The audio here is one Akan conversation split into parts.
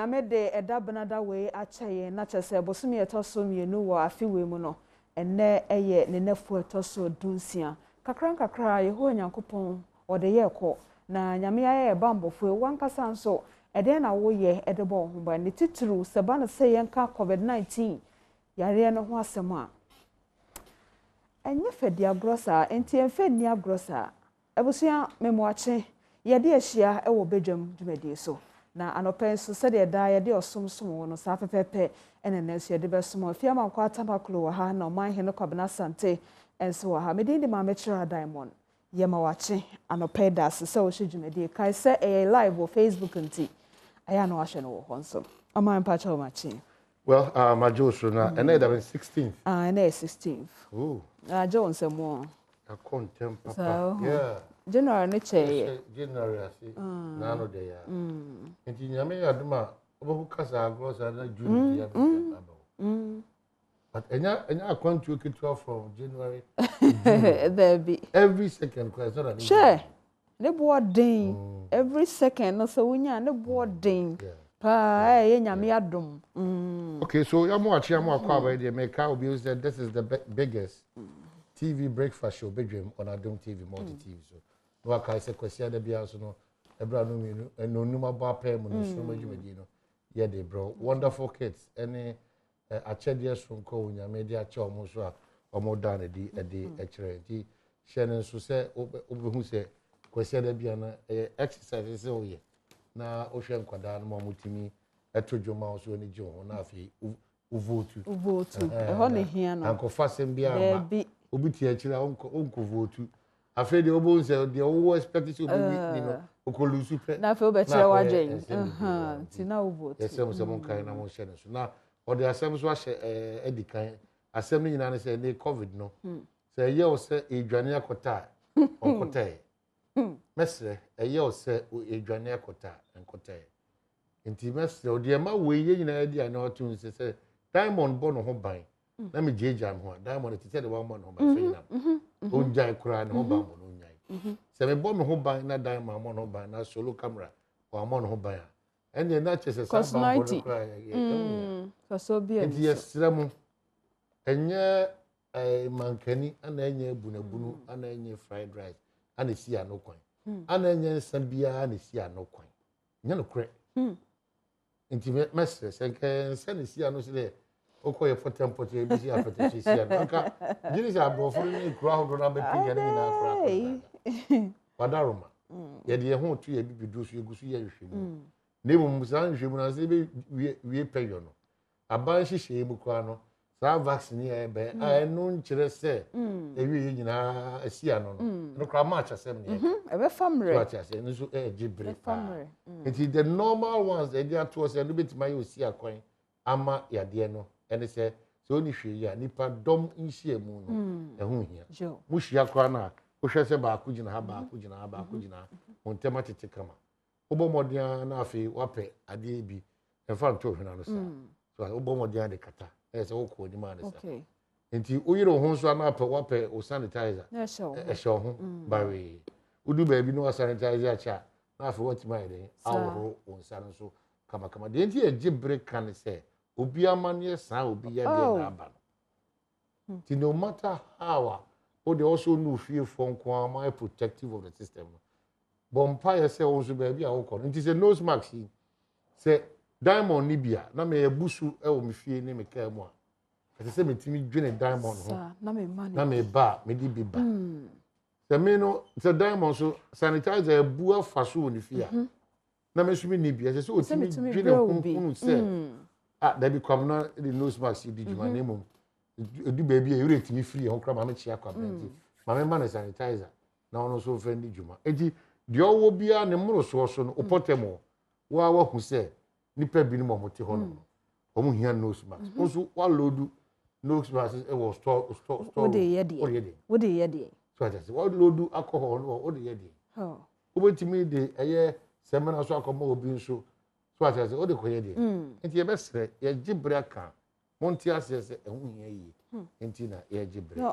Amede eda benada we achaye na chese bosumi etoso mienu wo afiwe mu no enne eye ne nafu etoso dunsia kakra yeho nyankopon ode ye ko na nyame aye bambofo wankasa nso ede na wo ye ede bo ho ba ne titru seba no se yenka covid-19 yare no ho asem a enye fedi agrosa enti enfe ni agrosa ebusia memoache ye de ahia e wo bedwam dwumadi so na anopen so se de da ye de osomsom wo no sa pepepe ene na so ye de besom afia man kwa tamaklo ha na man he no kwabena sante enso wa ha medin de ma mechira diamond ye ma wache anopen da se wo hwedwumadi kai se e live on Facebook nti aya na wa hwe no wo honso aman pa cha machi well my Joshua na ene da 16th ene 16th oh Jones mo a contem papa so, yeah January ne che January asi na no de ya enti nyame ya duma obo kasa agrosa na June ya but enya akwantu ketua from January there be every second class not an sure ne boarding every second no so wunya ne boarding pa ye nyame adom okay so yamo akwa by the make obi said this is the biggest TV breakfast show Badwam on Adom TV multi TV so no aka se kwesi ada bia so no ebra no minu eno numa ba pa mu no so madwumadi no ye dey bro wonderful kids any achede sonko nyame de ache omo so a omo da na di ekire di shene so se obehu se kwesi ada bia na exercise se oye na ohwe nkwada no mutimi etodwoma so ni je ho na afi uvotu ho ne hia no ankofa sem bia ma obiti akira onko votu afede obo nse de owo expect to obi no okolusu pe na fe obetire wadwen ti na votu yesem se mon kan na mo hye so na ode asem so ahye edikan asem ni nyina ne se ne covid no se ye o se edwane akota onkota mesre eye o se edwane akota enkota enti mesre ode ma we ye nyina edi ana otun se diamond bo no ho ban na me jeja ho diamond ti tell one man ho ban fe na o jai kura na ho ban mo no nyai se me bo me ho ban na diamond mo no ban na solo camera o mo no ho ban ene na chese sa ban bo kura so so bia enti yesrem enye mankani ana enye ebunabunu ana enye fried rice ana si anokwan ana enye nsabia ana si anokwan nya no kure enti mesre senke sene si ano se okoye for tempote e bisi apete si ano anka jiri se abrofo ni kura hodo na bepinya ni na kura wadaroma ye de ho tu ye bibidu so egusu ye hwehwemu ne mu san hwehwemu na se be wie peyo no aban hihye mu kura no sa vaccine ye be enu nkire se ewie nyina asi ano no kura match asem ne e be famre so atiase nso jibre famre enti the normal ones they dey to us and bit my osi akwan ama yade no ene se so ni hwe ya nipa dom nhie mu no ehu hia mu hia kwa na wo hwe se ba akugina ha ba akugina montema tete kama obo modern na afi wape ade bi enfa nto hwe na no sa so obo modern de kata se wo ko ni ma ne sa enti uyiro ho so na ape wape o sanitizer e show ho bare udu ba bi no sanitizer acha na afi what my dey awro onsa no so kama de enti ejibre kan se obi amane san obi ya de na aba no ti no matter how o de also no fie for nko am protective of the system bompa ya se onso ba bi a wo ko enti se nose mask se diamond ni bia na me ebusu e wo me fie ni me ka mu a ati se metimi dwene diamond ho na me ba me di bi ba se me no se diamond so sanitizer ebu afa so ni fie a na me sumi ni bia se o timi dwene ho se da bi kwam na the nose mask di juma na mum edu ba bi e yure timi free ho kra ma me chia kwa plenty ma me ma na sanitizer na ono so fe di juma enti de owo bia ne mro so no opotemo wa hu se nipa bi ni mo mote ho no omu hia nose mask also wa loadu nose mask e was store wo de ye so that wa loadu alcohol no wo de ye de obetimi de eye semana so akomo obi nso so that wo de ko ye de enti ye besre ye gibre aka monti asese ehu hia yi enti na ye gibre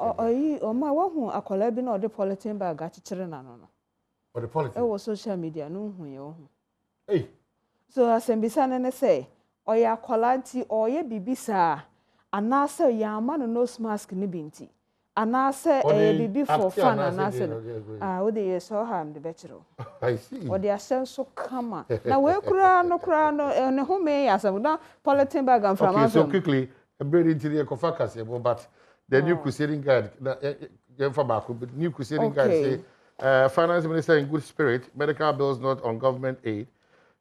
o ma wa hu akola bi na o de polythene bag a chichire na no o de polythene e wo social media no hu ye wo hu So asembisa ne say oya kwalanti oye bibisa anase yama no nose mask ni binti anase bibi for fun anase we dey so ham the betro I see or the so kama na we kura no ne home yasam na politin bag and from okay so quickly a brain into the kofakase but the new crusading guide new crusading guide say finance minister in good spirit, medical bills not on government aid.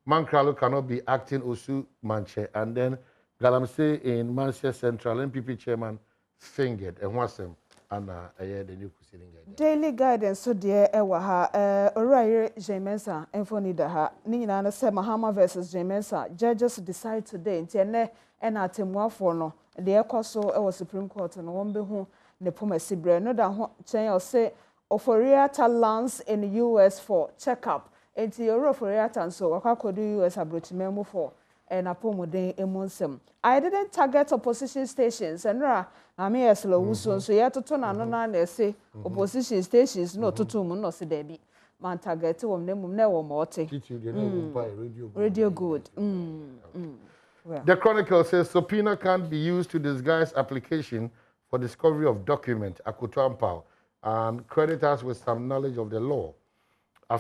Mankralo cannot be acting Osu Manche. And then Galamsey in Manchester Central, MPP chairman fingered and wasem and the new crusading guide. Daily guidance so dear Ewaha, Oriya Jemensa, Enfonida ha, Nina say Mahama versus Jemensa. Judges decide today, Tiene and Atemwa for no. The Ecoso was Supreme Court and one be who Nepoma Sibre. No that Chen say Oforiata lands in the US for checkup. Enti Euro Oforiata so Wakakodu US abrochimemo for and Apomodin Emonsem. I didn't target opposition stations and Ami eslo wuso so ye toto na no na say opposition stations no toto mu no se da bi man target wo nemum na wo mote radio good Well. The Chronicle says subpoena can't be used to disguise application for discovery of document Akutuampao and creditors with some knowledge of the law. I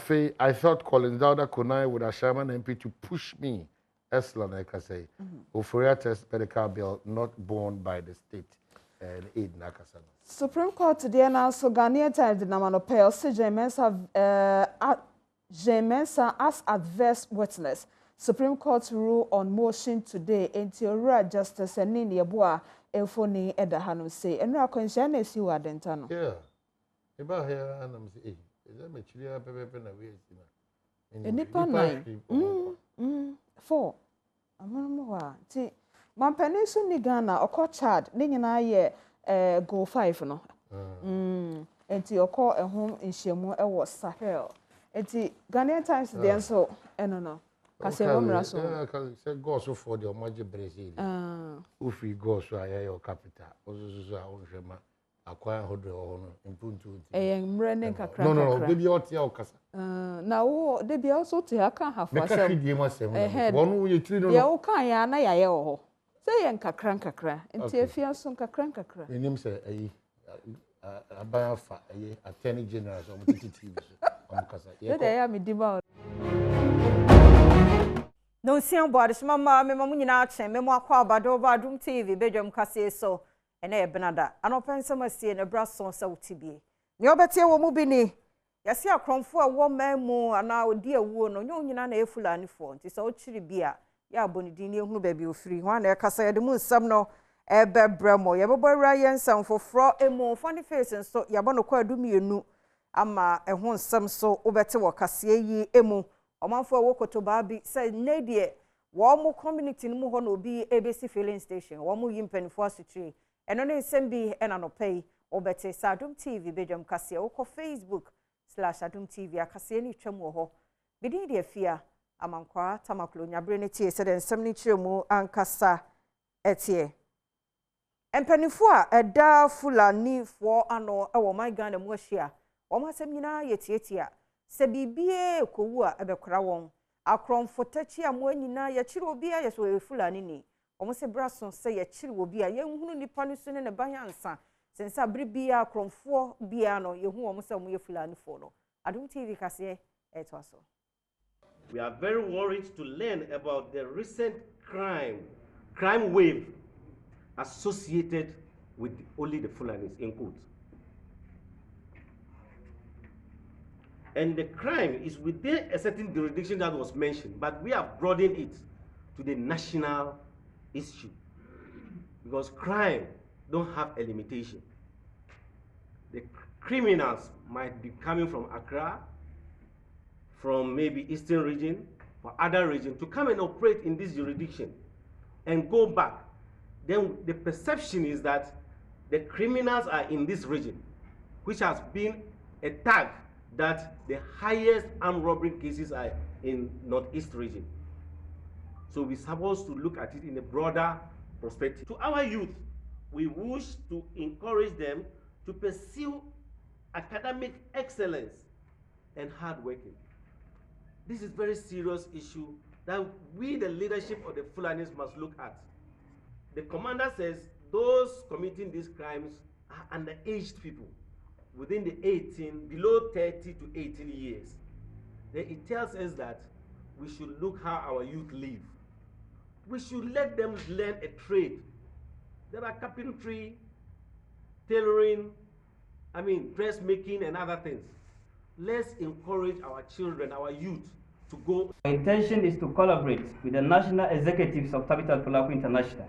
thought Collins Dauda Konai would a Sherman MP to push me Eslan I can say Oforiya test medical bill not borne by the state. Aid Nakasana. Supreme Court today now so Ghanaian Times did not pay say Jemensa as adverse witness. Supreme Court rule on motion today into Justice Nini Yabua Elfoni Edahanu say and now conscience see what dentano. Yeah. About here and I'm saying is that material pepe na we Nipa 9 4 amamwa ti Mampani so ni Ghana oko Chad ni nyina ye go 5 no enti oko ehom nhyiamu e wo Sahel enti Ghanaian Times dey so eno no kase womra so say go so for the omaje Brazil free go so aye your capital so ahonhwema akwa hodro ho no impuntu mre ne kakra no baby otia okasa na wo de bia so te aka hafa so me ka hwedie masem wonu ye tiri no ye wo kan ya na ya ye ho say yen kakra enti afia so kakra enim say ayi abafa ayi attorney general so mutiti TV so amkasa ye de ya me diba no sian boade mama me mamu nyina achen me mo akwa Badwam TV Badwam kase so ene e benada anopenso masie ne braso so tibie me obetie wo mu bi ni yase akromfo a wo mamu ana odi awuo no nyo nyina na efulani fo nti so ochiri bia ya bonidi ni ehunu ba bi ofiri ho na e kasa ye de mu nsam no e bebremo ye bobora ye nsam foforo emu funny face nso ya bono kwa adumienu ama ehun nsam so obete wo kase yi emu omanfo a wokoto ba bi say nedie wo mu community mu ho na obi ebesi filling station wo mu yimpanifo asutri eno ne nsem bi ena no pay obete Adom TV Badwam kase wo ko Facebook/Adom TV akase ni twam wo ho bidin de afia amankwa tamaklo nyabre ne tie se de nsem ni kiremu ankasa etie empanifo a eda Fulani fo ano e wo my Ghana mu ahia wo masem nyina yetietia se bibie kowu a ebekora won akromfo tachi amwa nyina ye kire obi a yeso e Fulani ni omo se braso se ye kire obi a ye nhunu nipa no so ne ne bayansa sensa bribia akromfo bia no ye hu omo se omo ye Fulani fo no Adom TV kase eto so. We are very worried to learn about the recent crime wave associated with only the Fulanis in quotes. And the crime is within a certain jurisdiction that was mentioned, but we have broadened it to the national issue because crime don't have a limitation. The criminals might be coming from Accra, from maybe Eastern region, or other region, to come and operate in this jurisdiction and go back. Then the perception is that the criminals are in this region, which has been a tag that the highest armed robbery cases are in Northeast region. So we're supposed to look at it in a broader perspective. To our youth, we wish to encourage them to pursue academic excellence and hard working. This is a very serious issue that we, the leadership of the Fulanis, must look at. The commander says those committing these crimes are underaged people within the below 30 to 18 years. Then it tells us that we should look how our youth live. We should let them learn a trade. There are carpentry, tailoring, dressmaking and other things. Let's encourage our children, our youth, to go. Our intention is to collaborate with the national executives of Tabitat Polaku International,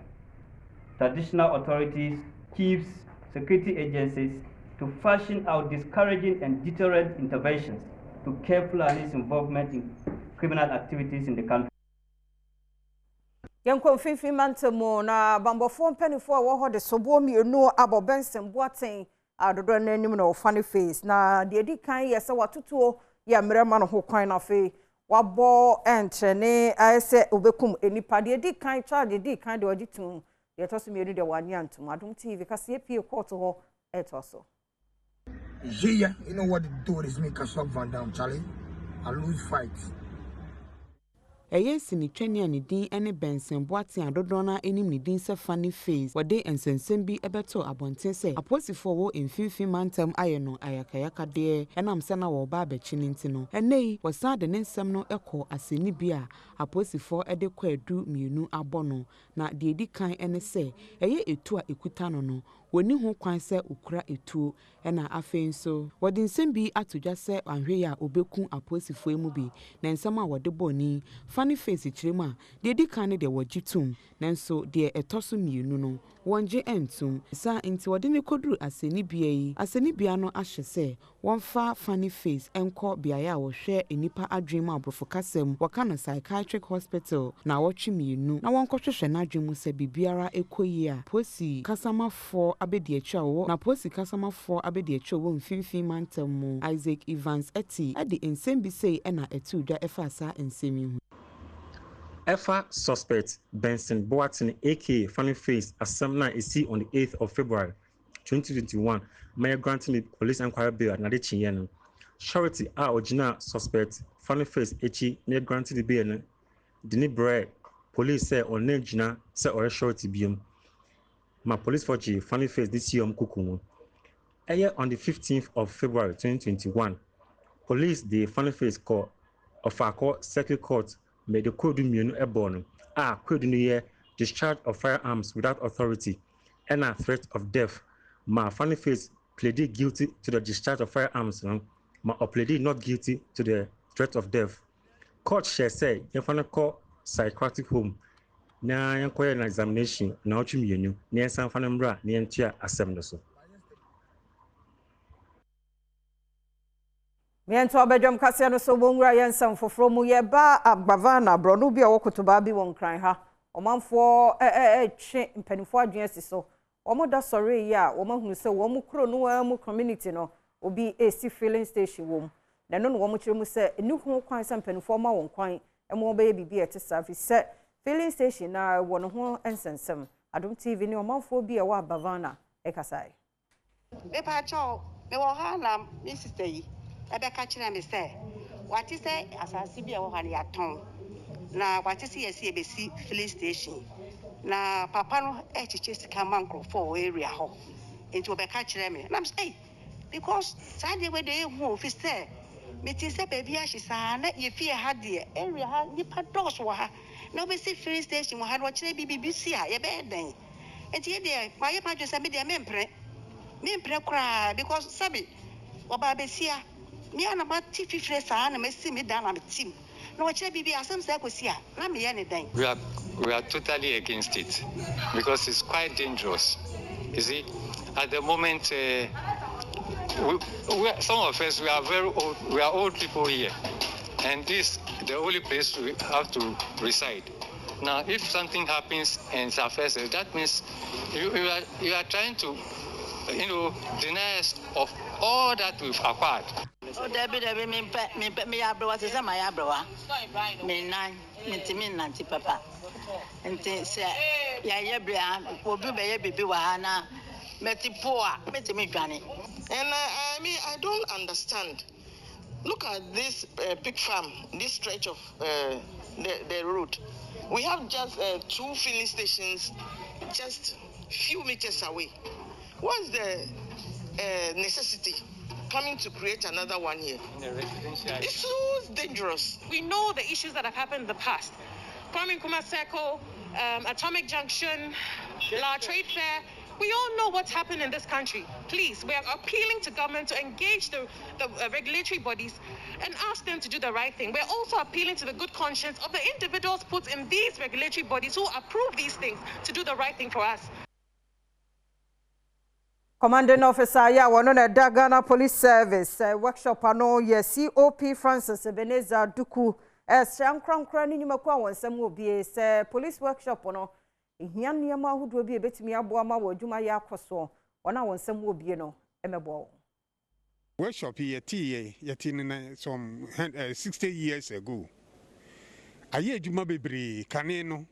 traditional authorities, chiefs, security agencies, to fashion out discouraging and deterrent interventions to curb Fulani's involvement in criminal activities in the country. Yanko Fifi Mantamo na Bambofo Penifo wo de sobomi no abo Benson Boaten adodo na anim na funny face na de edi kan yesa watoto ya mrema no ho kwan na fe wabo entrene ayese obekum enipa de edi kan charge edi kan de ogitum de toso mienu de wani antum Adom TV kase apie court ho etoso. Yeah, you know what it do is make a shock Van Dam, Charlie. I lose fights. Yes, ni twani ani din ene Benson Boaten adodo na enim ni din se funny face wode ensensem bi ebeto abonten se aposifo wo emfimfim mantam aye no ayakayaka de enam se na wo ba abechi ninti no enei wosan de nsem no ekọ aseni bia aposifo ede kwa adu mienu abono na de edi kan ene se eye etu a ekuta no no woni ho kwan se ukura etuo ena afenso wode nsem bi atodwa se anhwe ya obeku aposifo emu bi na nsem a wode boni funny face chirema de di kan de wajitum nanso de etoso mienu no wonje entum sa nti wode ne koduru aseni bia no ahye se wonfa funny face enko biaya wo hwe enipa adwemu abrofo kasem waka na psychiatric hospital na wotwe mienu na wonkɔhwehwɛ na adwemu se bibiara ekoyi a posi kasamafo abedi atwa na posi kasamafo abedi atwa wo mfimfim mantam mu Isaac Evans eti ade ensem bi sei na etudwa efa sa ensemi hu EFA suspect Benson Boaten aka Funny Face assembly is on the 8th of February 2021 may granting the police inquiry bail na de chiyen surety original suspect Funny Face echi may granting the bail the bre police say on gina say or surety biom ma police for Funny Face this year kukumu on the 15th of February 2021 police the Funny Face court of Akko Circuit Court made the code mienu ebon code new discharge of firearms without authority and a threat of death. Ma Funny Face pleaded guilty to the discharge of firearms, ma pleaded not guilty to the threat of death. Court shall say if I call psychiatric home na yankoya an examination na ochu mienu na san fanambra na yantua assembly so. Miento Badwam kase no so bonwura yensam foforo mu ye ba agbavana brono bi a wokotoba bi won kran ha omanfo twe mpanifo adwen asiso omoda sori ya omahunu se wo mu kro no mu community no obi AC filling station wom na no wo mu kire mu se enu ho kwan se mpanifo ma won kwan emo be bibi ete service se filling station na wo no ho ensensem Adom TV ni omanfo bi e wa agbavana ekasai be pa cho me wo ha na mi sister yi ebe ka kire me say wati say asasi bia wo ha ya ton na wati say yesi ebesi filling station na papa no echiche sika mankro for area ho enti obe ka kire me na me say because sade we dey hu office say me ti say baby a hisa na ye fie ha de area ha nipa dos wo ha na obesi filling station wo ha no kire BBC a ye be den enti ye de ma ye pa jo say me de me mpre kra because sabi oba besia me ana ma ti fifre sa na me si me dan na me team no wa kire bibi asem say kosia na me ye ne dan we are totally against it because it's quite dangerous. You see, at the moment some of us we are very old, we are old people here, and this the only place we have to reside. Now if something happens and affects us, that means you are trying to deny us of all that we've acquired. Oh, Debbie, me abroad is my abroad. Me nine, me nanti papa. And say, yeah, will be baby wahana, meti poor, meti me granny. And I mean, I don't understand Look at this pig farm, this stretch of the road. We have just 2 filling stations just few meters away. What's the necessity coming to create another one here? It's so dangerous. We know the issues that have happened in the past. Kwame Nkrumah Circle, Atomic Junction, La Trade Fair. We all know what's happened in this country. Please, we are appealing to government to engage the regulatory bodies and ask them to do the right thing. We're also appealing to the good conscience of the individuals put in these regulatory bodies who approve these things to do the right thing for us. Commanding Officer, yeah, one on the Ghana Police Service workshop. I know, yes, COP Francis Ebenezer Duku. Sham Cram Cranny, you make one some will be a police workshop. No, Yan Yama who will be a bit me Abuama or Juma Yakoso. One hour some will be no Emable. Workshop here, yatin some 60 years ago. A year Juma Bibri, Caneno,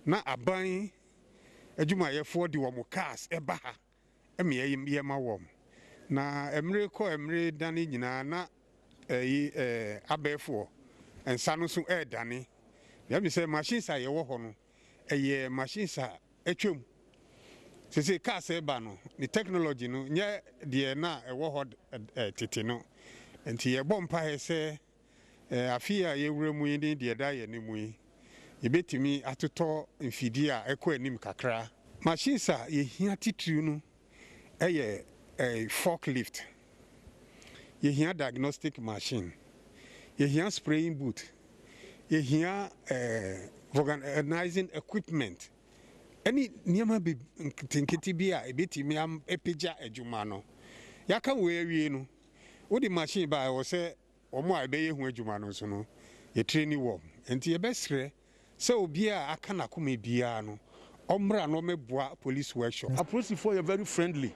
na Abani, a Juma 40 cars, a baha. Emi yema wom na emre ko emre dani nyina na abefo ensa no so dani ya mi say machines a ye wo ho no eye machines a etwem se car se ba no the technology no nye de na e wo ho tete no enti ye bompa he se afia ye wuremu yi de da ye ne mu yi ye betimi atoto mfidi a ekọ anim kakra machines a ye hia titru no a forklift. You hear diagnostic machine. You hear spraying boot. You hear organizing equipment. Any niyama be tinkiti biya ebiti mi am epija ejumano. Yaka we no. O the machine ba o say omo abeye hu ejumano so no. Ye training worm. Enti ye besre say obi a aka na kuma biya no. Omra no meboa police workshop. Approach for you very friendly.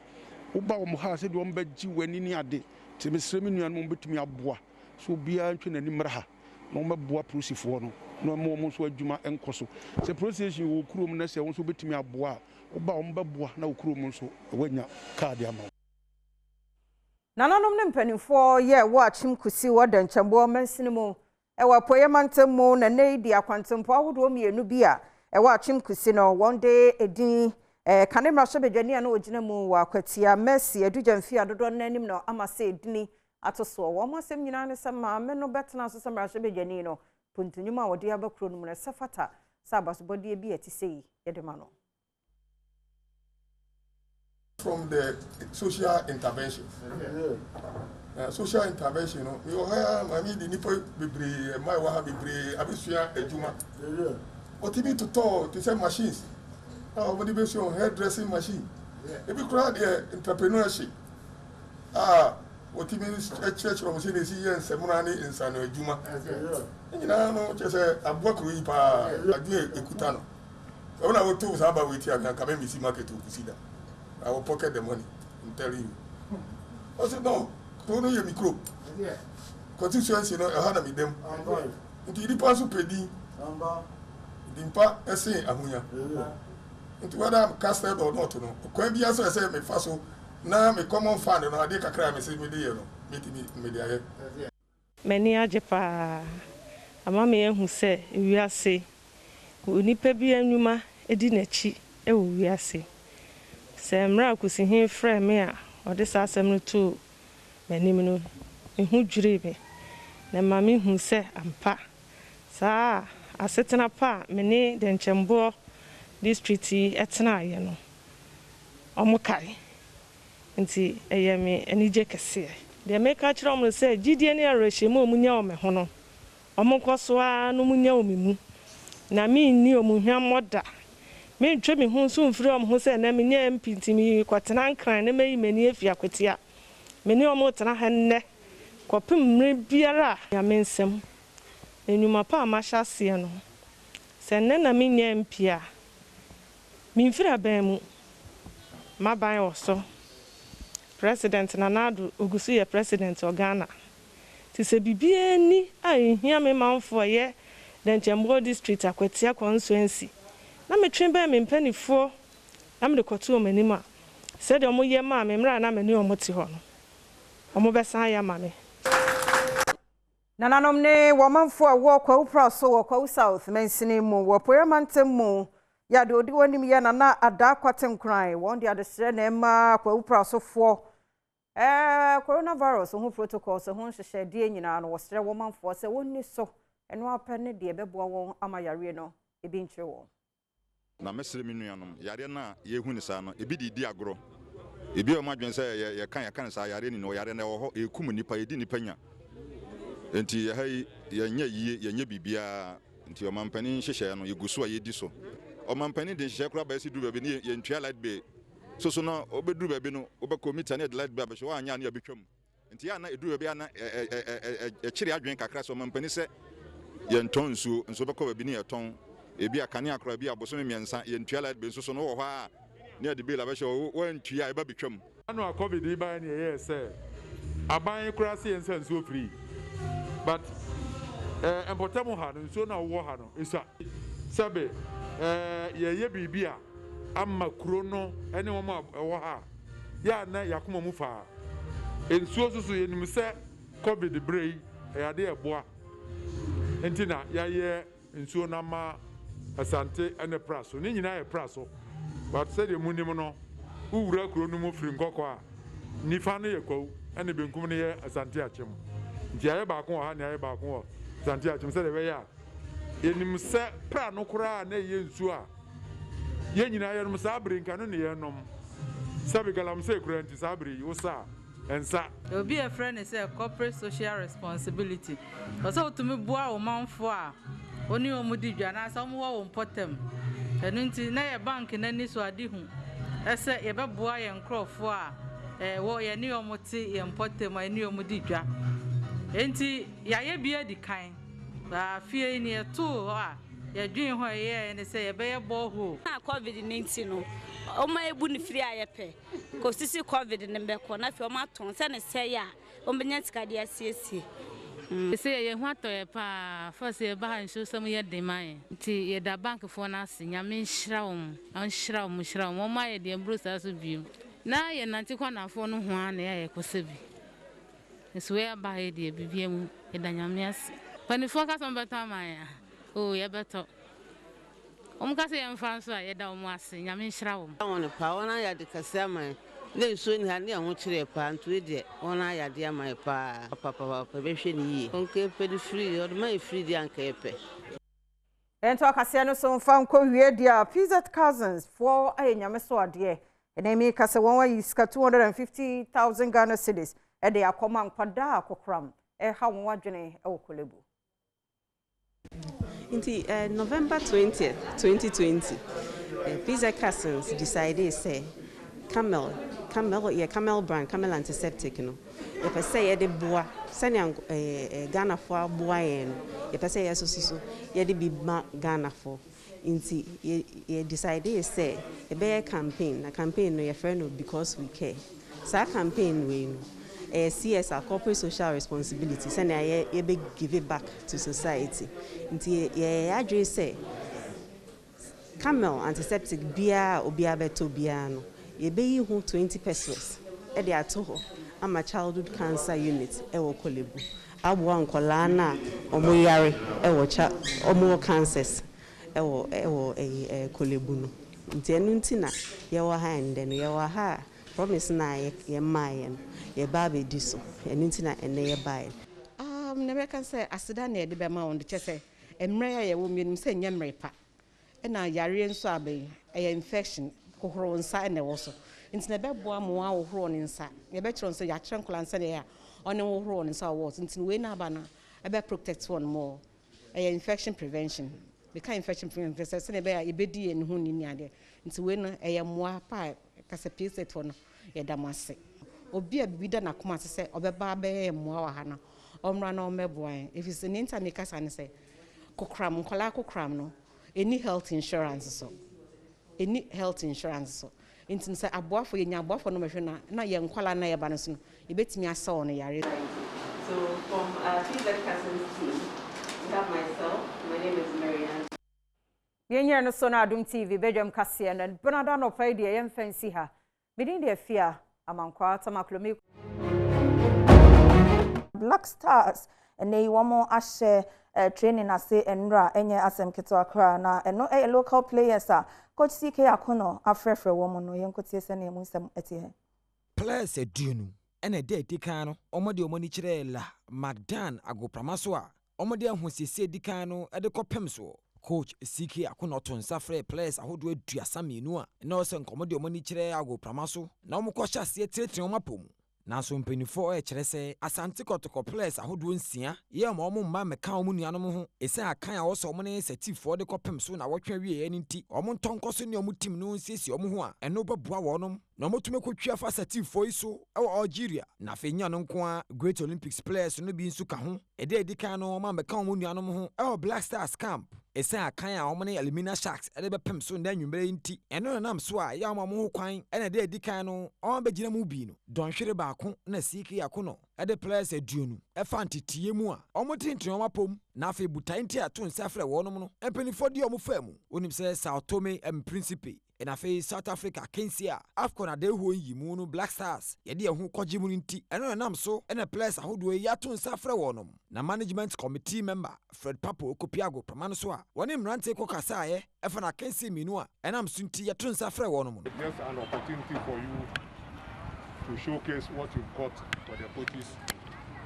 Uba omha said one beji weni ni ade. Te mesremi nuan mo betumi aboa. So bia ntwe na nimra ha. No meboa approach for no. No mo so adwuma enkoso. Se process wo kurom na se won so betumi aboa. Uba ombeboa na wo kurom so wanya card ama. Nananom ne mpanimfo ye wo achim kusi wo danchabo mansinimo. Ewa poyemantemo na neidi akwantempo ahodo mienu bia. Ewa achim kusi no one day edin kanemra shebedwani ana ogina mu wa kwatia Mercy edujamfi adodo nanim no amase edini atoso wo mo asem nyina ne sama me no betena so samra shebedwani no puntunyuma wode abakro no mu na safata sabaso body bi etisei yedema no. From the social intervention. Social intervention, we have, I mean, the Nipo Bibri, my Waha Bibri, Abisuya, Ejuma. What you need to talk to sell machines. Motivation, hairdressing machine. If you crowd the entrepreneurship, what you mean is a church from Sinisi and Semunani in San Ejuma. You know, just a work with a Kutano. When I was told about with you, I can come and see market to see that. I will pocket the money and tell you. I said, no, don't know your micro. Constituency, you know, I had with them. Into the pass of Pedi, the impact, essay, Amuya. Into whether I'm casted or not, you know. When be as I say, my faso, now my common fund, and I take a crime and say, me, you know, meeting me there. Many are Japa. A mammy who say, we are say, we need Pebi and Numa, a dinner cheat, we are say. Semra kusi hin frɛ me a ɔde saa asɛm no to m'anim no ehu dwire me na ma me hu sɛ ampa saa asetena pa me ne de nkyɛmbo district etena ayɛ no ɔmo kai nti ɛyɛ me anigye kɛse de me ka kyerɛ ɔmo sɛ gidie ne arɛhyɛ mu omunya ɔmo ho no ɔmo kɔsoa no munya omimu na me ni omuhwa moda me ntwe me hu so mfiri om ho se na me nya mpintimi kwatena nkran na meyi mani afia kwatia me ne om tena hanne kopem mre biara ya mensem enuma pa ma hyase no se ne na me nya mpia me mfiri aban mu ma ban oso president Nanado ogusu ye president of Ghana ti se bibie ni a ehia me manfo ye den Chembo district akwatia constituency na me twen ba me mpanifo na me de koto omanima se de omo ye ma me mra na me ne omo ti ho no omo besan ya ma me Nananom ne womanfo a wo kwa upra so wo kwa south mensini mu wo poyamantem mu ya de odi wonim ye na ada kwatem kran won de adesere na ma kwa upra so fo coronavirus ho protocol so ho hyehyɛ de nyina no wo sere womanfo se wonni so eno apene de beboa won amayare no ebi nkyere won na mesere minuanom yare na yehu ni sa no ebi di agro ebi o madwen se ye kan sa yare ni no yare na wo ho ekum nipa edi nipa nya enti ye hai ye nya yie ye nya bibia enti o mampani hyehyɛ no yeguso a yedi so o mampani de hyehyɛ kura ba si du ba ni ye ntwa light bay so no obeduru ba bi no obekɔ mita ne de light bay ba hye wa anya na abetwam enti ya na eduru ba bi ana kyire adwen kakra so mampani se ye nton nso bekɔ ba bi ni ye ton ebi akane akra bi aboso miensa ye ntwa light bay so no wo hɔ a ne de bi la ba hye wo ntwa e ba betwam ano covid ba ne ye se aban kura se yensa nso free but empotamo ha no nso na wo ha no isa sabe ye bibia amma kuro no ene wo ma wo ha ya na yakoma mu fa ensuo susu yenim se covid brei ya de eboa entina ya ye ensuo na ma asante ene praso ni nyina ye praso but said the munim no uwura kuro no mu firi nkokɔ a nifa no ye kwaw ene benkum no ye asante akyem nti aye ba ko ha ne aye ba ko asante akyem se de be ya yenim se pra no kura na ye nsuo a ye nyina ye no sa brinka no ne ye nom sabi galam se kura nti sa bri wo sa ensa obi a friend say corporate social responsibility so to me bua o manfo a oni o mudi dwa na sa mo wo potem enu nti na ye bank na ni so ade hu ese ye be bua ye nkrofo a wo ye ni o moti ye potem a ni o mudi dwa enti ya ye bia di kan ba fie ni eto a ye dwen ho ye ne se ye be ye bo ho na covid-19 no o ma ebu ni free ayepe ko sisi covid ne be ko na fi o ma ton se ne se ya o benya tikade asiesie se ye hu atoye pa first ye ba nso sam ye de man nti ye da bank fo na ase nyame nhyira wo ma ye de mbro sa so biom na ye nanti kwa na fo no ho a na ye kosebi so ye ba ye de bibia mu ye da nyame ase pani fo ka so beta man ya o ye beto ka se ye mfa so a ye da wo ase nyame nhyira wo won pa wona ya de kase man le so ni ha ne ho kire pa nto de wona ya de man pa papa be hwe ni yi onke pe free or my free di anka epe ento kase no so mfa nko wie dia PZ cousins for anyame so ade ene mi kase won wa yiska 250,000 Ghana cedis e de akoma nkwada akokram e ha won wadwene e wokolebu Inti November 20th, 2020, PZ Cousins decided say Camel brand, Camel antiseptic no. If I say the boa, sanya Ghana for boa yen. If I say yes so, ye de be Ghana for. Inti ye decided say a bear campaign, a campaign no your friend because we care. So campaign we no. CSR corporate social responsibility say na ye be give it back to society nti ye address say Camel antiseptic bia obia beto bia no ye be yi ho 20 pesos e de ato ho ama childhood cancer unit e wo Kolebu abo ankola na omo yare e wo cha omo cancers e wo Kolebu no nti enu nti na ye wo ha ende no ye wo ha promise na ye mayen ye baby diso enu na ene ye buy never can say asida na de be ma on de chese emre ye wo mienu se nyemre pa e na yare nso abe e infection kohoro nsa ene wo so nti na be boa mo a wo horo ne nsa ye be kiro nso ya kire nkola nsa ne ya one wo horo ne nsa wo nti we na aba na e be protect one more e infection prevention the kind infection prevention se ne be ya e be di en hu ni ade nti we na e ye moa pa kase pese to no ye damase obi a bibi da na koma se obeba be moa wa ha na omra na omeboan if it's an internet kasa ne se kokram nkola kokram no any health insurance so intin se aboafo ye nya aboafo no mehwe na ye nkola na ye ba no so no e betimi asa on yare so from PZ Cousins team we have myself my name is Marianne yenye no so na Adom TV Badwam kase na Bernardo no pay de ye mfansi ha bidin de afia amankwa tamaklomi Black Stars ene yi womo ahye training ase enra enye asem keto akra na eno local players a coach CK Akono afrefre womo no yenkotie se na emu nsem etie players eduonu ene de dikan no omode omoni kire la Magdan agopramaso a omode ahosiesie dikan no ede kopem so coach CK Akono ton safre players ahodo aduasa menu a na ose nkomode omoni kire agopramaso na omko hyase tiretre omapom na so mpenifo kire se asante kotoko players ahodo nsia ye ma omo mma meka omo nuanom ho ese akan a wo so omo ne setifo de kopem so na wotwe wie eni nti omo ntonkoso ne omo tim no nsiesie omo ho a eno beboa wonom na omo tume kwatwa fa setifo iso ewo Algeria na fenya no nko a Great Olympics players no bi nsu ka ho ede edikan no ma meka omo nuanom ho ewo Black Stars camp ese akan a omo ne Elimina Sharks ede bepem so nda nwumere nti eno nam so a ya omo ho kwan ene de edikan no omo begina mu bi no don hwere ba ko na CK Akono ede players eduonu efa ntitie mu a omo tintin omo pom na afi butanti ato nsafre wonom no empenifo di omo famu onim se Sao Tome Principe in afi South Africa Kenya Afcon ade ho yimu no Black Stars ye de ho kwaji mu nti eno nam so ene players ahodo yi ato nsafre wonom na management committee member Fred Papo Okopiago pramano so a woni mrante kokasa ye efa na Kenya minu a enam so nti ye to nsafre wonom It's just an opportunity for you to showcase what you've got for the coaches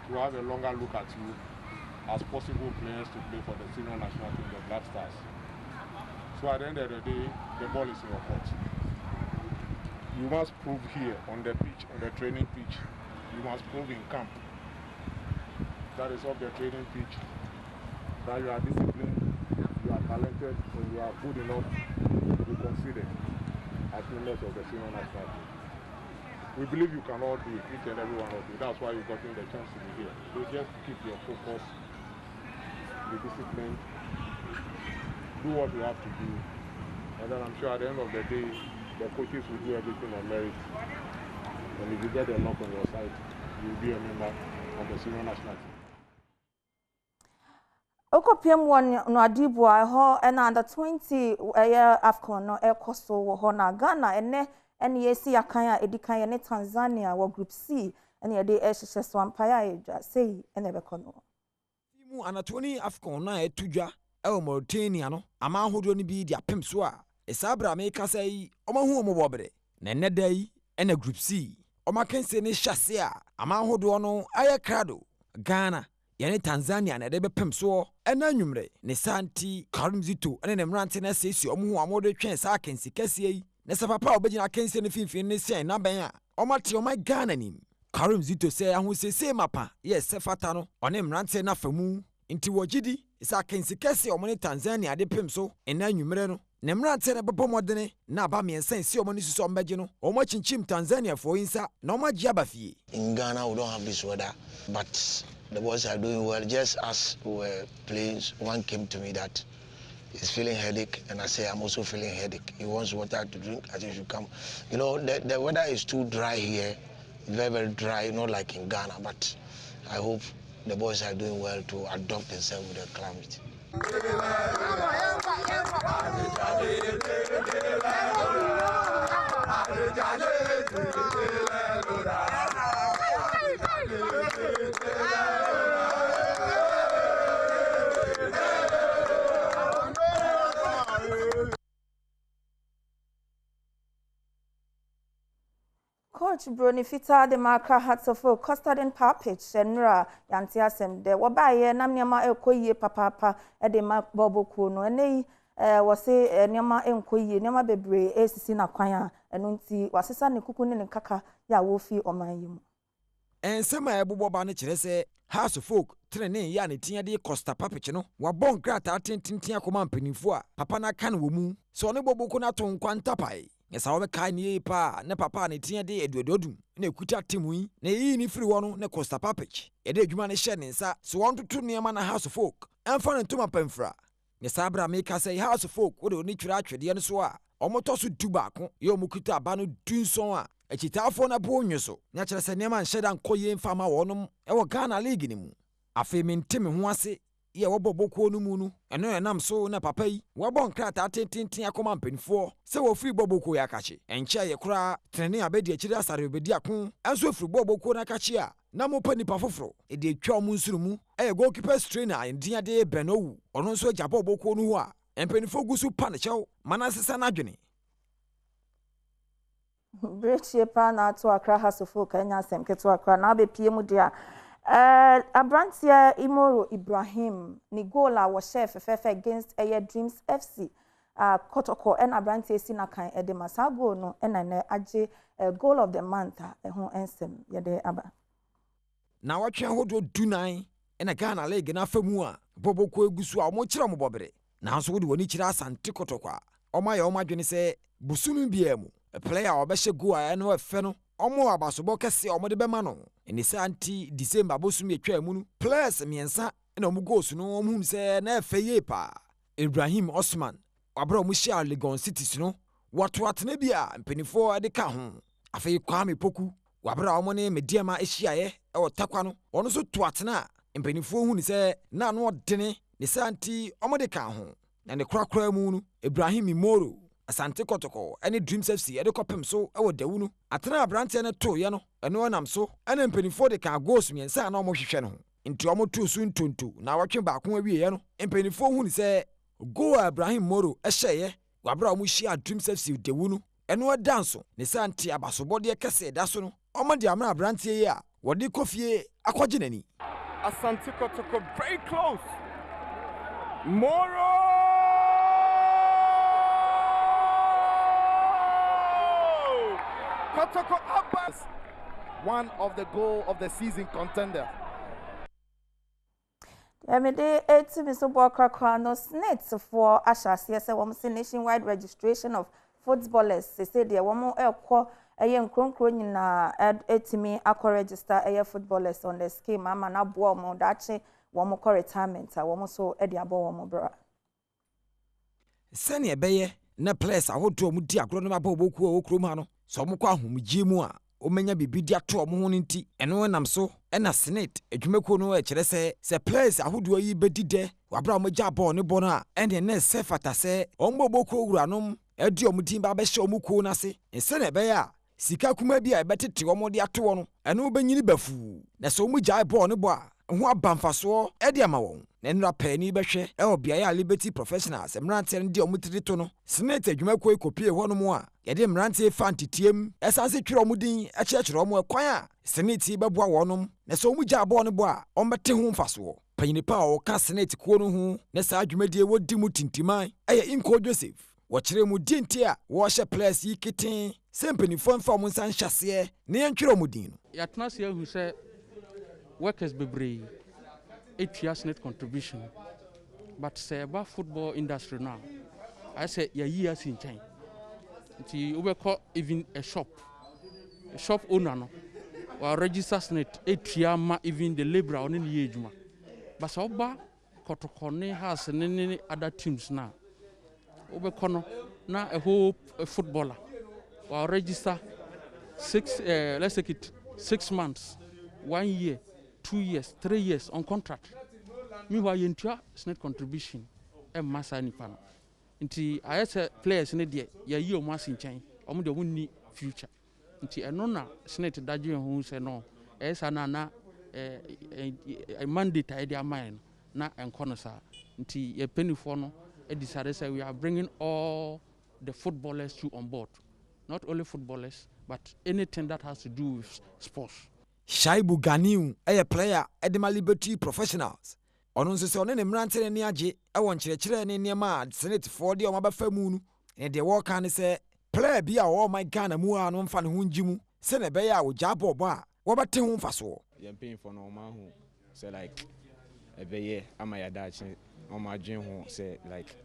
to have a longer look at you as possible players to play for the senior national team, the Black Stars. So at the end of the day, the ball is in your court. You must prove here on the pitch, on the training pitch. You must prove in camp. That is off the training pitch. That you are disciplined, you are talented, and you are good enough to be considered as members of the senior national team. We believe you can all do it, each and every one of you. That's why you've gotten the chance to be here. So just keep your focus, be disciplined, do what you have to do, and then I'm sure at the end of the day, the coaches will do everything on merit. And if you get a knock on your side, you'll be a member of the senior national team. Okopiem won no adibua ho na under 20 Afcon no ekoso wo ho na Ghana ene yesi akan a edikan ye ne Tanzania wo group C ene ye de ehhye so ampaya edwa sei ene be kono timu anatoni Afcon na etudwa ewo Mauritania no ama ahodo ni bi dia pem so a esabra me ka sai omahu omobobre na ene dai ene group C omakense ne hyase a ama ahodo no aye krado Ghana yene Tanzania na de bepem so ena nwumre ne santi Karimzito ene ne mrante na sesi omo ho amodo twen sa akensi kase yi ne sa papa obegina akensi ne finfin ne sen na ben a omate o my Ghana nim Karimzito se ahosese mapa yes fata no one mrante na famu nti wogidi sa akensi kase omo ne Tanzania de pem so ena nwumre no ne mrante ne bebo modene na ba me ensan si omo ne suso ombeje no omo chinchim Tanzania for insa na omo agi abafie. In Ghana we don't have this weather, but the boys are doing well. Just as we were playing, one came to me that he's feeling headache, and I say I'm also feeling headache. He wants water to drink. I think you should come. You know, the weather is too dry here, very, very dry, not like in Ghana. But I hope the boys are doing well to adopt themselves with the climate. Coach Bronifita de Marca Hatsofo custard and papage enra yantiasem de wabaye na nneema ekoyie papapa e de ma boboku no enei wose nneema enkoyie nneema bebre esisi na kwan a eno nti wasesa ne kuku ne nkaka ya wofi oman yimu ensema eboboba ne kire se House of Folk trene ya ne tia de Costa Papich no wabon krata atentintia akoma mpanimfo a papa na kan wo mu so ne boboku na to nkwanta pai yesa wo kai ne pa ne papa ne tia de eduododum na ekuta temu yi na yi ni firi wo no ne Costa Papich ye de adwuma ne hye ne nsa so won tutu niema na House of Folk emfa ne ntoma pamfra yesa abra me ka say House of Folk wo de oni twira atwede ne so a omoto so du baako ye omukuta aba no dunson a echitafo na bo onwuso nya kire se niema nhyeda nkoye mfa ma wonom e wo Ghana League ni mu afi menteme ho ase ye wo bobokuo no mu no eno enam so na papa yi wo bon krata atentintin akoma mpanifo se wo free bobokuo ya kache enche ye kura trene abedi akiri asare obedi akon enso free bobokuo na kache a na mo pa nipa foforo e de atwa mo nsuru mu goalkeeper trainer ndia de Benowu ono nso jabo boko no ho a empenifo gusu pa ne chew manasesa na dwene Bridge pa na to Accra hasofo Kenya sem keto Accra na be pie mu dia Abrantia Imoro Ibrahim ni goal a wo chef FF against Air Dreams FC Kotoko and Abrantia Sinakan Edema sa goal no na age goal of the month ho ensem ye de aba na watwe hodo dunan na Ghana league na famu a boboko egusu a mo kire mo bobere na so wode woni kire Asante Kotoko a omaye omadwene se busunu bia mu player obehye goal a no efe no omo abasobo kese omode bema no eni santi December bosumi atwa mu no players miensa na omu goals no omhum se na efe ye pa Ibrahim Osman abra omu share Legon Cities no watu atena bia mpenifo de ka ho afei Kwame Poku wabra omo ne mediama ehyiaye e takwa no ono so to atena mpenifo hu ni se na no odene ne santi omo de ka ho na ne krakra mu no Ibrahim Imoro Asante Kotoko any Dreams FC e de kopem so e wo dawu no atena abrante ne to ye no eno nam so ene mpenifo de ka goals miensa na omo hwehwe no nti omo to so ntonto na watwe ba ko awie ye no mpenifo hu ni se go Ibrahim Moro ehye wabra omo hia Dreams FC dawu no eno danso ne santi abasobode kese da so no omo de amra abrante ye a wodi kofie akwaje nani Asante Kotoko very close Moro Kotoko Abbas, one of the goal of the season contender. Emede 8 Mr. Bokrakwa no snits for Ashas yes a nationwide registration of footballers. They say they woman ekwo eye nkronkro nyina etimi akọ register eye footballers on the scheme ama na boa mo dache womo ko retirement a womo so e de abo womo bra. Sane ebeye na players ahodo mu di agro no maba oboku o krom ha no so mo kwa ahomgie mu a o menya bibidi ato mo ho nti eno nam so na senate adwumako no e kire se players ahodo yi bedide wabra mo gya ball ne bono a ene na se fata se ombo boku owuranom edi omudin ba be hye omuko na se sane ebeye a sika kuma bi a ebetete omode ato no eno benyini bafu na so mu gya ball ne bo a ho abamfaso e de ama won na nra pani behwe e obia ya Liberty Professionals mrante ndi omutiri to no senate adwumako ekopie ho no mo a ye de mrante fantitiem esanse twiro omudin e kyekyeро mo ekwan a senate beboa wonom na so mu gya ball ne bo a ombete ho mfaso panyini pa o ka senate ko no ho na sa adwumadie wodi mu tintiman eye Inko Joseph wɔkyerɛ mu dinti a wɔhyɛ players yi keten sempeni fonfa mu nsan hyase ne yɛntwere mu din no yɛtena se ahu sɛ workers bebree etua senate contribution but sɛ ba football industry now I say yayi asi nkyɛn nti wobɛkɔ even a shop owner no or register senate etua ma even the labourer on ne yɛ adwuma but sɛ woba Kotoko ne has ne other teams now wobɛkɔ no na a whole footballer or register 6 months 1 year 2 years 3 years on contract meanwhile yentua senate contribution e massa nipa no nti ayese players ne de yayi o masi nkyɛn omo de omo ni future nti eno na senate daje ho se no esa na mandate ai de amai na enko no sa nti ye penifo no e decided say we are bringing all the footballers to on board, not only footballers but anything that has to do with sports. Shaibu Ganiu a player Edema Liberty Professionals ono nso se one ne mrante ne age e won kyerɛkyerɛ ne niema senate for de o mabafa mu no ne de wo kan se player bi a o my Ghana mu a no mfa ne ho ngimu se ne be ya wo gya bobo a wo bete ho mfaso yem pay for no ma ho say like ebeye amaya dachi o ma dwen ho say like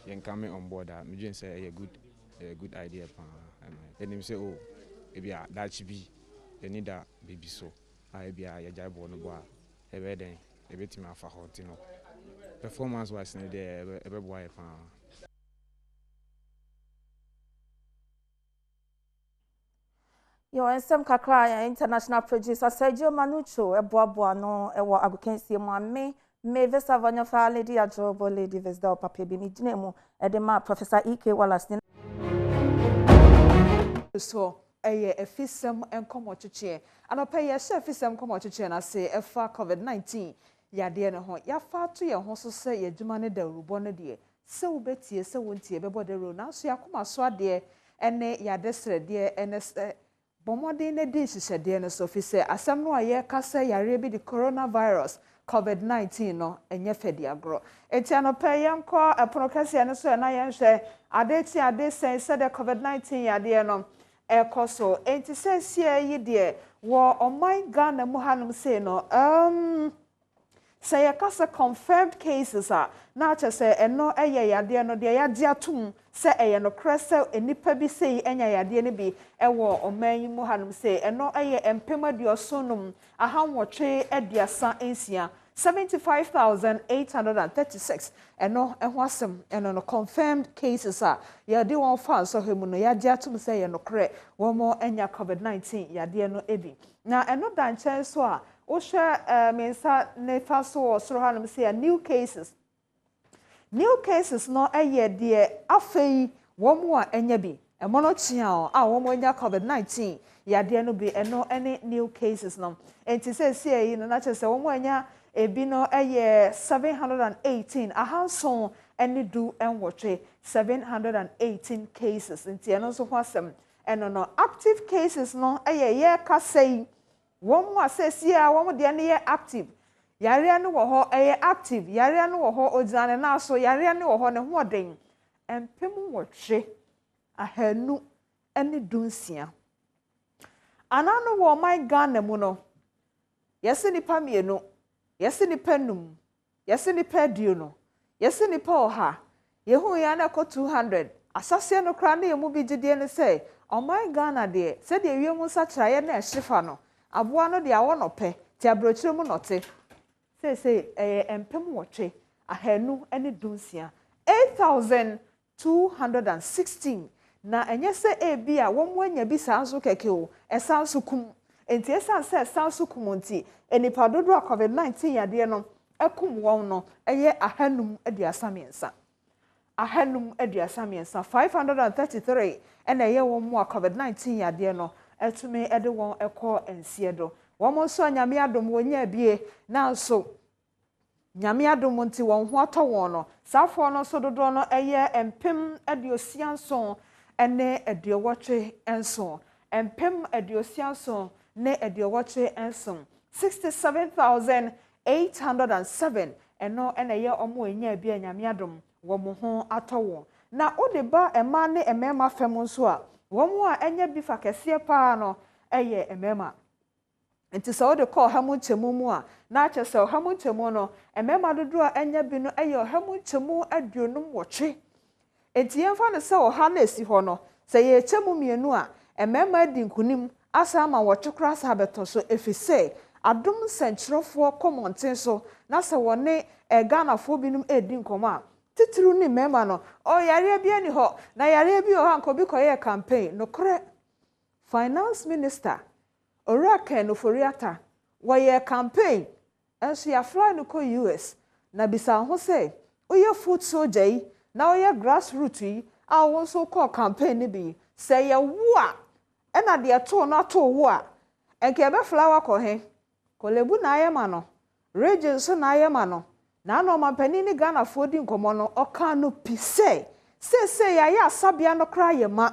yen coming on board me dwen say a good idea pa and him say oh ebia dachi bi you need a baby so I ebia ya gya bo no bo a ebe den ebetimi afa hot no performance wise na dey ebe boy pa Yo ensem kakra ya international producer Sergio Manucho eboaboa no ewo agokensie mu ame Vesa Vanya fa lady ajobo lady Vesda papa bi ni dinemu edema Professor EK Wallace so eye efisem enkomo chiche anopa ye hye efisem enkomo chiche na se efa covid-19 yade ne ho ya fa to ye ho so se ye dwuma ne da rubo ne de se wo betie se wontie bebo de ro na so yakoma so ade ene yade srede ene se bomode ne de hyehyede ne so fi se asem no aye ka se yare bi the coronavirus COVID-19 no enye fedi agro eti anopa ye nko epono kase ne so na ye hwe ade sen se the COVID-19 yade no ekoso enti se sie yi de wo oman Ghana mu hanum se no say a kasa confirmed cases are na che say eno eye yade no de yade atum say eye no krese enipa bi say enya yade ne bi ewo oman yi mu hanum say eno eye empema de osonum ahanwotwe ediasa ensia 75,836 eno eho asem eno no confirmed cases are yade won fan so hemu no yade atum say eye no kre wo mo enya covid-19 yade no ebi na eno dan chen so a Osha mensa ne faso soro hanum say new cases no eye de afei wo mo a enya bi e mono chia a wo mo enya covid-19 yade no bi eno any new cases no enti say yi no na che say wo mo enya ebi no eye 718 ahanson eni du enwotwe 718 cases enti eno so hwasem eno no active cases no eye ye ka say one more says yeah, one more the active. Yare no wo ho active. Yare no wo ho odzane na so yare no wo ho ne ho den. Empem wo hwe ahanu ene dunsia. Anano wo my Ghana mu no. Yesi nipa mienu. Yesi nipa num. Yesi nipa dio no. Yesi nipa oha. Yehu ya na ko 200. Asase no kra na yemu bi gide ne say, "O my Ghana de, se de wiemu sa kraye na ehyefa no." Aboa no de awo no pe ti abrochire mu note say empem wotwe ahanu ene dunsia 8,216 na enye se ebi a wo mo anya bi sanso keke o esanso kum enti esan se esanso kum nti enipa dodo covid-19 yade no ekum won no eye ahanum edi asamiensa 533 ene eye wo mo covid-19 yade no etume ede won ekọ ensiedo won so nyame adom wonya bie na so nyame adom nti won ho atọ won no safo no so dodo no eye empem ediosianson ene ediowotwe enson empem ediosianson ne ediowotwe enson 67,807 eno ene ye omo enya bie nyame adom won ho atọ won na odeba ema ne emema fem nso a womu a enya bi fa kese pa no eye emema enti so de call hamu chemu mu a na che se hamu chemu no emema dodo a enya bi no eye hamu chemu aduonum wotwe enti yemfa ne se oha na esi ho no se ye chemu mienu a emema di nkunim asa ma wotwekra sa beto so efise adom sentrofo komonten so na se wone Ghana fo binum edi nkomo a titru ni mema no o yare bia ni ho na yare bi o hanko bi koye campaign no kre finance minister oraka no foriata woye campaign enso ya fly no ko US na bisa ho say oye foot soldier yi na oye grassroots yi a won so call campaign ni bi say ya wo a e na de to no to wo a enke be flower ko he ko lebu na ayema no region so na ayema no na no mampani ni Ghana fo di nkomo no oka no pise se ya sabia no kra ye ma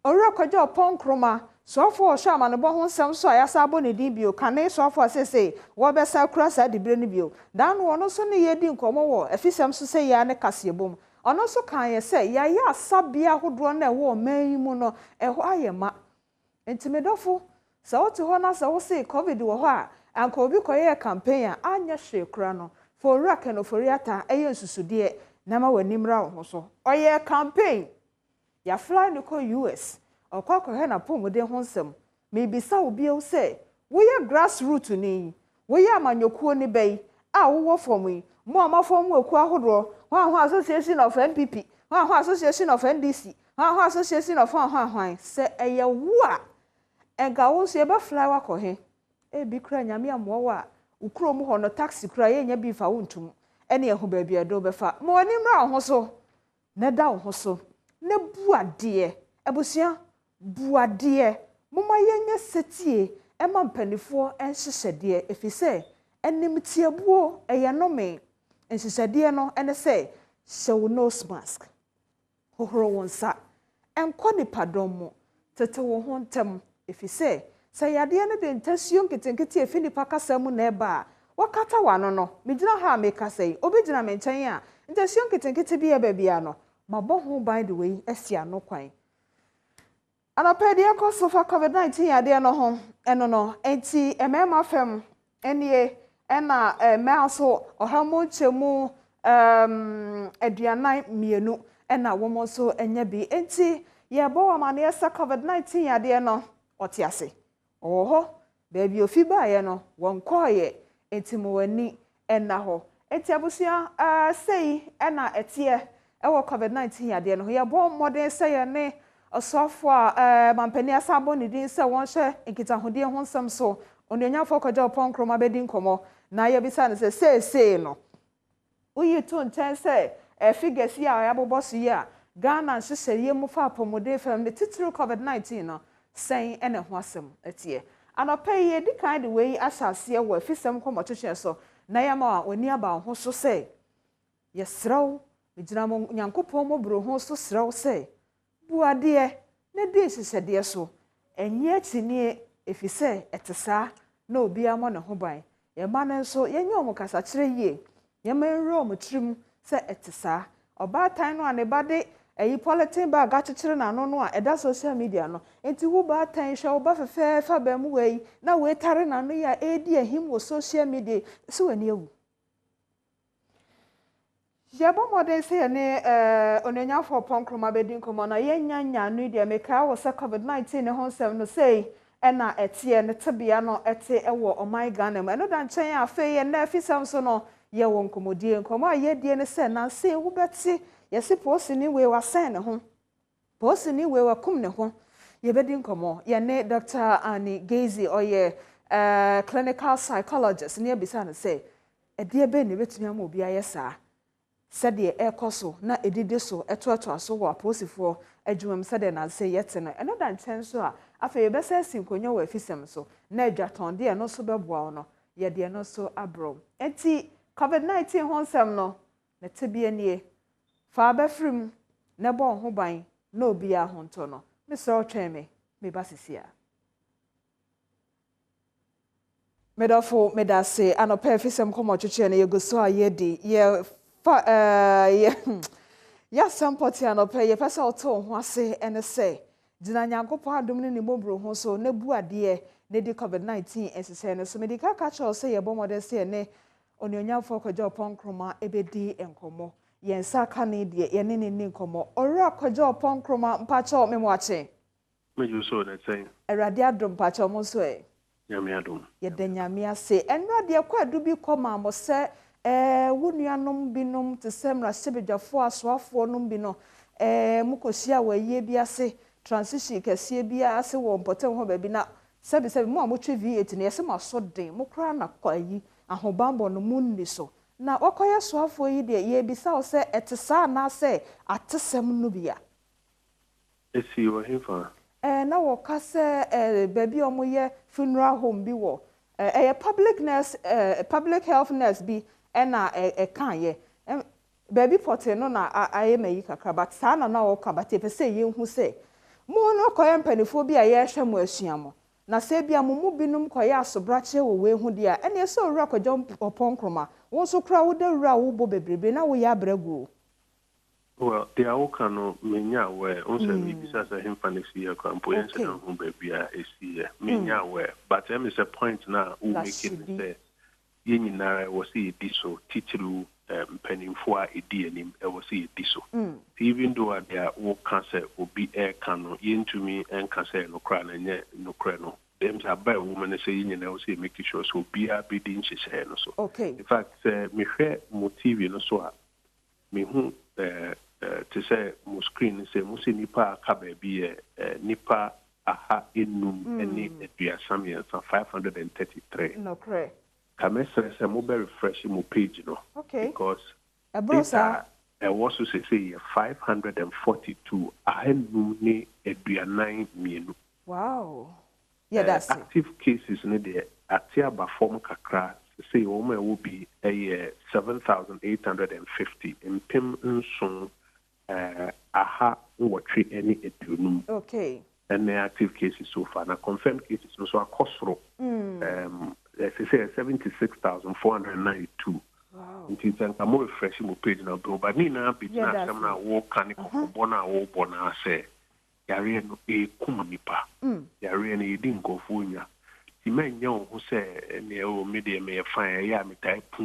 ore kwaja opon kroma so fo sha ma no bo ho nsem so ya sabo ne di bio kane so fo se wo be sa kra sa di bre ni bio dan no no so ne ye di nkomo wo afisem so se ya ne kase bom ono so kan ye se ya sabia hodo na wo man mu no ho aye ma entimedofo so wo ti ho na so wo se covid wo ho a anko obi koye campaign anya hwe kra no for rack no for riata eye nsusude na ma wanimra wo so oye campaign ya fly no ko US okwa he na pomode ho nsem me bisa obi o say wo ye grassroots ni wo ye amanyokuo ni bei a wo from yi mo amafom aku ahodo ho association of NPP ho association of NDC ho association of ho say eye wo a ega wo so ye ba fly wa ko he e bi kra nyame amowo a ukro mu ho no taxi kra ye nya bi fa wontum ene ehu ba bia do be fa mo ni mra ho so ne da ho so ne bu ade ebusia buadeɛ moma yɛnyɛ setie ɛma mpanifoɔ ɛnhyehyɛdeɛ efisɛ enimtiebuo ɛyɛ nome nhyehyɛdeɛ no ɛne sɛ hyɛ wo nose mask hohoro wo nsa ɛnkɔ nipadɔm mu tete wo ho ntɛm efisɛ sɛ yadeɛ no de ntasuo nketenkete efi nipa kasa mu na ɛba a wakata wano no megyina ha me kasa yi obi gyina me nkyɛn a ntasuo nketenkete bi ɛ baabi no mabɔ ho by the way asi ano kwan anapɛdeɛ kɔ so fa COVID-19 yadeɛ no ho ɛno no enti ɛmɛma fam ɛnie ɛna ɛmɛ so ɔhamo nkyɛmu aduanan mmienu ɛna wɔn nso ɛnyɛ bi enti yɛbɔ amaneɛ sɛ COVID-19 yadeɛ no ɔte ase ɔwɔ hɔ baabi ofi baeɛ no wɔnkɔɔyɛ enti mo wani ɛna hɔ enti abusua sei ɛna ɛteɛ ɛwɔ COVID-19 yadeɛ no yɛbɔ mmɔden sɛ yɛ ne ɔsɔfo a mampani asabɔ ne din sɛ wɔn hyɛ nkitahodie ho nsɛm so onuonyafo kɔgya ɔpɔn kroma bɛdi nkɔmɔ na yɛbisa no sɛ seesei no woyi to nkyɛn sɛ figures yi a yɛabobɔ so yi a Ghana nhyehyɛeɛ mu fa apɔmuden fam ne titiri COVID-19 no sɛn ɛna ho asɛm ɛteɛ anɔpɛ yi di kan de wei ahyɛ aseɛ wɔ afisɛm kɔmɔtwetwe so na yɛma a oni aba ho so sɛ yɛsrɛw gyina mo nyankopɔn mo bro ho so srɛw sɛ buadeɛ ne di nhyehyɛdeɛ so ɛnyɛ akyinie efisɛ ɛte saa na obi amɔ ne ho ban yɛma no nso yɛnyɛ ɔmo kasakyerɛ yie yɛma nwerɛ ɔmo tirim sɛ ɛte saa ɔbaatan no a ne ba de ɛyi polythene bag akyekyere n'ano no a ɛda social media no enti wo baatan hwɛ wo ba fɛfɛɛfa bɛn mu wei na weetare n'ano yi a ɛredi ahim wɔ social media so w'ani awu yɛbɔ mmɔden sɛ yɛne onuonyafo ɔpɔn kroma bɛdi nkɔmmɔ na yɛnya no deɛ mekaa wɔ sɛ COVID-19 ne ho nsɛm no sei ɛna ɛteɛ ne tebea no ɛte ɛwɔ ɔman Ghana mu ɛno da nkyɛn a afei yɛn na afisɛm so no yɛwɔ nkɔmmɔdie nkɔmmɔ a yɛdie ne sɛ nanse wobɛte yɛse poosini wei wasɛn ne ho poosini wei wakum ne ho yɛbɛdi nkɔmmɔ yɛne Dr. Annie Gazy ɔyɛ clinical psychologist ne yɛbisa no sɛ ɛdeɛ bɛn ne bɛtumi ama obi ayɛ saa sɛdeɛ ɛkɔ so na ɛdidi so ɛtoatoa so wɔ aposifoɔ adwumam sɛdeɛ nanse yɛte no ɛno da nkyɛn so a afei yɛbɛsɛ asi nkonnwa wɔ afisɛm so na adwatɔndeɛ no nso bɛboa wo no yɛdeɛ no nso aborɔ enti COVID-19 ho nsɛm no na tebea nie fa bɛfirim na bɔ ho ban na obiara ho ntɔ no mesrɛ ɔtwɛn me meba sisi a medafo medase anɔpɛ afisɛm kɔmɔ twetwe no yɛgu so a yɛdi yɛasɛm pɔte anɔpɛ yɛpɛ sɛ ɔtɔ ho ase ɛne sɛ gyina nyankopɔn adom ne ne mmɔborɔ ho so na bu adeɛ na di COVID-19 ɛsesɛ no so medika ka kyerɛw sɛ yɛbɔ mmɔden sɛ yɛne onuonyamfoɔ kɔgya ɔpɔn kroma ɛbɛdi nkɔmmɔ yɛn nsa aka ne deɛ yɛne ne ni nkɔmmɔ ɔwura kɔgya ɔpɔn kroma mpakyɛw memo akye meju so na sɛn awurade adom mpakyɛw mo nso nyame adom yɛda nyame ase ɛnura deɛ kɔ adu bi kɔ ma mo sɛ wo nuanom binom te sɛ mmarahyɛbadwafoɔ asoafoɔ nom bi no mokɔhyia wɔ ayie bi ase transition kɛseɛ bi ase wɔ mpɔtam hɔ baabi na sɛbisɛbi mo a motwe V8 no yɛsɛ mo aso den mo koraa na kɔ ayi ahobanbɔ no mu nni so na wɔkɔyɛ soafoɔ yi deɛ yɛbisa wo sɛ ɛte saa anaasɛ atesɛm no bi a ɛsi wɔ hefa na wɔka sɛ baabi a ɔmoyɛ funeral home bi wɔ ɛyɛ public health nurse bi ɛna ɛkaayɛ baabi pɔte no na ayɛ mayi kakra but saa na wɔka but ɛpɛ sɛ yɛnhu sɛ mo no kɔyɛ mpanifoɔ bi a yɛhwɛ mo asua mo na sɛ bia mo mu binom kɔyɛ asobrakyɛ wɔ wei ho deɛ ɛne sɛ owura kɔgya ɔpɔn kroma wo nso kora woda wura wobɔ bebrebe na woyɛ abrɛgu well deɛ woka no menya aware wo sɛ mebisa sɛ hemfa no si yɛ kora mpo yɛnsɛ no ho baabi a ɛsi yɛ menya aware but ɛme sɛ point no a womake ne sɛ yɛn nyinara ɛwɔ sɛ yɛdi so titiriw mpanimfoɔ a ɛdi anim ɛwɔ sɛ yɛdi so even though a deɛ woka sɛ obi ɛreka no yɛntumi ɛnka sɛ nokora no ɛnyɛ nokorɛ no dɛm sɛ aba ɛwɔ mu no sɛ yɛn nyinaa wɔ sɛ yɛmake sure sɛ obiara bɛdi nhyehyɛeɛ no so in fact sɛ mehwɛ mo TV no so a mehu te sɛ mo screen sɛ mo sɛ nnipa aka baabi yɛ nnipa aha enum ne aduasa mmiɛnsa 533 kamɛsrɛ sɛ mobɛ refresh mo page no because data also say 542 ahenum eduanan mienu. Wow. Yeah, that's active cases ne de atia ba form kakra say woman will be a 7,850 in pim nson aha watri any eduanum. Okay. And the active cases so far. Now confirmed cases also are costro. They say 76,492. Wow. It's a more refreshing page now, but Nina, Bitna, some now walk can bona or bona say, Yarian a kumanipa. Yarian a didn't go for you. The man young who say, Neo media may find a yam type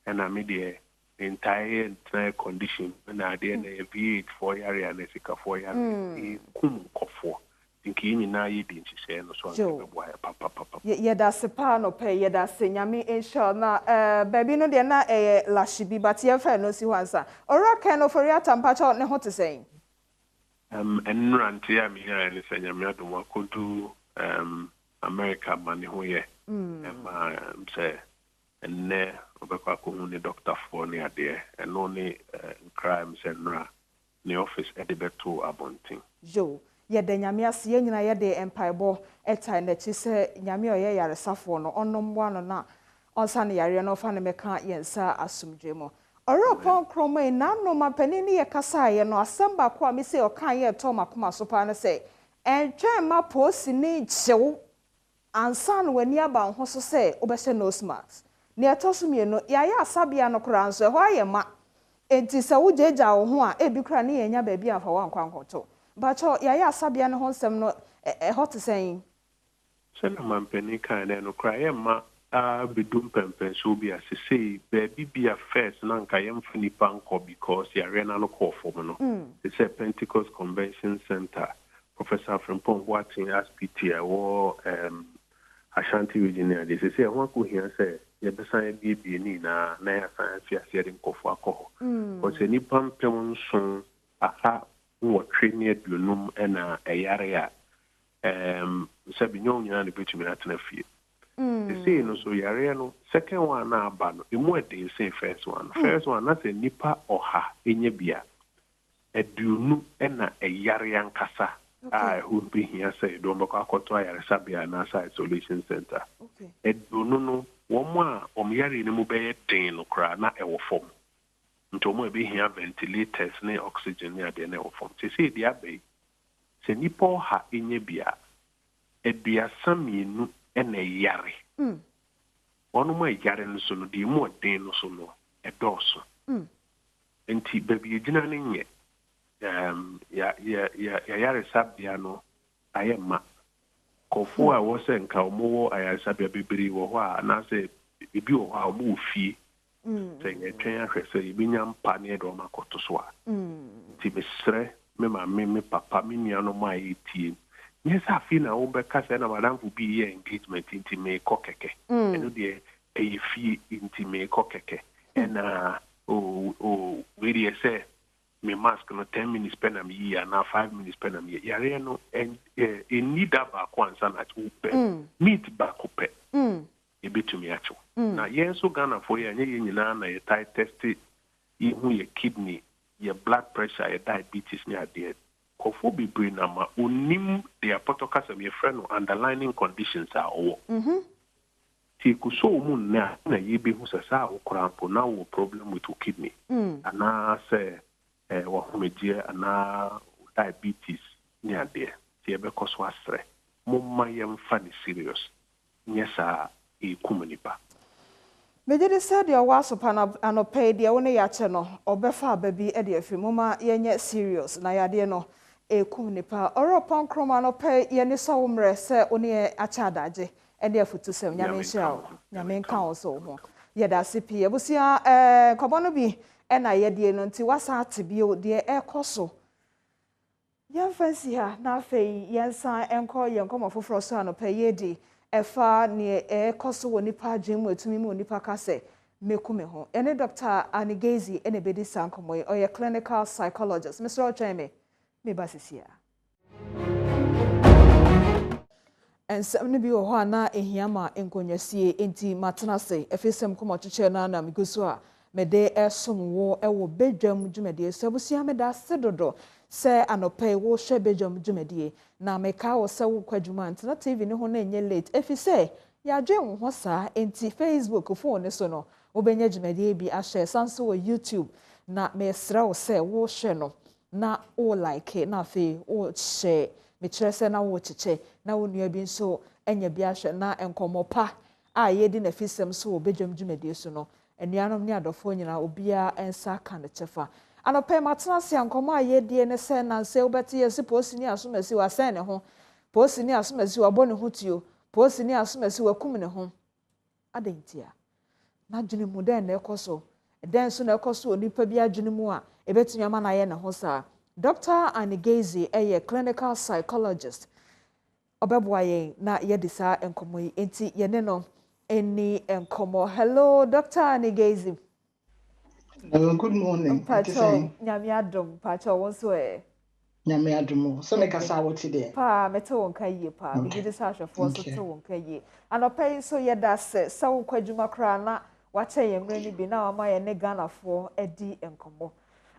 and a media entire condition, and I didn't a V8 for Yari and Esica for Yari, kum for. Thinking na ye din say no so papa. Yeah, that's a pan of pay, yeah, that's nyame inshallah na baby no de na lashibi but ye fa no si wansa. Ora ken no for ya tampacha ne ho te say. Enrant ya mi ya ni say nyame adom akodu America mani ho ye. Say enne obekwa ko hu ni doctor for ni ade and no ni crime say nra ni office edibeto abontin. Jo ye de nyame ase ye nyina ye de empaibo etai na chi se nyame oye yaresafo no onombo ano na onsa ne yare no fa ne meka yensa asumdwemo oro pon kroma na no mapani ne ye kasa ye no asamba ko a me se okan ye to makoma so pa ne se entwe ma posi ne chew ansa no wani aba ho so se obese no smart ne atosumie no ya ya asabia no kra nso ho aye ma enti se wo jeja wo ho a ebi kra ne ye nya ba bi afa wa nkwankoto Bacho ya sabia no honsem no hot saying. Sena mampeni kan no cry ma bedum pempen so bi asese baby be a first na nka yem funi panko because ya rena no call for no. It's a Pentecost Convention Center. Professor Frimpong Watson SPT or Ashanti Virginia. They say one could hear say ya besan bi ni na ya san fi asere nkofo akọ. But any pam pem so aha what training eduanum ena eyarea sabi nyo nyina ne betumi na tena fie say no so yare no second one na aba no emu ede say first one na say nipa oha enye bia eduanu ena eyare ankasa who be here say do mbako akoto ayare sabia na sa isolation center eduanu no wo mo a omyare ne mu be den no kra na ewo fom nto mo be here ventilators ne oxygen ne ade na ewo fom say dia be se nipa ha enye bia edua samienu ena yare ono mo yare no so no di mo den no so no edoso enti baby gina ne nye ya yare sabia no ayema kofo a wo se nka omo ayare sabia bebiri wo ho a na se ebi wo ho a omo fie se yetwen ahwe se ibinya mpa ne do makoto so a ti mesre me ma me papa me nua no ma etie yes afi na wo be ka se na madam fu bi ye engagement inti me kokeke eno de fie inti me kokeke ena we dey say me mask no 10 minutes pen am year na 5 minutes pen am year yare no en need ba ko ansa na upe meet ba ko pe e betumi acho na yen so Ghana for ye nye nyina na ye tie test ihu ye kidney ye blood pressure ye diabetes ni ade kofo bi brain na ma onim de apotoka some ye friend no underlying conditions are owo ti ku so mu na ye be hu sa okrampo na wo problem with your kidney ana say wa homedia ana diabetes ni ade ti e be koso asre mo ma ye mfa ni serious nyesa e kumanipa Mejede said your waso pana anope de woni ya che no obefa ababi e de afi moma yenye serious na yade no e kumanipa oro pon kroma anope ye ni so womre se oni acha adaje e de afutu sem nyame hia nyame nka wo so ho ye da sipi e busia kobono bi e na ye de no nti wasa atebio de e koso ye fancy ha na afei yensa enko ye nkomo foforo so anope ye di efa ni koso woni pa dwemu etumi mu nipa kase mekume ho ene Dr. Anigezi ene bedi sankomoy oye clinical psychologist Mr. Ocheme me basisia ensem ne bi wo ho na ehiama enkonyasie enti matena se efesem komo cheche na na miguso a mede esom wo ewo Badwam dwumedie so abusia meda sedodo se anope wo hwe Badwam dwumedie na meka wo se wo kwadwuma Adom TV ne ho na enye late efise ya dwe wo ho saa enti Facebook phone so no obenya dwumedie bi ahye sanso wo YouTube na mesra wo se wo hwe no na o like na fe o share me kire se na wo chiche na wo nua bi nso enya bi ahwe na enkomopa a yedi na fisem so wo Badwam dwumedie so no enuanom ne adofo nyina obia ensa ka ne chefa anope matena se ankomo a yedie ne se nanse obeti yesi posini asomasi wasen ne ho posini asomasi wabɔ ne ho tuo posini asomasi wakum ne ho adentia na dwene mu den na ekoso den so na ekoso onipa bi adwene mu a ebetumi ama na ye ne ho saa Dr. Anigezi eye clinical psychologist obeboa ye na yedi saa enkomo yi enti ye ne no eni enkomo. Hello Dr. Anigezi. Good morning. Pacho nyame adom pacho wonso nyame adom so me kasa woti de pa meto wonka yie pa me gidi sa hwefo so to wonka yie anopai so yeda se sawo kwadwuma kra na wache ye mre ni bi na ama ye ne Ghana fo edi enkomo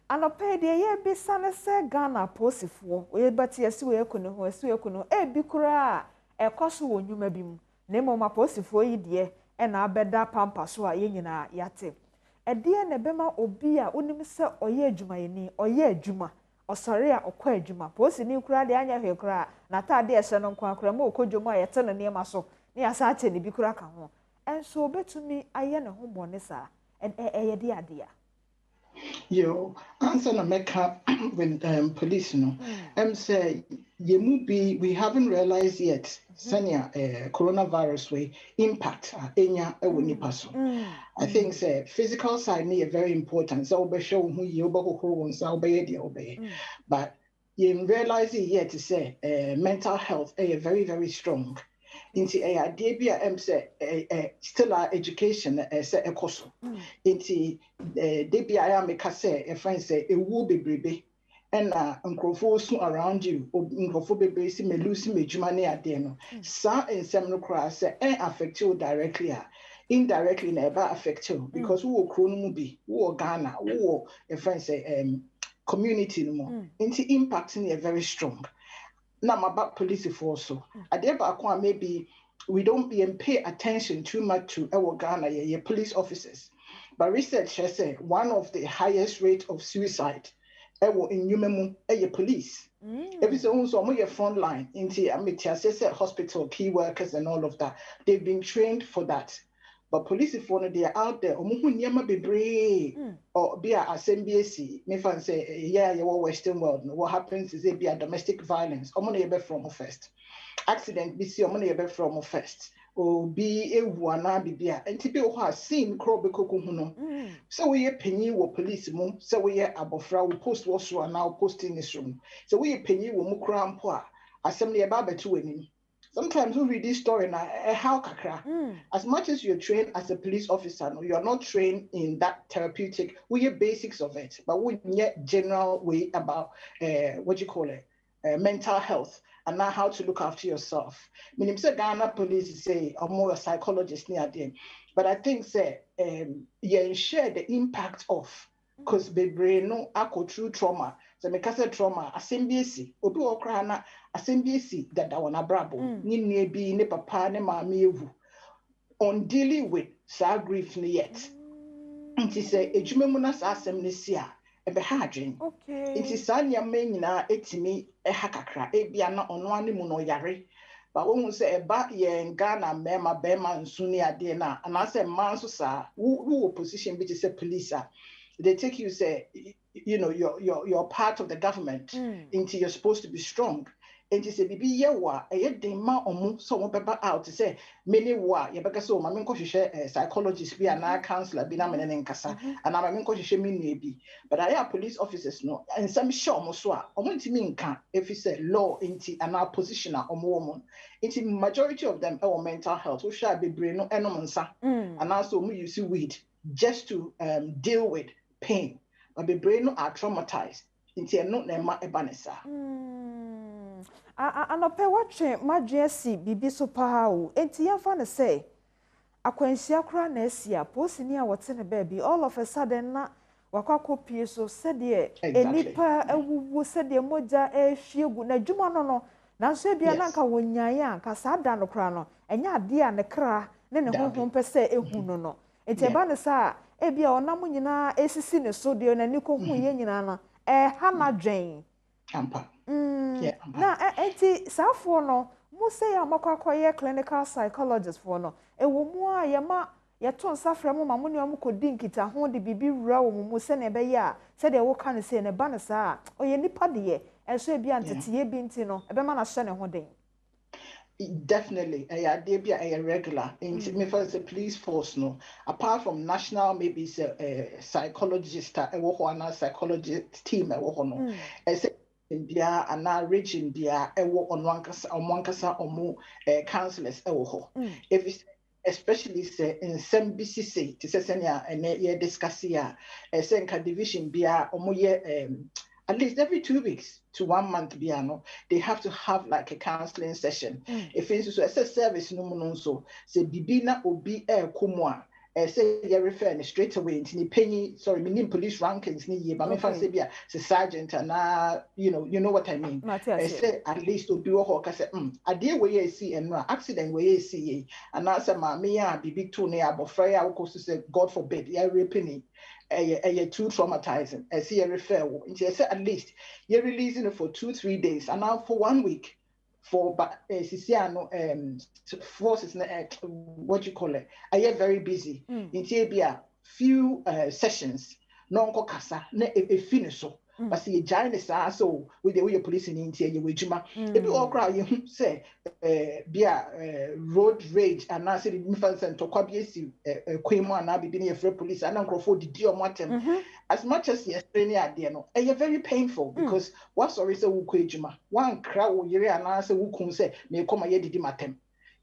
anopai de ye bi sane se Ghana posifo we bati yesi we ekunu ho esi ekunu e bi kra ekoso wo nwuma bi mu na mo ma posifo yi de e na abeda pampa so a ye nyina yate edie na bema obi a onim se oye adwuma yeni oye adwuma osare a okwa adwuma posi ni kura de anya hwe kura na taade ehye no nkwa kura ma okodwom a yete no nema so ne asa ache ne bi kura ka ho enso obetumi aye ne ho bone sa eye de adea yo answer na meka with police no say we haven't realized yet senior coronavirus way impact enya ewo nipa so I think say physical side is very important so be show who you be ho so obey the obey but you realize yet to say mental health is very very strong into a idea say still our education say ekoso into DBI make say a friend say it will be brebe and nkrofo so around you nkrofo bebe si me lose me dwuma ne ade no sa ensem no kra say affect you directly indirectly na eba affect you because we wo kro no mu bi wo Ghana wo a friend say community no mo into impact is very strong. Now about police force so maybe we don't pay attention too much to our Ghana your police officers, but research has said one of the highest rate of suicide in human police. Every so your front line into hospital key workers and all of that, they've been trained for that. But police for they are out there. Or be a SMBC. Me fan say Western world. What happens is it be a domestic violence. Money from first. Accident. Be see money from first. Or be a wana be a and people who have seen crop huno. So we penny wo police mum. So we abofra we post was now posting this room. So we penny wo mukram poa. Assembly about betu sometimes we read this story now, how kakra. As much as you're trained as a police officer, no, you're not trained in that therapeutic. We have basics of it, but we get general way about mental health and now how to look after yourself. Meaning, say Ghana police say or more a psychologist near them, but I think say share the impact of because baby no ako through trauma. So me kase trauma asembisi obi okra na asembisi that wana brabo ni nebi ne papa ne maame ewu on dealing with sa grief ne yet nti say edwuma mu na sa asem ne sia ebe ha adwen nti sa nyama nyina etimi ha kakra ebia na ono ane mu no yare ba wo hu say eba ye Ghana mema bema nsu ne ade na ana say man so sa wo position bi say police they take you say you're part of the government into you're supposed to be strong and you say bibi yewa ma omu so mo beba out to say many wa ye beka so ma me nkohwehwe psychologist bi na counselor bi na me ne nkasa and ma me nkohwehwe me nua bi but I are police officers no and some sure mo so a omo ntimi nka if you say law into an oppositioner omo into majority of them our mental health so sha bebre no enom nsa and also mo use weed just to deal with pain. But the brain are traumatized. Into no nema ebanesa. Anope watching my JC bibi so pao. Enti yamfa na say akwanhyia kora na asia posini a wote ne baabi all of a sudden na wakakopie so sɛdeɛ enipa awuwu sɛdeɛ moja ehwiegu na dwuma no nanso ebia na nka wonyae anka saa da no kora no ɛnya ade a ne kra ne ne honhom pɛ sɛ ehu no enti ba ne saa ebia onam nyinaa esisi ne so de na ni ko hu ye nyinaa no ha na dwen ampa na enti saafo no mo sɛ ya makwakoye clinical psychologist for no ewo mu a yema yeto nsafra mu ma mo ne am kodi nkita ho de bibi wura wo mu sɛ ne bɛyɛ a sɛ de wo ka ne sɛ ne ba ne saa oyɛ nipa de ɛso ebi antete bi nti no ɛbɛma na hyɛ ne ho den. Definitely, a regular. In me first, the police force no. Apart from national, maybe it's a psychologist, a psychologist team, no. In Bia and now region Bia, on one casa or more counselors, if it's especially say in some BCC, to say senya and ye discuss here, a senka division Bia or more at least every 2 weeks to 1 month biano, they have to have like a counseling session. If it's a service no so say bibina obi kumwa say you refer straight away into penny meaning police rankings ni but me fancy be a sergeant and you know what I mean. Say at least obi wo ka say ade we ye see and accident we ye see and answer ma me ya bibi to ne abofra ya wo say God forbid ya raping too traumatizing. I see a refer. I said at least you're releasing it for 2-3 days, and now for 1 week for forces. What you call it? I get very busy. In be a few sessions. Non kokasa ne finish so. But see, giant so with the way your police in India, you will juma. If you all cry, you say, be a road rage, and I said, infants and Tokabiesi, Quimo, and I be being a free police, and Uncle for the dear Martin. As much as yesterday, I did know, and you're very painful because what's always a Wukujuma. One crowd, you and answer Wukun say, may come a yedi matem.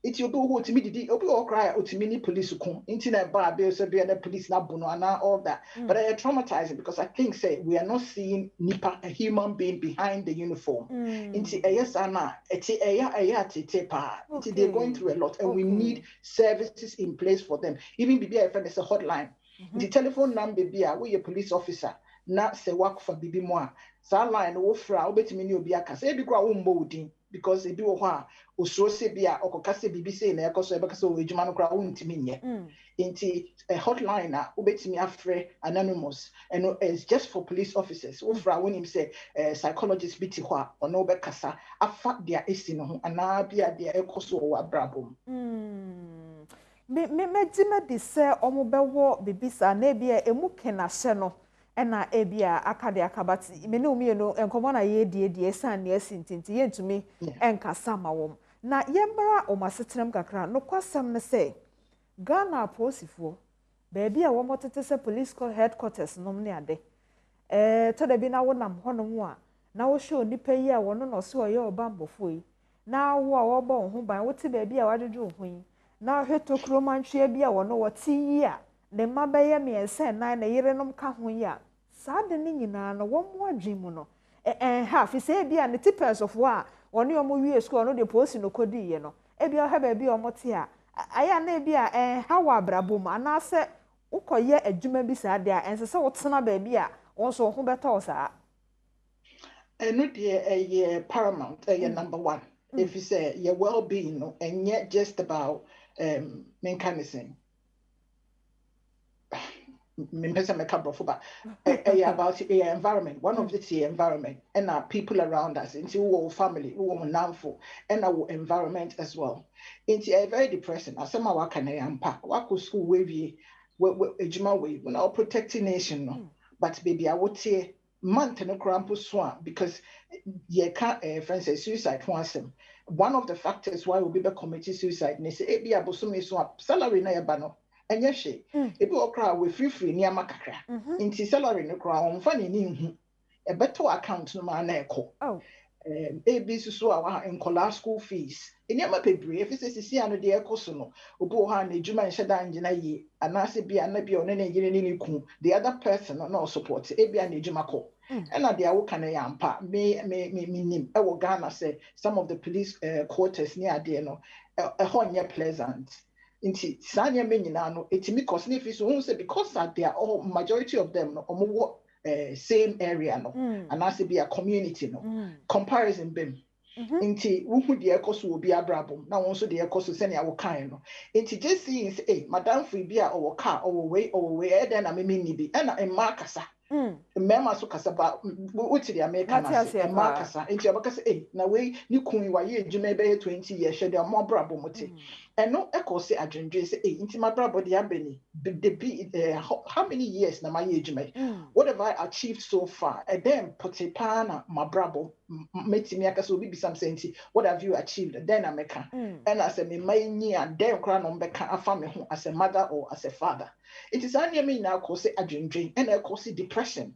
It's your go to me, the Obi cry to many police who come, internet bar, bills, be the police, nabuno, and all that. But I am traumatizing because I think, say, we are not seeing Nipa, a human being behind the uniform. Into a yes, Anna, they're going through a lot, and we need services in place for them. Even BBI, it's a hotline. The telephone number, be a police officer, not say work for Bibi Moa. Line, Wofra, Obetimini, Obiaka, say, because they do a so sebia or Cocassi BBC and Ecoso Ebacaso, Jumano Crown to me. Into a hotline, Ubetimi Afre, anonymous, and it's just for police officers. Wofra, when him say, psychologist Bitihua or no Becassa, a fat dear Estino, and now be a dear Ecoso or Brabum. Me de say omobewo bibisa na bia emuke na hye no na ebia akade akabati me no enkomo na ye die san na asintinti ye ntumi enkasa ma wom na yembra omasetrem kakra no kwasam ne say Ghana posifo baby a womotete se police headquarters nom ne ade to da bi na wonam honom a na wo show nipa yi a wono no so oye obambofo yi na wo a wo bo ho ban wo ti baby a wadwodwo ho yi na hweto kromantwe bia wono wote yi a ne mabeye me ense nan na yerenom ka ho yi a saa de ne nyina no wo mo adwemu no ha fi se bia ne tipes of wa wono yo mo wie school no de posi no kodi ye no bia ha ba bia omote a aya na bia ha wa brabom ana se ukoye adwuma bi saa de a ense se wotena ba bia wonso ho beta saa no de paramount number 1 if you say your well-being no and yet just about mechanism about the environment, one of the environment and our people around us, into our family, our namful, and our environment as well. Into a very depressing. As some work can unpack, work school way, when our protecting nation, no. But baby, I would say month and a crampo swan because you can't, Francis, suicide once. One of the factors why we be committing suicide, they say, "Ebi abosumi swap salary na yabano." And yes, she, if you cry with free near Macacra, into salary no crown, funny name, a better account no man echo. Oh, ABC so in collar school fees. In your map, if it's a see under the echo sono, Obohan, a Juma and Shadan Jinayi, and Nasi be an Nabi on any Yini, the other person or no support, Ebi and Jumako. And at the Awokan Yampa, me, I Ghana say some of the police quarters near Deno, a Honya pleasant. Inti sanya me nyina no etimi cause ne fi so won say because they are all majority of them no omo same area no and as be a community no comparison bem inti wuhu de ekoso obi abrabom na won so de ekoso se ne awo kan no inti just seeing say madam fi bi a owo car owo we e den na me ni bi e na emma kasa mmema so kasa ba wuti de America na se emma kasa inti abakasa na we ni kun wa ye adwuma be 20 years she de mo abrabom te eno ekose adwendwe say inti my brother de abeni how many years na my adwuma what have I achieved so far and then potepa na my brother metimi akasa obi bisam say inti what have you achieved then America and as a me mai ni and then kra no mbeka afa me ho as a mother or as a father it is anya me na akose adwendwe and ekose depression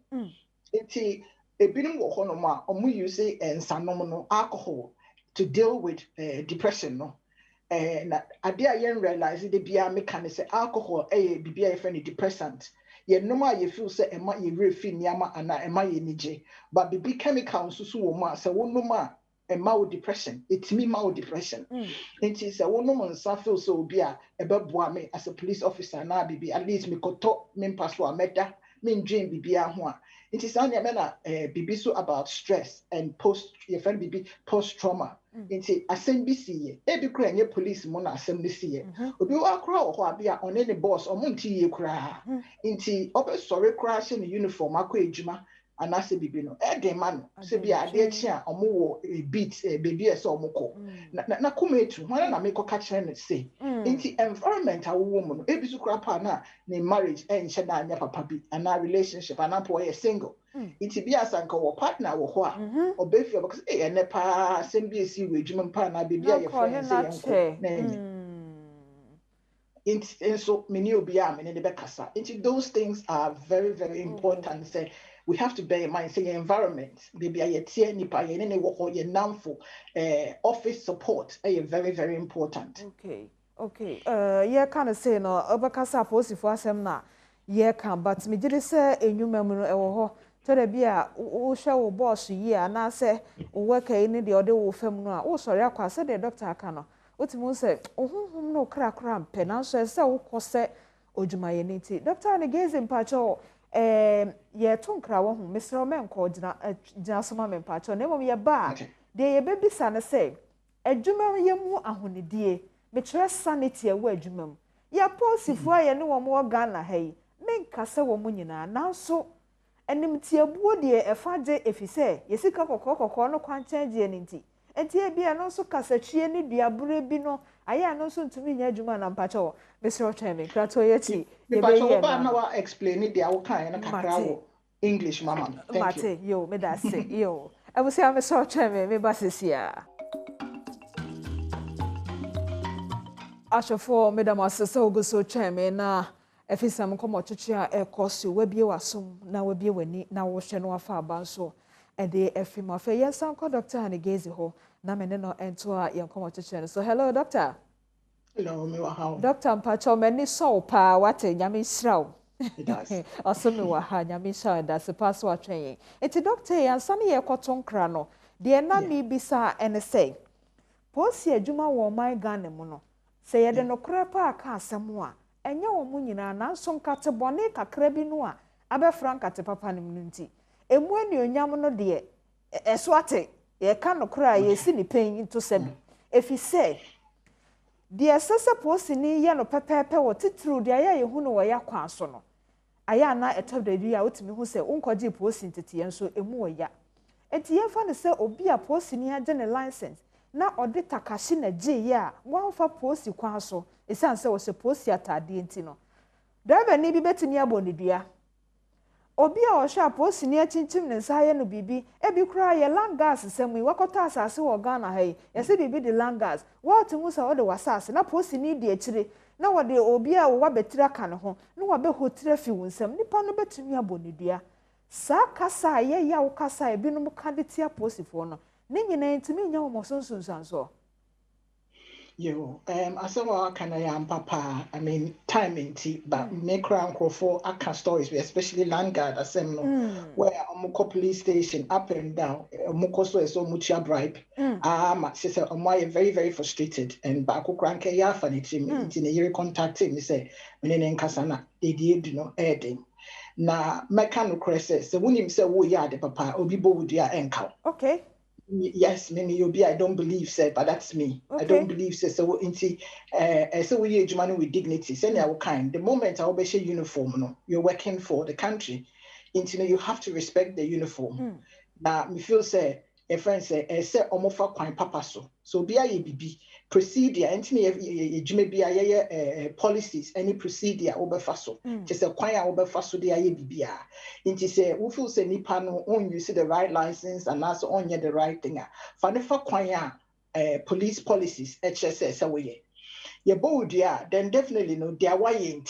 inti ebinum wo hono ma omu use ensanom no alcohol to deal with depression no na ade a yen realize de bia me kan say alcohol bibia ye friend depressant ye normal ye feel say ema ye refi niama ana ema ye nije but bibi chemicals so wo ma say wo normal ema wo depression etimi ma wo depression enti say wo normal nsa feel so obi a ebeboa me as a police officer na bibi at least me koto me pass wa meda me dream bibia ho a enti say na me na bibi so about stress and post ye friend bibi post trauma inti asem bi siye ebi kura nye police mo na asem bi siye obi wa kura wo ho abia one ne boss omo nti ye kura inti obe sorry kura she ne uniform akọ ejuma anase bibi no de man se bi ade chi a omo wo beat baby ese omo ko na kumetu hwana na me ko ka kire ne say inti environment a wo mo no ebi su kura pa na ne marriage enche na anya papa bi ana relationship ana po ye single iti bi asanka wo partner wo ho a obefi because ene pa sembi esi we dwuma pa na baby a ye friend say yanko so many obi a many de bekasa into those things are very very important say we have to bear in mind say environment baby a ye tie nipa ye ne wo ho ye namfo office support very very important. Okay ye kind of say no obekasa posifo asem na ye kan but me gire say enwuma mu no e wo ho tere bia wo hwe wo boss yi ana se wo work ni de ode wo fam no a wo sori akwa se de doctor aka no otimu se ohunhum no kra mpe na so se wo kose odwuma ye nti doctor ne geze mpacho ye tonkra wo hu mesro men ko dina soma men mpacho na mom ye ba de ye bebisa ne se adwuma ye mu ahonidie me kire sanity e wo adwuma mu ya posifo ye ne wo mo Ghana hai menka se wo mu nyina na so enim tiebuo de efaje efise yesika kokoko no kwanchangie nti entie bia no so kasatwie ne duabure bi no aya no so ntumi nya adwuma na mpacha wo Mr. Ocheme krato yechi ye be ye na wa explain it dia wo kan na kakra wo English mama thank you yo me da say yo I will say Mr. Ocheme me basesia Ashofo madam asese ogoso Ocheme na efisam komo chichi a ekoso wabie wasom na wabie wani na wo hwe no afa abanso ede efim afa yensan ko doctor Hanegezi ho na mene no ento a yenkomo chichi so hello doctor. Hello me wa ha doctor mpacho meni so pa wate nyame hiraw also me wa ha nyame hiraw da se paso atwen enti doctor yensan ye koton kra no de na mi bisa ene say posi adwuma wo man Ghana mu no se ye de no kra pa aka asem a enye wo mu nyina na nso nkate bone kakra bi no a abefra nkate papa nim nti emu ani onyam no de eso ate ye ka no kra ye si ni pen into sebi efi se de sese posi ni ye no pepepe wo titru de aya ye hu no wo ya kwa so no aya na etobde bi a otimi hu se unkoje posi ntete ye nso emu wo ya enti ye fa ne se obi a posi ni age ne license na ode takashi na je ya wanfa posi kwa so esanse wo se posi atade enti no driver ni bi betimi abonidua obi a wo sha posi ni achinchim ne nsa ye no bibi ebi kura ye langas semu wakota asase wo Ghana hai ye se bibi de langas what musa wo de wasase na posi ni de akire na wo de obi a wo wabetira ka ne ho na wo be hotira fi wunsam nipa no betimi abonidua sa kasa ye ya wo kasa ebi no ka de tia posi fo no ne nyina ntimi nya wo mosonsunsanso Yo, I said, well, can I am papa? I mean, time in tea, but make around for aka stories, especially Landguard, where Omoko police station up and down, Omoko so is so much bribe. My sister, I'm very, very frustrated, and Baku Cranke Yafan, it's in a year contacting me, say, when in Kasana, they did no adding. Na mechanical crosses, so when him say, oh, yeah, the papa, Obibo would ya encounter. Okay. Yes, maybe you'll be. I don't believe so, but that's me. Okay. I don't believe so. So, so we age money with dignity. Send our kind. The moment I'll be uniform, no, you're working for the country. You have to respect the uniform. Now, me feel say a friend say omofa kwan papa so be a bibi procedure. Into be policies any procedure obefa so. Just a kwan obefa so de aye bibi a. Into say we feel say nipa no on you see the right license and also on the right thing. Fanefa kwan police policies HSS away. Ye bold then definitely no they are why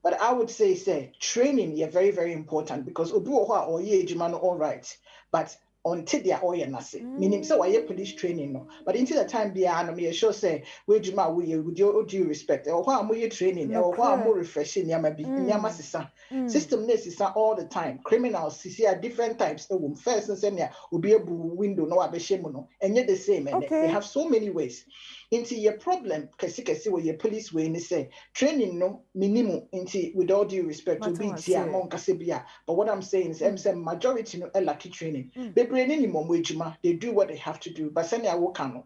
But I would say training is very, very important because obuoha or ye jumano all right. But until they are all nasi. Meaning so why police training no. But until the time be me sure say we juma we with your due respect. Or why am training or why am refreshing yama be yama sisa. System is all the time. Criminals see different types. First and senior will be able window no abeshemono. And yet the same and they have so many ways. Into your problem, kasi where your police way ni say training no minimum into with all due respect to be here among kasebia. But what I'm saying is majority no lucky training. They bring any more they do what they have to do. But send your work no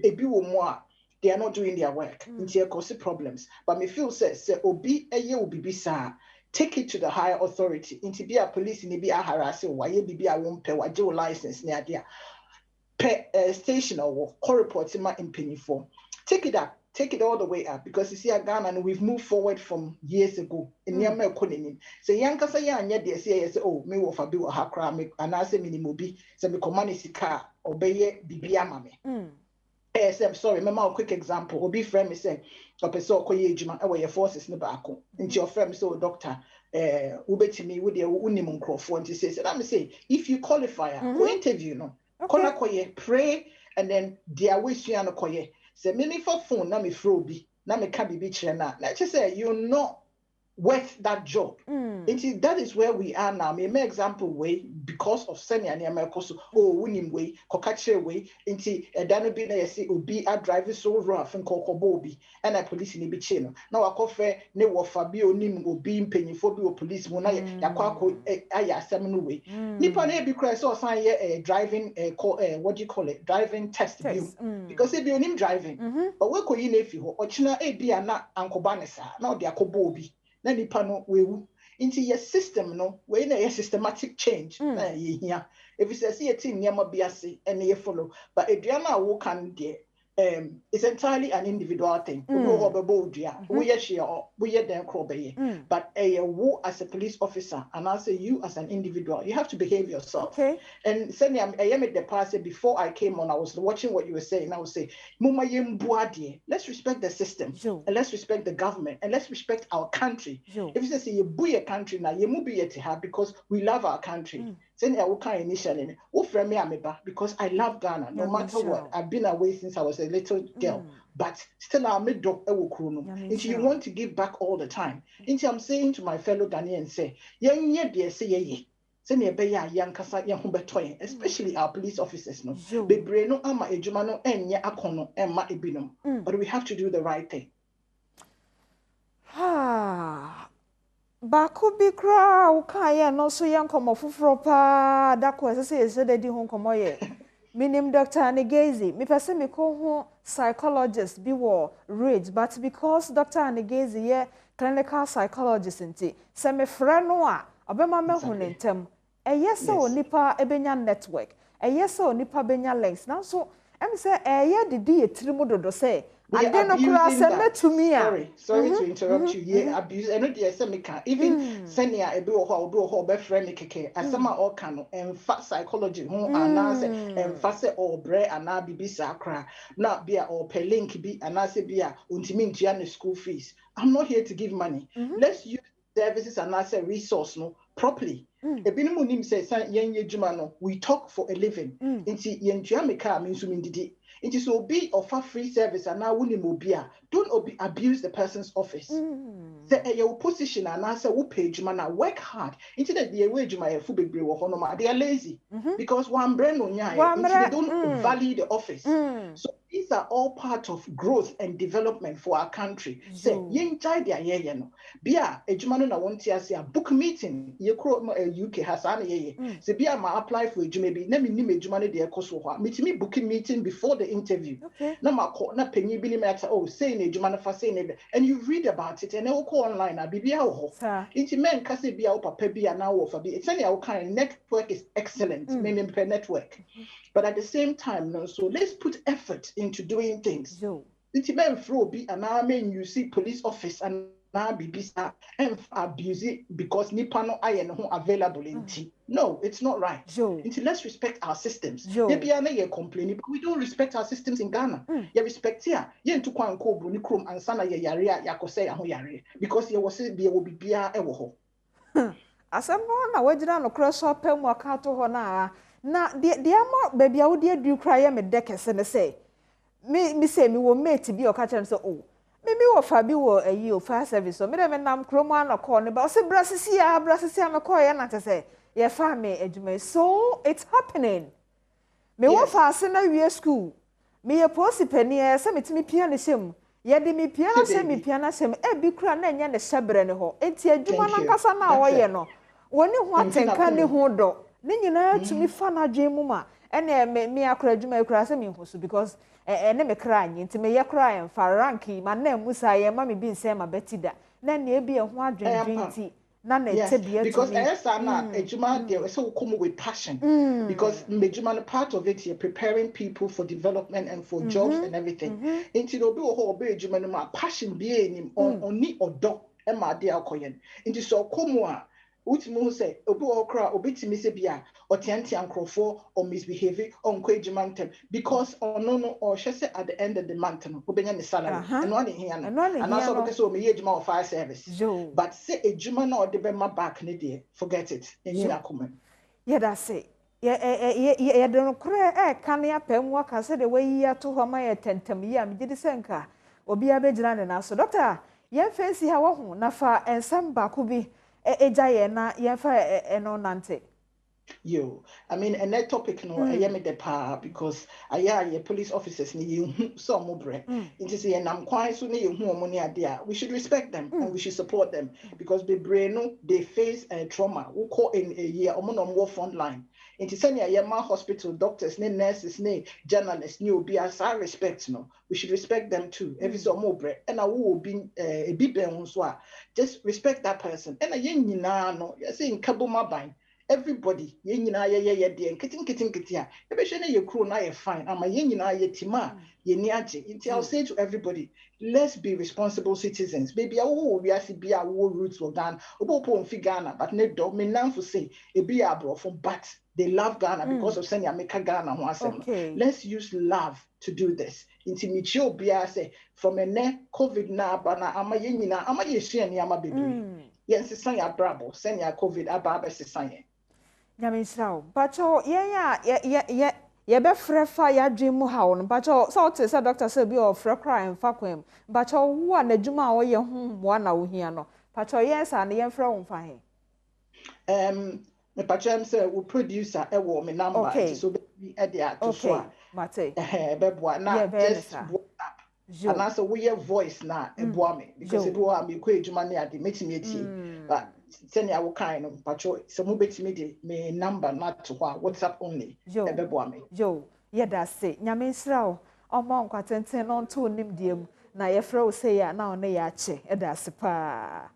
ebi wo more they are not doing their work. Into your cause problems. But me feel say obi eye obi bisa. Take it to the higher authority. Into be a police in be a harassing why you be a won't pay what your license near there. Station or call reports in my opinion form. Take it all the way up because you see a Ghana and we've moved forward from years ago in the American. So yanka say and yet they say oh me wo fa bi wo hakra me anase minimum bi say me command sika obeye bibia mame. I'm sorry, remember a quick example. Obi friend me say opeso koye ejuma e your forces ne baako. Nti your friend so doctor ubetimi wo de unimu nkrofo nti say let me say if you qualify for interview no Kona koye pray and then their wish you and koye. Say me for phone na me frobi na me can be na. Let's just say you're not worth that job. That is where we are now. Me example way because of senior and Americoso winning way, kokachere way, into a danobi na yesi obi a driving so rough and kokobobi and a police in bichino. Now a coffee ne wa Fabio nim obi penny for be police mona yakwako aya seminu way. Nipa ne be crash or sign a driving what do you call it? Driving test view. Because if you nim driving, but we ko yin if you or china e be na anko banesa now they are kobobi. Na nipa no wewu into your system no we na systematic change na ye hia if you say a team nyama biase and you follow but eduana wo kan de it's entirely an individual thing we share then but wo as a police officer and also you as an individual you have to behave yourself and send I am at the past before I came on I was watching what you were saying I would say let's respect the system and let's respect the government and let's respect our country if you say you buy a country now you move it to have because we love our country Send I will initially me ameba because I love Ghana no matter what I've been away since I was a little girl but still I'm a dog if you want to give back all the time I'm saying to my fellow Ghanaians say especially our police officers no ama ejuma no enye akono emma ebinom but we have to do the right thing. Baako bi kra wo kan ye no so ye nkomo foforo pa da ko se de di ho nkomo ye minim Dr. Negezi me pese me ko ho psychologist bi wo rage but because Dr. Negezi ye clinical psychologist nti se me frɛ no a obema me hu nentem yes onipa ebenya network yes onipa benya links now so em say didi ye tirimu dodo say sorry to interrupt you. Abuse. I know the even senior a do or be friend keke. Asama all can and fat psychology who announce and fast or bre and now be sacra. Not be or pay link be and I say be a untimin school fees. I'm not here to give money. Let's use services and I say resource no properly. We talk for a living. Inti yen Jamaica means didi. It is obi offer free service and now wuni mobia. Don't abuse the person's office. Say your position and answer who page man work hard. Into the wage my food be honoma. They are lazy because one brand on they don't value the office. So these are all part of growth and development for our country. Say yen chai dia ye no. Bia ejumano na won't say a book meeting. Ye crow UK has an ye. Say bia ma apply for maybe name ni ejumano de ekoso. Meet me booking meeting before the interview. Na ma ko na penny bini matter say ne ejumano fa say ne and you read about it and then go online na bibia ho. Inti men kase bia o papa bia na wo fa bi. It's any kind network is excellent. Maybe per network. But at the same time, no, so let's put effort into doing things. Inti men fro bi and I mean you see police office and now be and abuse it because nipano ayen who available in tea. No, it's not right. Inti let's respect our systems. Maybe I may complain, but we don't respect our systems in Ghana. You respect here. You to kwan ko bruni krom and sana ye yare ya kose ya ho yare because you was be will be bia ewo ho. Asamo na wajira no cross up mu aka to ho na de ama baby a wo de adu kra ye me dekese ne say me say me wo mate bi o ka chere so oh me wo fa bi wo ayi o fire service so me dem nam kromo an call ne ba o se brasisi a me call ye na te say ye fa me adwuma so it's happening me wo fa ase na wie school me ye posi pani e se metimi pia ne sem ye de me pia na se me pia na sem e bi kra na nya ne hyebre ne ho enti adwuma na nkasa na wo ye no woni ho atenka ne ho do ne nyina tumi fa na dwemu ma ene me akra adwuma akra se me hoso because ene me kra anyi nti me ye kra en fa ranki ma na musa ye ma me bi nse ma betida na ne bi ho adwendwen ti na na tebia because na adwuma there so come with passion because adwuma part of it here preparing people for development and for jobs and everything nti no bi ho be adwuma no ma passion bi enim oni odo e ma de akoyen nti so komo a Ultimo say, Obu okra, obitimi se bia, or tianti ankrofo, or misbehaving, or nkwejimantem, because no, or she say at the end of the month, obenya the salary, and one in here, and also because of me ejuma of fire service. But say a juma no de be my back in the forget it, and you are coming. Yeah, that's it. Yeah, don't cry, can ya pen work, I said the way ya to her my tentem, ya, me did the senka, or be a bejan and also, doctor, ya fancy how nafa and some bakubi. Na yefa eno nante yo I mean and that topic no I am the pa because aya police officers ni you so mo bre into say nam kwan so ni you hu omo ni ade a we should respect them and we should support them because the brain no they face trauma we call in a year omo no more front line into say ya ma hospital doctors ni nurses ni journalists ni obi asa respect no we should respect them too every so mo bre and I will be a bit ben so just respect that person and yen nyina no you say in kaboma ban everybody yen nyina ye de nkitin a e be hwe na ye kro na ye fine ama yen nyina ye tima ye ni age nti I'll say to everybody let's be responsible citizens baby awo we asi bia wo roots for Ghana obo mfi Ghana but ne do me nan for say e bia abrofo but they love Ghana because of send America Ghana ho asem let's use love to do this nti michio bia say from a ne covid na bana ama yen nyina ama ye hye ne ama bebre yen sesan ya brabo send ya covid aba be sesan ye Nyamisrao bacho ye be frefa ya dwimu hawo no bacho so te say doctor say bi o fre cry en fa kwam bacho wo na dwuma wo ye hu wo na wo hia no bacho yes and ye fre wo fa he me pachem say we producer e wo me number so be e dia to so mate be boa na just WhatsApp and also we your voice na e boa me because e boa me ko ejuma na ade metimi eti but send our kind of patrol so mo betimi me number not to WhatsApp only e be boa me yeah that's it nyamensra o mo nkwatenten no to nim diem na ye frɛ wo say ya na one ya che e da se pa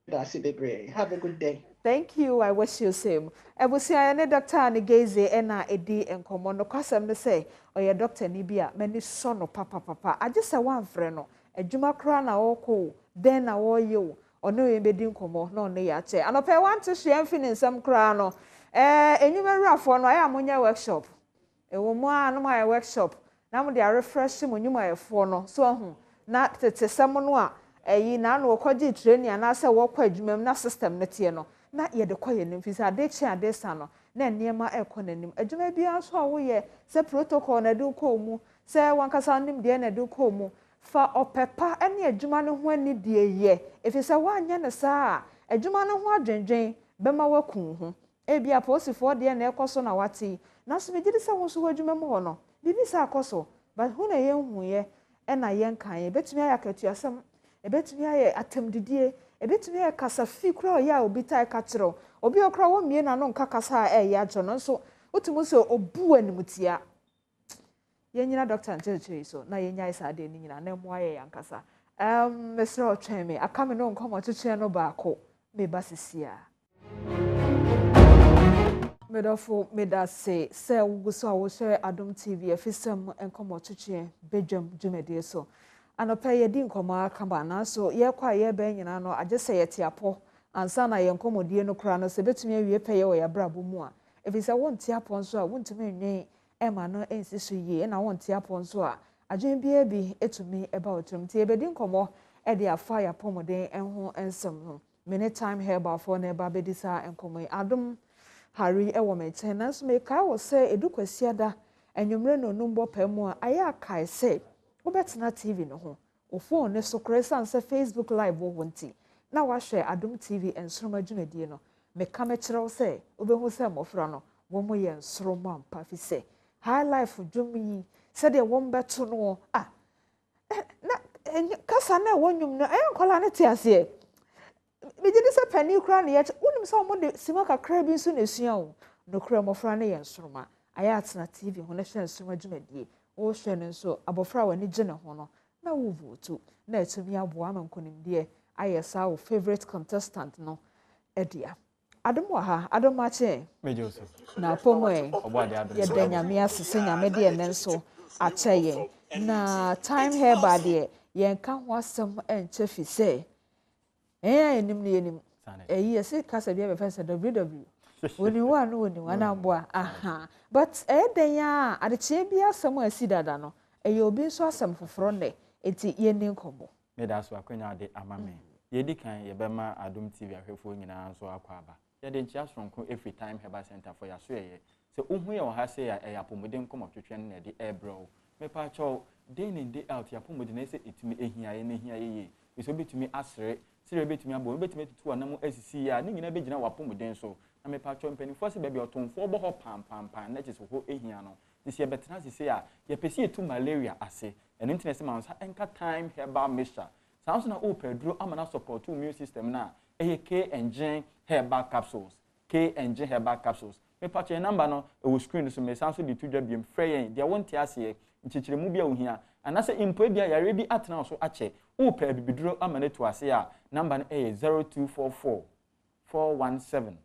that's it baby have a good day. Thank you. I wish you same. Ebusia ne doctor ne geze ena edi enkomo no kwasem ne say oye doctor ni bia mani so no papa agese wan frɛ no adwuma kra na woko den na wo ye wo ono ye bedi enkomo no ne ya che anope want to share nsam kra no enyuma rafo no aya amonya workshop ewo mu a no my workshop na mo dey refresh mo nyuma efo no so hu na tete sem no a eyi na no okoji training na se wo kwa adwuma na system ne tie no na ye de koye no mfisa de chia de sa no na nneɛma ɛkɔ n'anim adwuma biara so a woyɛ sɛ protocol na de kɔ mu sɛ wankasa nim deɛ na de kɔ mu fa ɔpepa ne adwuma no ho ani die yɛ efisɛ wanyɛ ne saa adwuma no ho adwendwen bɛma wakun ho ebi aposifoɔ deɛ na ɛkɔ so na wate na so megye sɛ wo so wɔ adwuma mu hɔ no bibi sa akɔ so but hu na yɛn huye ɛna yɛn kan yɛ betumi ayɛ akatuasɛm ebetumi ayɛ atamdidie ebetumi ayɛ kasafi kura ɔyɛ a obi tai ka kyerɛw obi okra wo mie na no nka kasa a ɛyɛ adwo no nso wotumu sɛ obu animtia yɛn nyina doctor nkyerɛkyerɛ so na yɛn nyai saa de ni nyina na mo ayɛ yan kasa mesrɛ ɔtwɛn me aka me no nkɔmɔ twetwe no baako me ba sisia medofo medase sɛ wuguso a wo share Adom TV afisɛm nkɔmɔ twetwe bedwam dwumadi so anɔpɛ yɛdi nkɔmɔ aka ba na so yɛkɔ a yɛbɛn nyina no agye sɛ yɛtiapɔ ansa na yɛn nkɔmɔdie no kora no sɛ betumi awie pɛ yɛ wɔ yɛbrabo mu a efisɛ wontiapɔ nso a wontumi nwen ɛma no ensi so yie na wontiapɔ nso a adwen bia bi etumi ɛba otrum tie bɛdi nkɔmɔ ɛde afa yapɔmɔden ɛho nsɛm ho many time herbal for na ɛba bɛdi saa nkɔmɔ Adom Harry ɛwɔ me nkyɛn nanso meka wɔ sɛ edukwasiada enwumre no numbɔ pɛ mu a ayɛ akae sɛ wobɛtena TV no ho wo phone ne so kora san sɛ Facebook live wo wonti na wahwɛ Adom TV ensoroma dwumadie no meka mekyerɛw sɛ wobɛhu sɛ mmɔfra no wɔn mo yɛ nsoroma mpa fi sɛ high life dwum yi sɛdeɛ wɔn bɛto no na kasa na ɛwɔ nwum no ɛyɛ nkɔla ne te aseɛ megye de sɛ pani kora ne yɛkyɛ wonim sɛ ɔmo de sima kakra bi nso na esua wo no kora mmɔfra no yɛ nsoroma ayɛ atena TV ho na hwɛ nsoroma dwumadie wohwɛ no nso abɔfra a w'ani gye ne ho no na wovoto na atumi aboa ama nkonimdeɛ ayɛ saa wo favorite contestant no adia Adom wɔ ha Adom akyɛ na pomo yɛda nyame ase sɛ nyame deɛ ne nso akyɛ yɛn na time herba deɛ yɛnka ho asɛm ɛnkyɛ fi sɛ enim ne enim eyi ese kasa bia be fesa ww woni wa no woni wa na mboa aha but den ya adekye bia asɛm asi dada no eye obi nso asɛm foforo ne enti yɛni nkɔmɔ me da so akwanya de amame yedi kan yɛbɛma Adom TV ahwefo nyinaa nso akɔ aba yɛde nkyia sonko every time herba center for yaso yɛ sɛ ohu yɛ wɔ ha sɛ ya yapomode nkɔmɔ twetwe ne de ebro me pa chaw day in day out yapomode na sɛ etimi ehia yɛ ne hia yɛ so betumi asre sire betumi abo betumi tutu anam asisi ya ne nyina begina wapomuden so na me pa twon panifo se baabi otonfo bo ho pam na kyese ho ehia no disi ye betena sisi ya ye pesi etu malaria ase eno ntine se ma nsa enka time herbal mixture sounds na opedro amana support immune system na K engine herbal capsules me pa twon number no e wo screen so me sounds di tudwa biem frɛ de wonte ase nchichiremu bia ohia anase impo bia yare bi atena so ache upa bibiduro amane to ase a number no 0244 417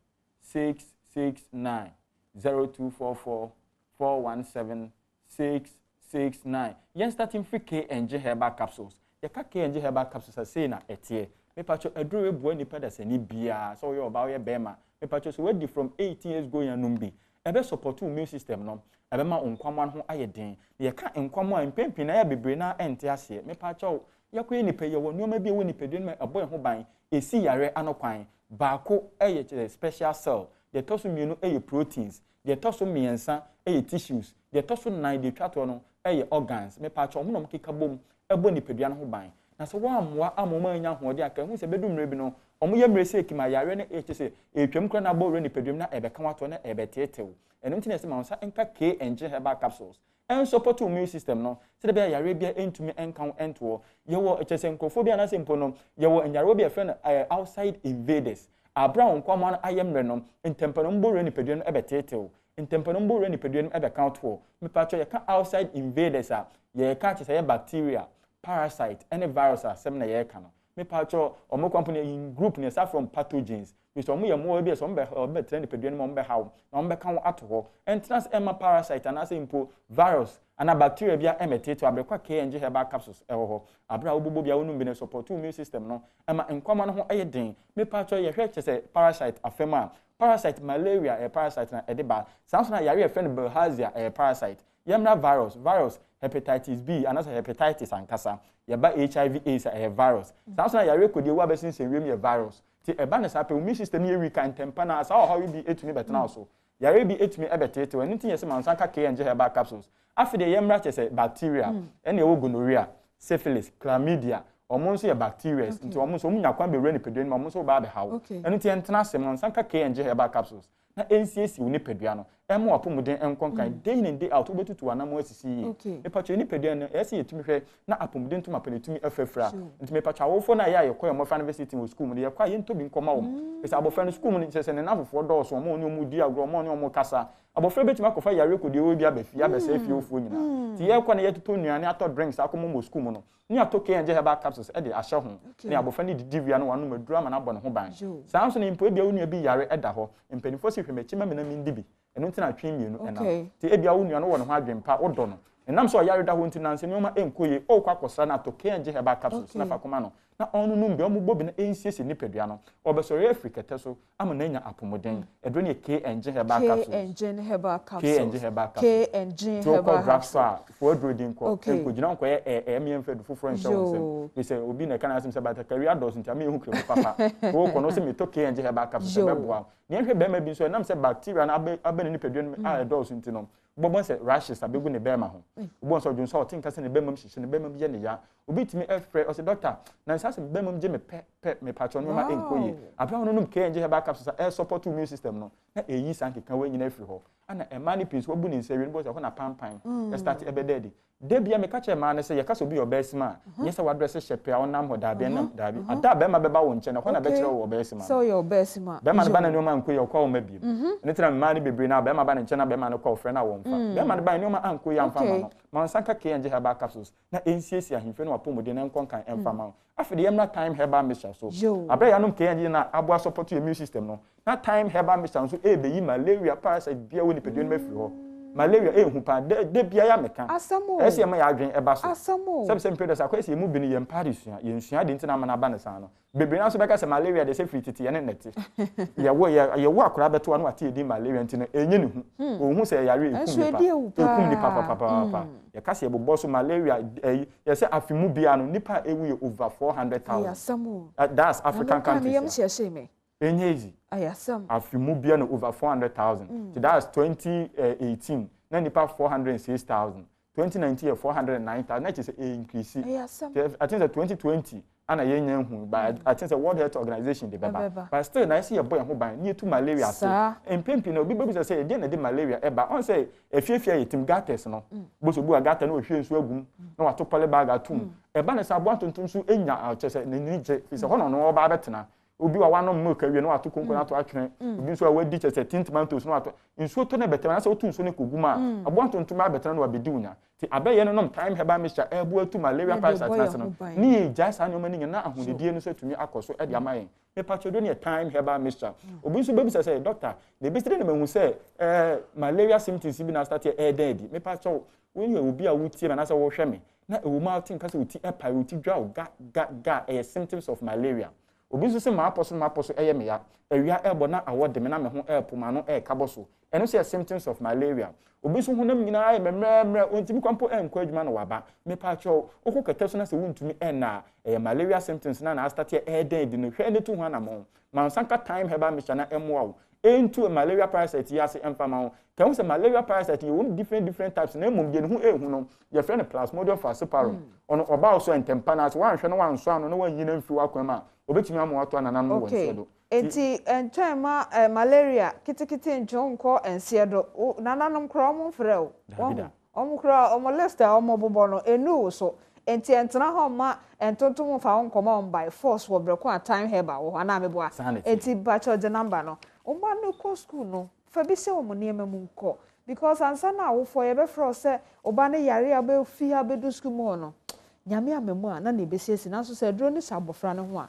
669 0244 417 669 yen starting free KNG herbal capsules ye ka KNG herbal capsules say na etie me pacho aduro ebu ani pada sani bia so ye oba ye bema me pacho so we from 18 years going anumbi ebe support immune system no ebe ma nkwamwan ho ayeden ye ka nkwamwan mpempi na ya bebre na ente ase me pacho yakwe nipa ye wo nneoma bi wo nipadua no abo ho ban esi yare anokwan baako eye special cell the toso mienu eye proteins the toso miensa eye tissues the toso nine the twato no eye organs me pacho mo no mkeka bom ebo nipadua no ho ban na so wa amwa amoma anya hoode aka hu se bedumre bi no omo ye mrese ekima yare ne echese etwam kra na bo re nipadua na ebe ka wato na ebe tetew eno ntine se ma nsa enka KNG herbal capsules en support immune system no se be yare bia entumi enkan ento yewo echese nkrofobia na se mpo no yewo nyare bia friend outside invaders abrown kwama na ayemre no ntempano mbo re nipadua no ebe tetew ntempano mbo re nipadua no ebe count for me pacho ye ka outside invaders a ye ka chese ye bacteria parasite any virus a sem na ye ka no me pacho omo company in group ne sa from pathogens because omo ye mo bi so be trend nipadua no mo be hawo na mo be ka wo ato entrance emma parasite and as impo virus ana bacteria bia emetete abrekwa KNG herbal capsules ewo ho abra obobo bia wonu bi ne support immune system no ema nkwama no ho ayeden me pacho ye hwe chese parasite afema parasite malaria parasite na edeba sounds na yare friend bilharzia parasite yemra virus hepatitis B and also hepatitis ankasa yeba HIV AIDS virus sounds na yare kodi wa besin se wiem ye virus ti eba na sa pe immune system ye weak and temper na sa how we be etumi betena so yare bi etumi ebetete wani tin yesi man sanka KNG herbal capsules afide yemra chese bacteria ene ewo gonorrhea syphilis chlamydia omo nso ye bacteria nti omo nso omunya kwan be re ni pedua ni omo nso ba be hawo eno ti entena asem man sanka KNG herbal capsules na NCC wo ni pedua no emo apomuden enkonkan day in day out obetutu anamo asisi yi epacho ni pedua no ese yetumi hwe na apomuden tuma penetumi afafra nti mepacho awofo na ya yekoy mo university wo school mu de yekoy yentobi nkoma wo ese abofra no school mu ni sese ne nafofo dɔɔso omo ni omu di agro omo ni omo kasa abofra betumi akofa yare ko de obi abafia abese fie ofo nyina ti ye kwa na yetuto nuane ato drinks akomo mo school mu no ni ato KNG herbal capsules e de ahye ho ni abofra ni didivia no wanu maduru ama na bɔ ne ho ban sanso ni mpo ebia wonu abi yare eda ho mpanifo si hweme chima me na mindidi eno ntina twen mienu ena ti ebia wonu ano wɔ ne ho adwempa wodɔ no enam so yare da ho ntina nse nyoma enkoye o kwa kosa na to KNG herbal capsules na fa koma no na onu num be omu bobi na ensiesi ni pedua no obesori Africa teso ama na nya apomuden edo ne KNG herbal capsules KNG herbal capsules KNG herbal capsules for drodin ko ko gina ko emiem fedu foforo nhyɛ we say obi na kana asim se bata career dos ntia me hu kremo papa ko ko no se me to KNG herbal capsules be boa ne hwɛ be ma bi so enam se bacteria na abene ni pedua no a dos ntino bobon se rashes abegu ne be ma ho bobon so dwonso otin kase ne be mam hihye ne be mam ye ne ya obi timi efre o se doctor na nsa be mam je me me patron no ma enkoye abia no num KNG herbal capsules e support immune system no na eyi sanke kan we nyina efri ho ana e mani pins wo bu ne nsa wi no bo se ko na pampan e start e be dedi de bia me ka che ma ne se ye ka so bi obesima ye se wadress shepe a onam ho da bia nam da bi ada be ma be ba wo nche na ko na be kire wo obesima so your obesima be ma ne ba na nyoma enkoye ko wo ma bi ne tira ma ne bebre na be ma ba ne nche na be ma ne ko frɛ na wo mfa be ma ne ba nyoma ankoye amfa ma no ma sanka KNG herbal capsules na NCC ahimfe no apomode na nkonkan emfa ma afide yemna time herbal mixture so abre ya no KNG na aboa support immune system no na time herbal mixture so e be yi malaria parasite bia wo ni pedua no mafiri ho malaria ehu pa de bia ya meka ese ma ya adwen eba so sebse mpedo sa kwese mu bi ni yemparisuya yensua de ntina mana ba ne san no bebre na so beka se malaria de se fititi ye ne nete ye wo akora beto no ate di malaria ntina enye ne hu ohun se yare ekum ni papa ye kase ye bobo so malaria ye se afimu bia no nipa ewu ye over 400,000 that's African countries enyezi ayasam afimu bia no over 400,000 so that's 2018 na nipa 406,000 2019 409,000 na chese increase I think that 2020 ana yenya hu but I think the World Health Organization de beba but still na see your boy ho ban ni to malaria so empempi na obi bebu say dey na de malaria eba on say efiefia yetim gates no boso bu agata na ohwe nsu agum na wato pole bag atum eba na sa bo antonton su enya chese na ni je fi se hono no oba betena obi wa wano milk awie no ato konko na to atwene obi nso a wadi chese tin tomatoes no ato nso to na betena na se otu nso ne koguma abo antonton abetena no abedi unya ti abaye no nom time herbal mixture ebu atu malaria parasite na se no ni jasa no mani na ahudedie no so tumi akoso e de amayen me pachodo ne time herbal mixture obi nso bebi say doctor the best thing na hu say malaria symptoms bi na start e dead me pacho when you obi a wutie na say wo hwe me na ewu ma tin kase wuti e pa wuti dwa ga symptoms of malaria obi nso se ma aposo eye me ya awia ebo na awode me na me ho epoma no e kaboso eno se symptoms of malaria obi nso honam nyina aye memremre ontimi kwampo enko adwuma no waba me pa cho okokata so na se wuntumi na malaria symptoms na start e den di no hwe ne tu ho na mo man sanka time herbal mixture na emwa into a malaria parasite ya se emfa ma kan se malaria parasite you different types na emum de hu ehu no your friend plasmodium falciparum ono oba also entempa na so wan hwe no wan so ano no wan yina mfi wakwan ma obetimi amu ato anana no wan so do enti entwema malaria kitikiti njonko ensiedo nananom kro mo frɛ o kro o molesta o mobobo no enu so enti entena ho ma entontom fa nkoma by force wo breko a time herbal wo na meboa enti bacho the number no o ma no ko school no fa bi se o mo niema mu nko because ansa na wo fo ye be fro se oba ne yare aba fi ha be do school mo no nyame amemu a na na ebesiesi na so se dro ni sabofra ne ho a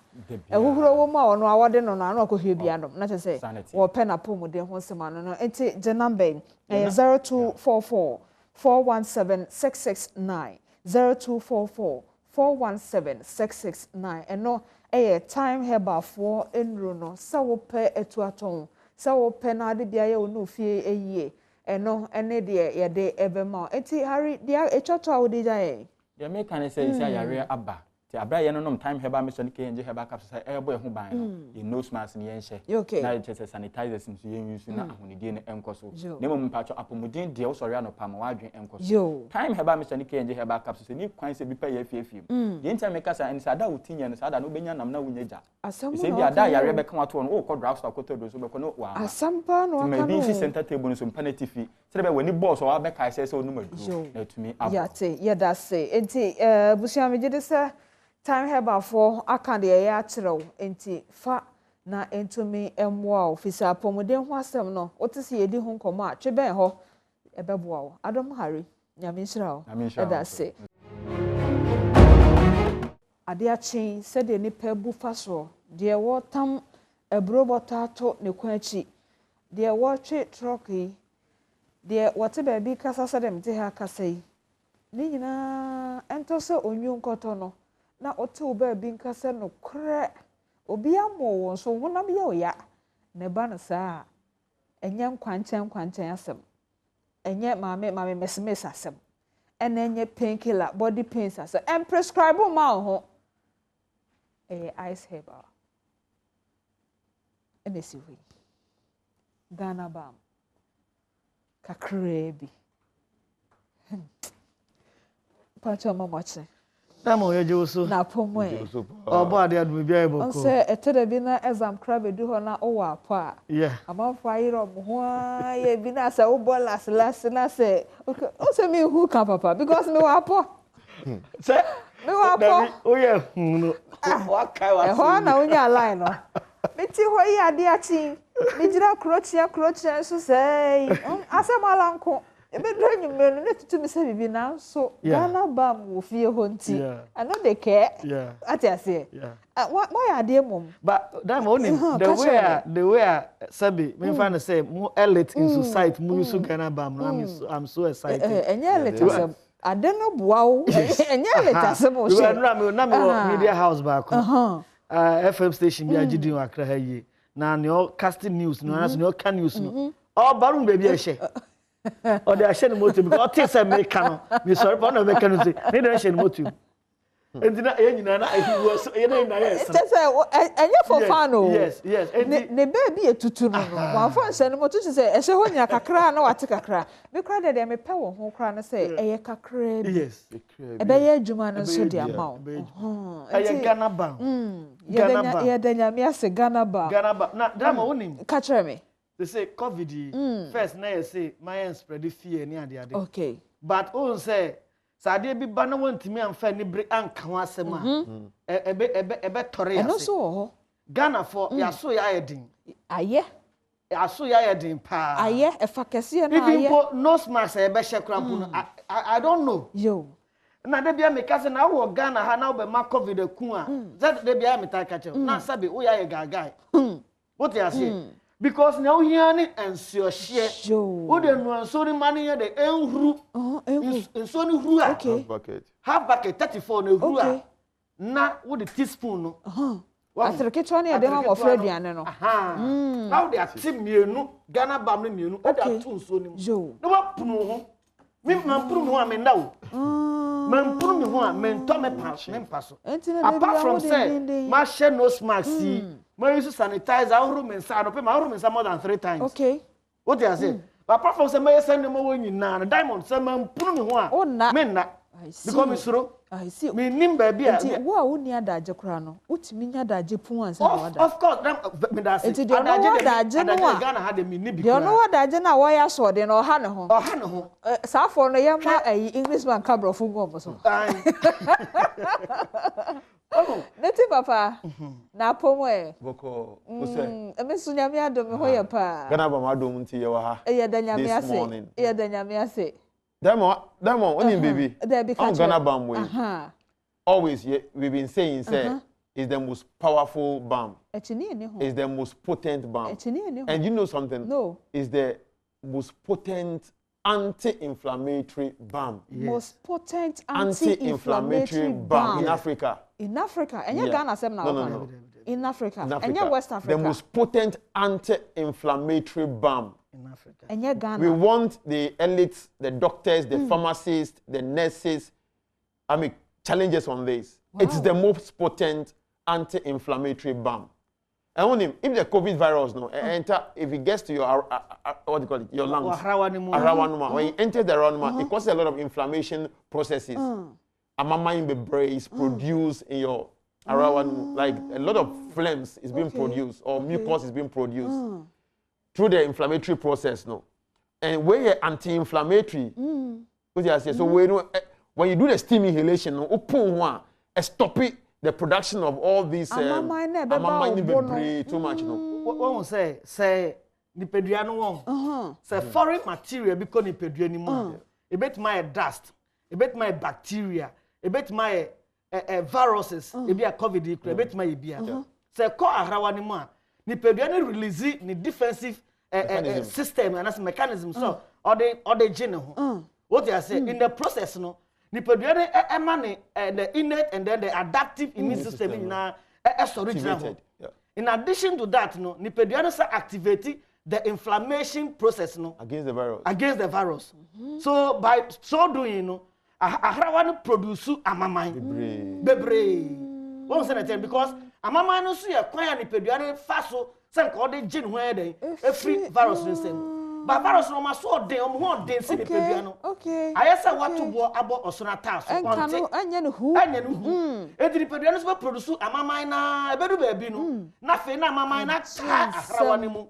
ehuhuro wo ma ono awode no na akohwe bia dom na se wo pe na pomode ho sema no enti the number 0244 417 669 0244 417 669 eno time herbal for enro no sa wo pe etuaton sa wo pe na ade bia ye onu fie eyie eno ene de ye de ebema enti hari dia echoto awodi jaye ya me kan say isi ayare aba ti abra ye no nom time heba me so ne kenje heba capsule say e boy ho ban no ye nose mask ne yen hye na ye chese sanitizers nso yen use na ahonidie ne enkoso na mom mpacho apomudin de wo sori anopa ma wadwen enkoso time heba me so ne kenje heba capsule ni kwan se bi pa ye fiefiem ye ntia me kasa en sada wotinya no sada no benya nam na wonyaja se bi ada yare be kan wato no wo ko draft akoto do so be ko no wa asampa no aka no me bi center table no so mpanetifi se be wani boss wa be kai se so no madu na tumi abo ya da se enti busia me gide se time heba for aka de ya kyerɛw enti fa na entumi emwa ofisa pomuden ho asɛm no otisi yedi ho nkomo a tweben ho ebeboa wo Adom Hari nyame nhyira wo eda se ade achi se de nipa bu faso de wo tam ebro botato ne kwachi de wo twe troki de wote ba bi kasa se dem te ha kasa yi ni nyina ento se onwu nkoto no na ote oba bi nkasa no kre obi amo won so wonam ye oya ne ba no saa enye nkwanchen asem enye maame mesmes asem ene enye painkiller body pains asem and prescribe ma ho ice herbal ene siwi Ghana bam kakrebi pacho mamache Tamo ye joso na pomwe obo ade adum bia eboko on se etere bi na exam crab edu ho na owo apa yeah amanfo ayiro mo ho ye bi na se obo last na se okay on se me who can papa because me wa po se me wa po o ye no wa kai wa ho na unya line no me ti ho yi ade achi me gira krochia so say asemala nko ebe do nyumenu ne tutu mi se bibi na so Ghana bam wo fie ho nti I know they care atiase why are they mom but that only the way sabi me find say more elite in society mu use Ghana bam no I'm so excited enye elite asem ade no boa wo enye elite asem o she na me media house back FM station bi agidi wa kra ha yi na ne o casting news no na so ne o can news no o barum baby e she or they are sharing motive because things are make no me sorry for no make no say they are sharing motive and na nyina na he was na yes just say enye for fan o yes ne baby etutu no one fan say no motive say e she ho nya kakra na wate kakra me kra de me pe wo ho kra na say eye kakra bi yes e be ye adwuma no so dia ma eye Ghana bam ye da nyame ase Ghana bam na drama wonim ka kire me they say COVID first na you say my spread fear ni ade okay but on say sade bi ba na wantimi amfa ni bre anka ho asem a ebe tore ya say eno so ho Ghana for ya so ya yedin aye ya so ya yedin pa aye e fa kese na aye even nose mask e be hye no I don't know yo na de bia me kase na wo Ghana ha na wo be ma COVID ku a that de bia me ta ka che na sabe wo ya ye gagai what you say because now here ni ensuohye wo de no anso ni mani ye de enhuru enso ni huru a half bucket 34 na huru a na wo de teaspoon no afreke chone de ma mo aduane no now they are team mienu Ghana bam ni mienu o de atu nso ni no wa punu ho mi man punu ho a me nda wo man punu mi ho a me nto me paso apart from say ma share nose mask my use sanitizer room inside no pay my room inside more than 3 times okay what you say but apart from say my send them wo nyina diamond say man punu mi ho a me na because me suro I see me nim ba bia wo a woni adaje kra no utimi nya adaje pun ansa na wada of course me da say adaje no Ghana had me ni bi kra no adaje na wo ya so de no ha ne ho sa for no ye ma Englishman kabrofo ngo so oh neti papa na pomwe boko ose emesu nyame adom ho ye pa Ghana ba ma adom nti ye wa ha e ye da nyame ase e ye da nyame ase Demo only baby on Ghana balm way always we've been saying say is the most powerful balm is the most potent balm and you know something no is the most potent anti-inflammatory balm most potent anti-inflammatory balm in Africa and you Ghana sem na no. in Africa and you West Africa the most potent anti-inflammatory balm in Africa and you Ghana we want the elites the doctors the pharmacists the nurses I mean challenges on this It's the most potent anti-inflammatory balm. And only if the COVID virus enter, if it gets to your what do you call it, your lungs, when it enters the arowanima, it causes a lot of inflammation processes. Amamain bebre is produced in your arowanima, like a lot of phlegms is being produced or mucus is being produced through the inflammatory process. And where you're anti-inflammatory, so when you do the steam inhalation, stop it. The production of all these too much. What say nipeduano won. Say foreign material because nipeduani mo. A bit my dust, a bit my bacteria, a bit my viruses, a bit COVID, a bit my beer. Say ko arawani mo. Nipeduani release ni defensive system and as mechanism so or the gene. What they say in the process nipeduane emane the innate and then the adaptive immune system in in addition to that nipeduane activate the inflammation process against the virus. So by so doing ahrawa produce amamai bebre won say that because amamai no so ye kwan nipeduane fa so say ko the gene where dey every virus no same. But virus no ma so den omo den si nipadua no ayesa watu bo abo osona task onte anya no hu edi nipadua no so produce amamai na ebedu ba bi no na fe na amamai na ta ahrawa ni mu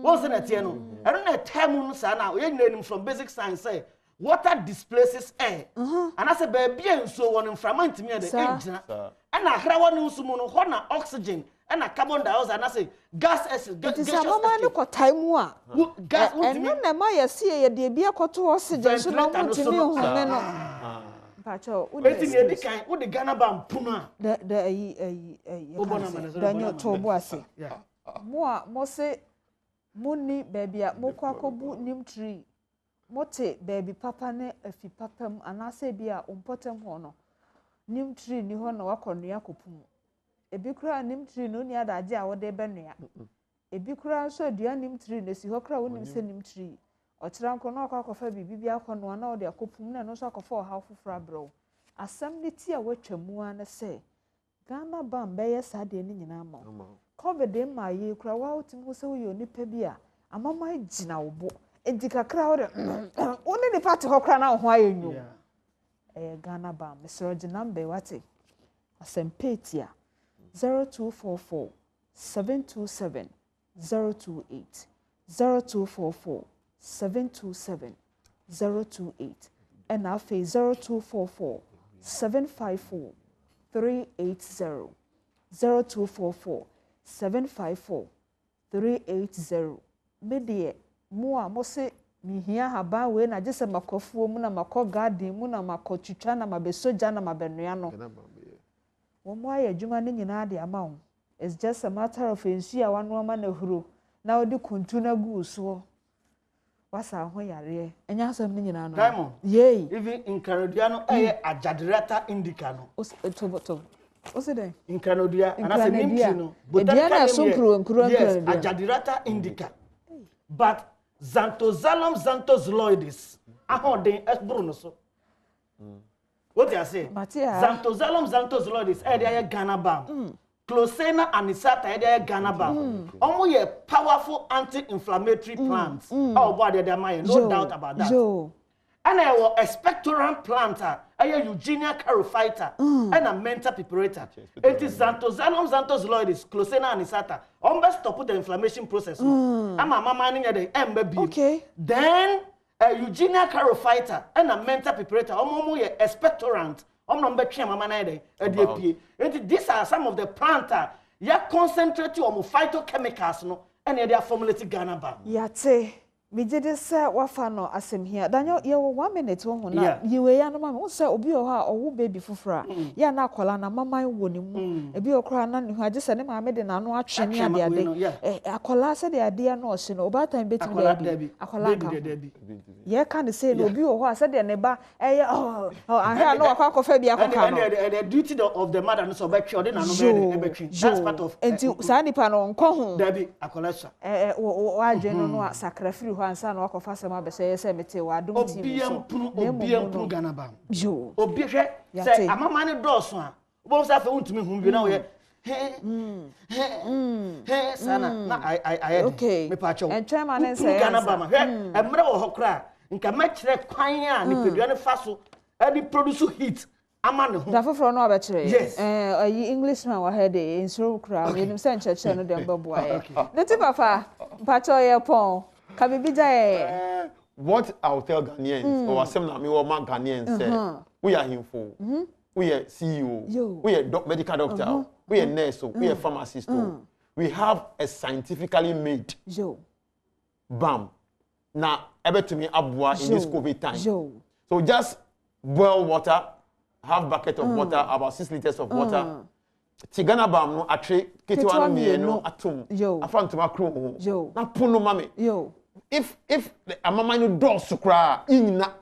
won se na tie no ero na time no sa na ye nyina nim from basic science say water displaces air and as a baby enso won inflammant me de engina and ahrawa ni nso mu no ho na oxygen and a carbon dioxide and I say gas acid gas gas time gas and no my see ye de bia koto oxygen so no mutimi hu me no pacho wetin ye di kan wo de Ghana bam punu the Daniel tobo ase mo se muni baby mo kwakobu nim tree mote baby papa ne afi papam anase bia ompotem ho no nim tree ni ho na wakonua kopum ebi kura nim tree no ni adaje a wode benua ebi kura so adua nim tree no si ho kura wonim se nim tree ochira nko na akwafa bibi akono na wode akopum na no so akofo ha fofora bro asam ne ti a watwamu an se Ghana bam be yes ade ni nyina ma covid ma ye kura wa otim se wo nipa bi a amama gina wo bo edika kra wode oni ni party ho kura na ho ayenyu Ghana bam Mr. Jinambe wate asem petia 0244 727 028 0244 727 028 and our face 0244 754 380 0244 754 380 media mo se mi hia haba we na jese makofuo mu na makọ garden mu na makọ twitwa na mabesoja na mabenua no Womo aye adwuma ne nyina de ama wo. It's just a matter of ensu a wano ama na huro. Na odi kuntu na gu so. Wasa ho yare. Enya asam ne nyina no. Diamond. Yey. Even in Canada no ajadirata indica no. Tobo. Ose den. In Canada anase nimti no. Botanical nkuro yes, ajadirata indica. But xanthozaloides ahoden esbro no so. What you say? Xanthozaloides area Ghana bam. Closena anisata area Ghana bam. Omo ye powerful anti-inflammatory plants. Oh boy they mind no doubt about that. And I was expectorant planter, a Eugenia carophyta, and a mental preparator. It is xanthozaloides, Closena anisata. Almost stop the inflammation process. I'm a mama at the MBB. Okay. Then Eugenia carophyta and a mental preparator, omo ye expectorant, number 3 mama na dey ADP. These are some of the planta ya concentrate on phytochemicals no and they are formulated Ghana bam. Yate me jide say wafa no asem here. Daniel ye 1 minute ho na yiwe ya no mama say obi o ha owo baby fufura ya na akola na mama wo ni mu ebi okra na ne ho age se ne mama de na no atwe ne ade akola se de ade na o se no oba time beti baby akola ka ye kan say no obi o ho se de ne ba ahia no akwa kofa bi akoka no and the duty of the mother no so be twe na no be twe that's part of enti sa nipa no nko ho baby akola sa wa adwe no sacrifice ansa na wakofa sema be say mete wa Adom TV obiam punu Ghana bam jo obi hwe say amama ne dɔɔso a Bo sa fe untumi hu bi na wo ye sana na I okay me pa cho and chairman and say Ghana ba ma emre wo hokra nka ma kire kwan a ni pedua ne fa so e di produce heat ama ne ho da foforo no abekire yes Englishman wa head insuro kra me nim se ncheche no dem beboa ye nti papa pacho ye pon ka bibi ja what I'll tell Ghanaians or some na me or man Ghanaians say we are himfo we are CEO we are medical doctor we are nurse we are pharmacist we have a scientifically made balm na ebe to me abua in this COVID time so just boil water half bucket of water about 6 liters of water Tigana balm no atre ketwa no no atom afantuma kro na puno mame if the amama no door sukra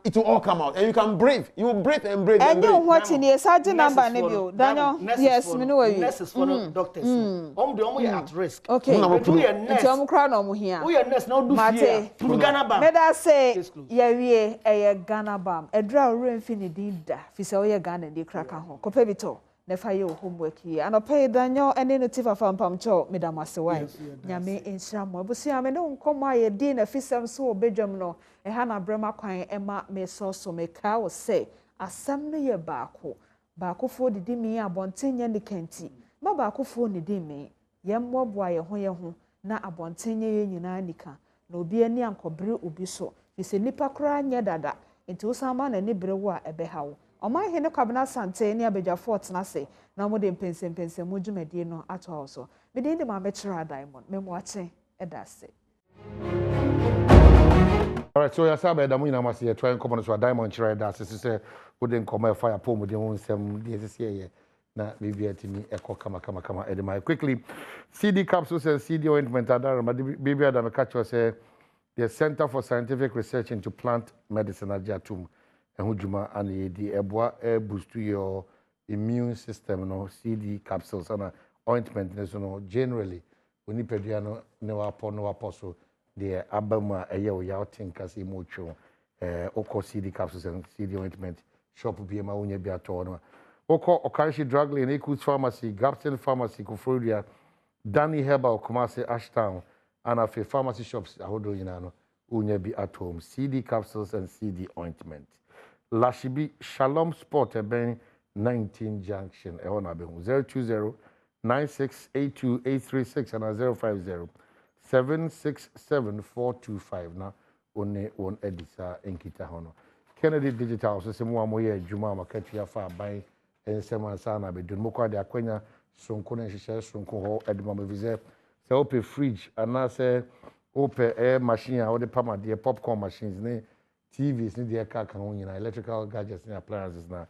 it will all come out and you can breathe you will breathe and breathe and you what in the surgeon number nebio Daniel yes me know you nurses for doctors omo at risk okay nti omo kra na omo hia we nurse na do fear Ghana balm me da say ya wie Ghana balm edra ore mfi ne din da fi say we Ghana dey kraka ho kopa bito na fa your homework here and pay Daniel any native afampam cho medam asewai nyame enhira mo abusia me ne nkomo aye din na fisem so obedwam no e ha na brema kwan ema me so me ka wo say asam no ye baako fo didi mi abontenye ne kanti ma baako fo ne di mi ye mmoboa ye ho na abontenye ye nyina nika na obi ani ankobre obi so fise nipa kra nya dada enti usama na ni brewo a ebe hawo Oma hene kwabena sante ni abeja fort na se na mo de mpense mo dwumade no ato hawo so me de ma mechira diamond me mo ache edase all right so ya sabe da mo nyina mase ye try nkomo so diamond chira edase se wo de nkomo fire pom de ho nsem de se ye na bibia timi eko kama edema quickly CD capsules and CD ointment adara ma bibia da me catch you say the Center for Scientific Research into Plant Medicine ajatum ehudjuma and the eboa boost to your immune system no CD capsules and ointment no generally when you pedua no no apostle the abama eye o ya tinkasi mocho oko CD capsules and CD ointment shop bi ma wonya bi ato no oko Okanshi Drug Lane Equus Pharmacy Gapton Pharmacy Kufrudia Danny Herbal Kumasi Ashtown and a pharmacy shops ahodo nyina no wonya bi at home CD capsules and CD ointment Lashibi Shalom Sport ben 19 Junction e ona be 02096828836 and 050767425 na one edisa enkita hono Kennedy Digital so se mo amoye adwuma makatua fa ban ensema sa na be dun mo kwa de akwanya sonko na hihye sonko ho eduma mo vize se open fridge ana se open air machine a de pama de popcorn machines ne TVs ni de ka kan nyina electrical gadgets and appliances na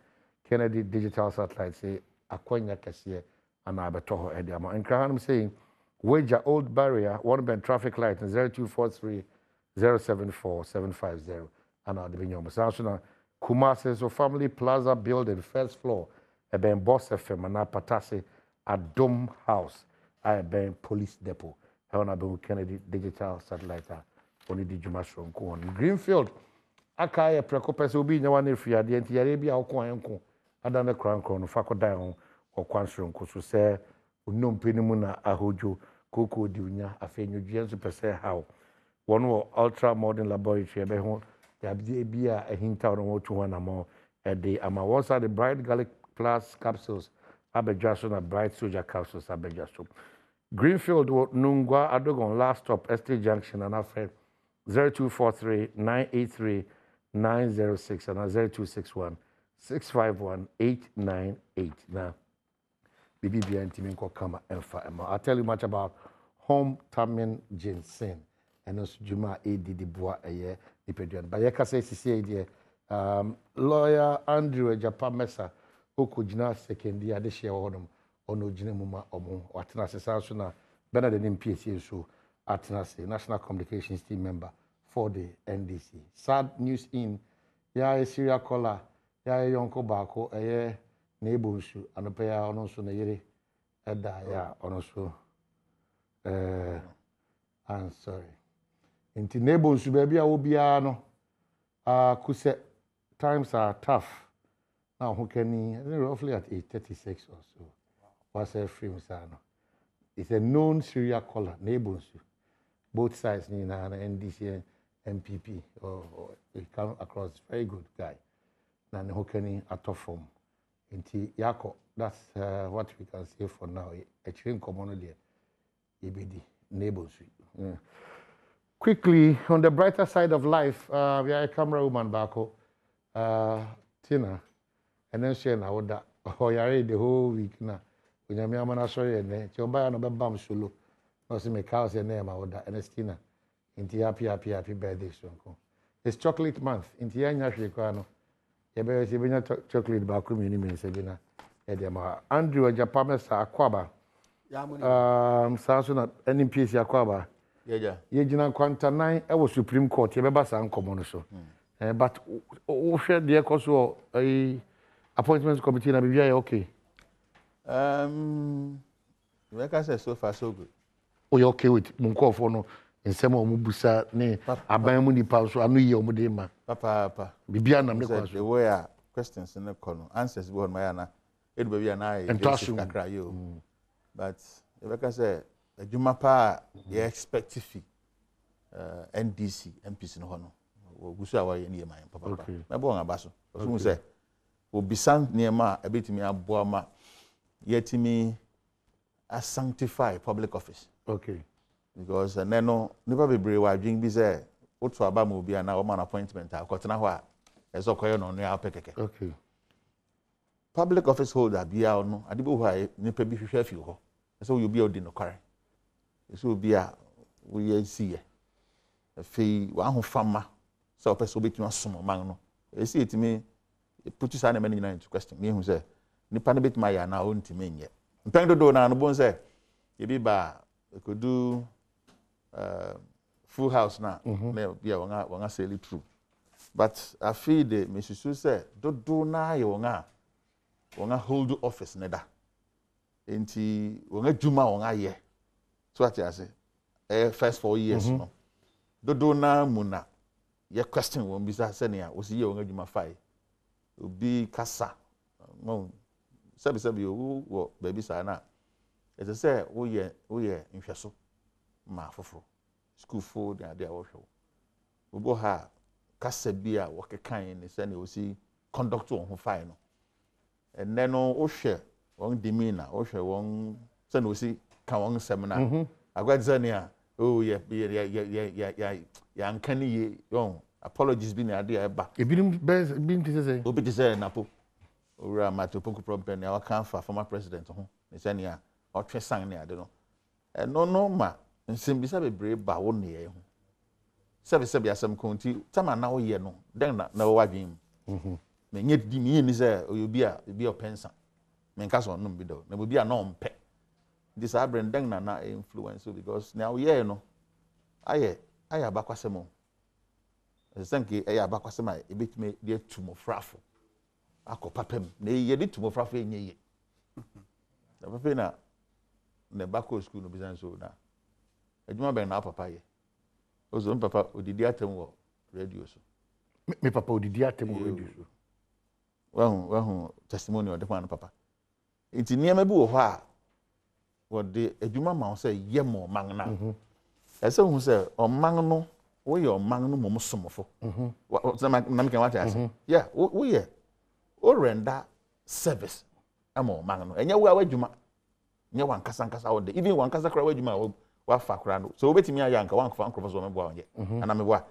Kennedy Digital Satellite say akwanya kase ana abeto ho edama enkrahanum saying wager old barrier one bend traffic light 0243 074750 and the binyom sansuna Kumasi so family plaza building first floor e ben boss FM na patase Adom house I ben police depot e ona be Kennedy Digital Satellite oni di jumasro nko on Greenfield aka ye prekopese obi nya wan efiade enti yare bia okon enko adana krankron no fakodan ho okwansro nko so se onompenimu na ahojo koko di unya afenwudwe nso pese how one wo ultra modern laboratory ebe ho ya bia a hinta no to one amount the ama once the bright garlic plus capsules abejaso na bright soldier capsules abejaso Greenfield Nungwa Adogon last stop Estate Junction and after 0243 983 906 and 0261 651 898 now BBB and Timinko Kama Enfa. I'll tell you much about home Tamin ginseng and also Juma AD Bois a year dependent. But Yaka says CCA lawyer Andrew Japan Mesa who could not second the addition of ono Jinamuma Omo Atena Sasuna better than MPSA so Atena National Communications Team member for the NDC. Sad news in ya serial caller ya yonko bako eye neighbors and pay on so na yere eda ya on so I'm sorry inti neighbors baby a obia no kuse times are tough Now, who can roughly at age 36 or so? What's a film, Sano? It's a known serial killer, neighbors, both sides, Nina and NDC, MPP, or it come across very good guy. And who can at top form? Inti Yako, that's what we can say for now. A train commonly, EBD, neighbors. Quickly, on the brighter side of life, we are a camera woman, Bako, Tina, and then she and I would the whole week now. When I'm a sorry, and then you'll buy another bomb solo. No, see, my cow's name, I would Ernestina. Inti happy birthday, so it's chocolate month. Inti Yanya, you chocolate back community, Sabina. Andrew, Japamesa, Aquaba. Samson, NPC Aquaba. Yeah. Yejina Quanta 9, I was Supreme Court, Yabasa common so. But who shared the echo a appointments committee and be okay. Like I said, so far so good. Oh, you're okay with Munko for no. In some of Mubusa, ne, Abamuni Pauso, I knew you, Mudema. Papa, Bibiana, the way questions in the corner, answers born Mayana, it will be an eye and Tashu cry you. But like I said, a Jumapa, you expect fee, NDC, MPs in Hono, Gusawa near my papa. My boy, Abaso, who say, will be sung near ma, a bit me a boama, yet me a sanctified public office. Okay. Because Neno, never be brave, I drink bizarre. What for Abamu be an hour appointment? I've got now. As a coin on your peke. Okay. Public office holder be out no. I do why nipa be chef you. So you be out in the car. So be a we see a fee one who farmer. So person be to some man no. You see it me. Put you sign many into question. Me who say nipa ne bit my ya na own to me yet. Mpendo do na no bon say you be ba could do. Full house now. Yeah, wanga sell it through. But I feel the Mrs. say, do na ye wanga hold office neda. Enti wanga juma wanga ye. So what I say? First 4 years no. Do na muna. Ye question won bisa senia. Osi ye wanga juma 5. Obi kasa. No. Sabi wo baby sa na. As I say, wo ye nhweso. Ma foforo school food and there also we go ha kasa bia wo kekan ni se na o si conduct on fine no and then o hwe won demeanor o hwe won se na o si kan won seminar agwadze ne a oh yeah ankani ye yon apologies bi na ade e ba e bi say obi ti say napo ora matopoku problem na wa kan fa former president ho ni se ne a o twe sang ne ade no no ma nsembisa bebre ba wo ne ye ho sebe asem konti tama na wo ye no den na wo wadwen me nye di mi ni se obi a pensa me nka so no bi do na obi a no mpe this abren den na influence because now ye no aye abakwasemo senke aye abakwasema ebetime de tumo frafo akopapem na ye de tumo frafo enye ye na papa na ne bako school no bizan so na adwuma ben na papa ye ozo papa odidi atem wo radio so me papa odidi atem wo radio so wahu testimony o de kwa no papa nti niam bi wo ho a wo de adwuma ma wo say ye mo man na ese hu say o man no wo ye o man no mom somofo na me kan wa ta say yeah wo ye o render service ama o man no enye wo a wadwuma nye wan kasa wo de even wan kasa kra wadwuma wa fa kra no so obetimi ayanka wan kofa nkrofo so me boa onye ana me boa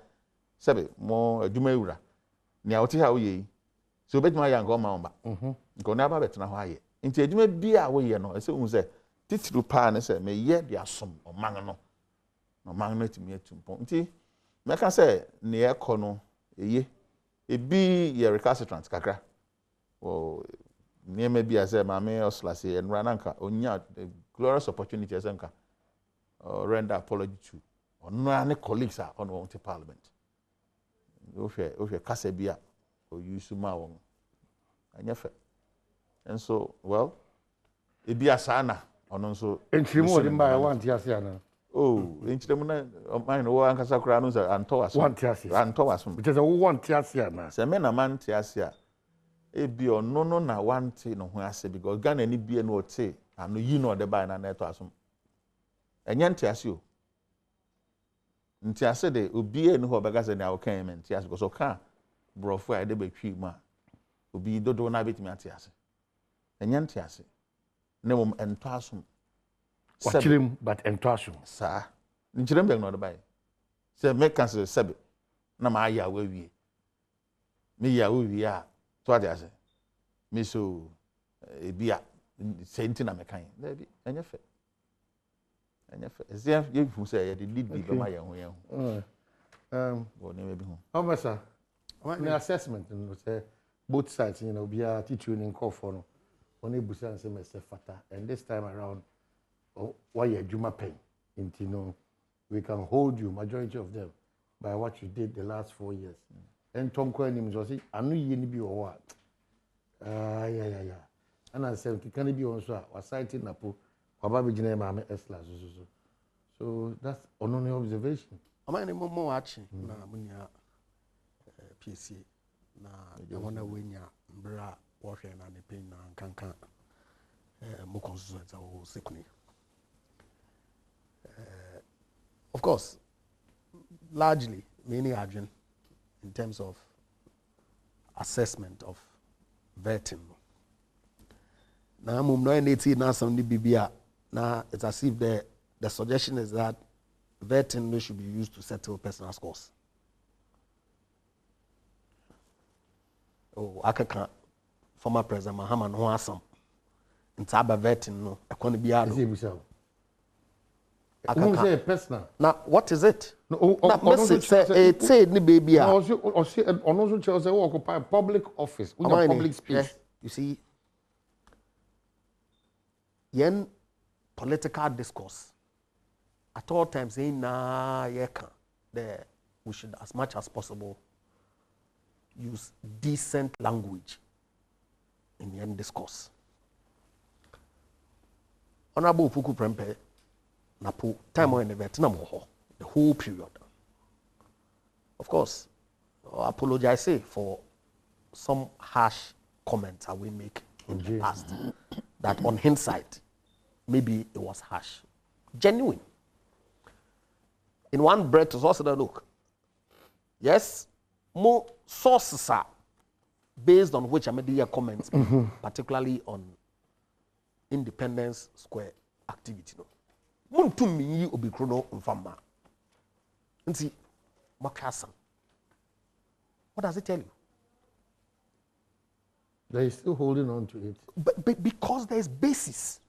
sebe mo adwuma ewura ni a oti ha wo ye so obetimi ayanka o ma omba nko na ba betena ho aye nti adwuma bia wo ye no ese hu se titru pa ne se me ye de asom o man no timi atumpo nti me ka se ne ekọ no eye ebi ye recalcitrant kakra o niema bia se ma me oslase enra nanka onya glorious opportunity esenka render apology to on colleagues are on one parliament. Okay, Casabia or Yusuma won. And so, well, it be a sana on also. And she more than by one Tiasiana. Oh, incident of mine, one Casacranus and Toas. One Tiasi. And Toas. Which is a one Tiasiana. Semena man Tiasia. ebi no na one thing no ho ase because Ghana ni bie no ote anu yi no de buy na neto asom enye ntiase o ntiase de obi enu ho bega se na wo kan men ntiase because o kan brofo a de betwi mu a obi dodo na betimi atiase enye ntiase ne mom ento asom Wachilem but ento asom sa nchirem beg no de buy se make cancel sebe na ma aya wa wie me ya wo wie a so atiase me so ebia senti na mekan na bi enye fe Ezia you who say the lead be by my own. Well, never be home. Officer, the assessment, say both sides, be a teaching in call for no. Only Busan say Mr. Fata, and this time around, why you Juma pay? We can hold you, majority of them, by what you did the last 4 years. And Tom Cohen was I knew you be or what? Yeah. And I said, can it be also was citing Napo? So that's only observation. Am I more watching? Na munya PC na the one wenya bra warfare na ne pain na kankan mo consultant o sekuni. Of course, largely many adjourn in terms of assessment of vetting. Na mum no NAT na some ni bibia. Now, it's as if the suggestion is that vetting should be used to settle personal scores. Oh, Akaka, former President Mahama no asam. In Taba vetting, no, I can't be out. Akaka personal. Now, what is it? No, message say ni baby. Or say occupy public office, public space. You see, yen political discourse at all times saying we should as much as possible use decent language in the discourse. Honorable Puku Prempe Napo time in the Vietnam War, the whole period. Of course, I apologize for some harsh comments I will make in the past that on hindsight maybe it was harsh. Genuine. In one breath, to also look. Yes, more sources are based on which I made the comments, particularly on Independence Square activity. Muntu mi obikrono mfama. Nti makasa. What does it tell you? They are still holding on to it. But because there is basis.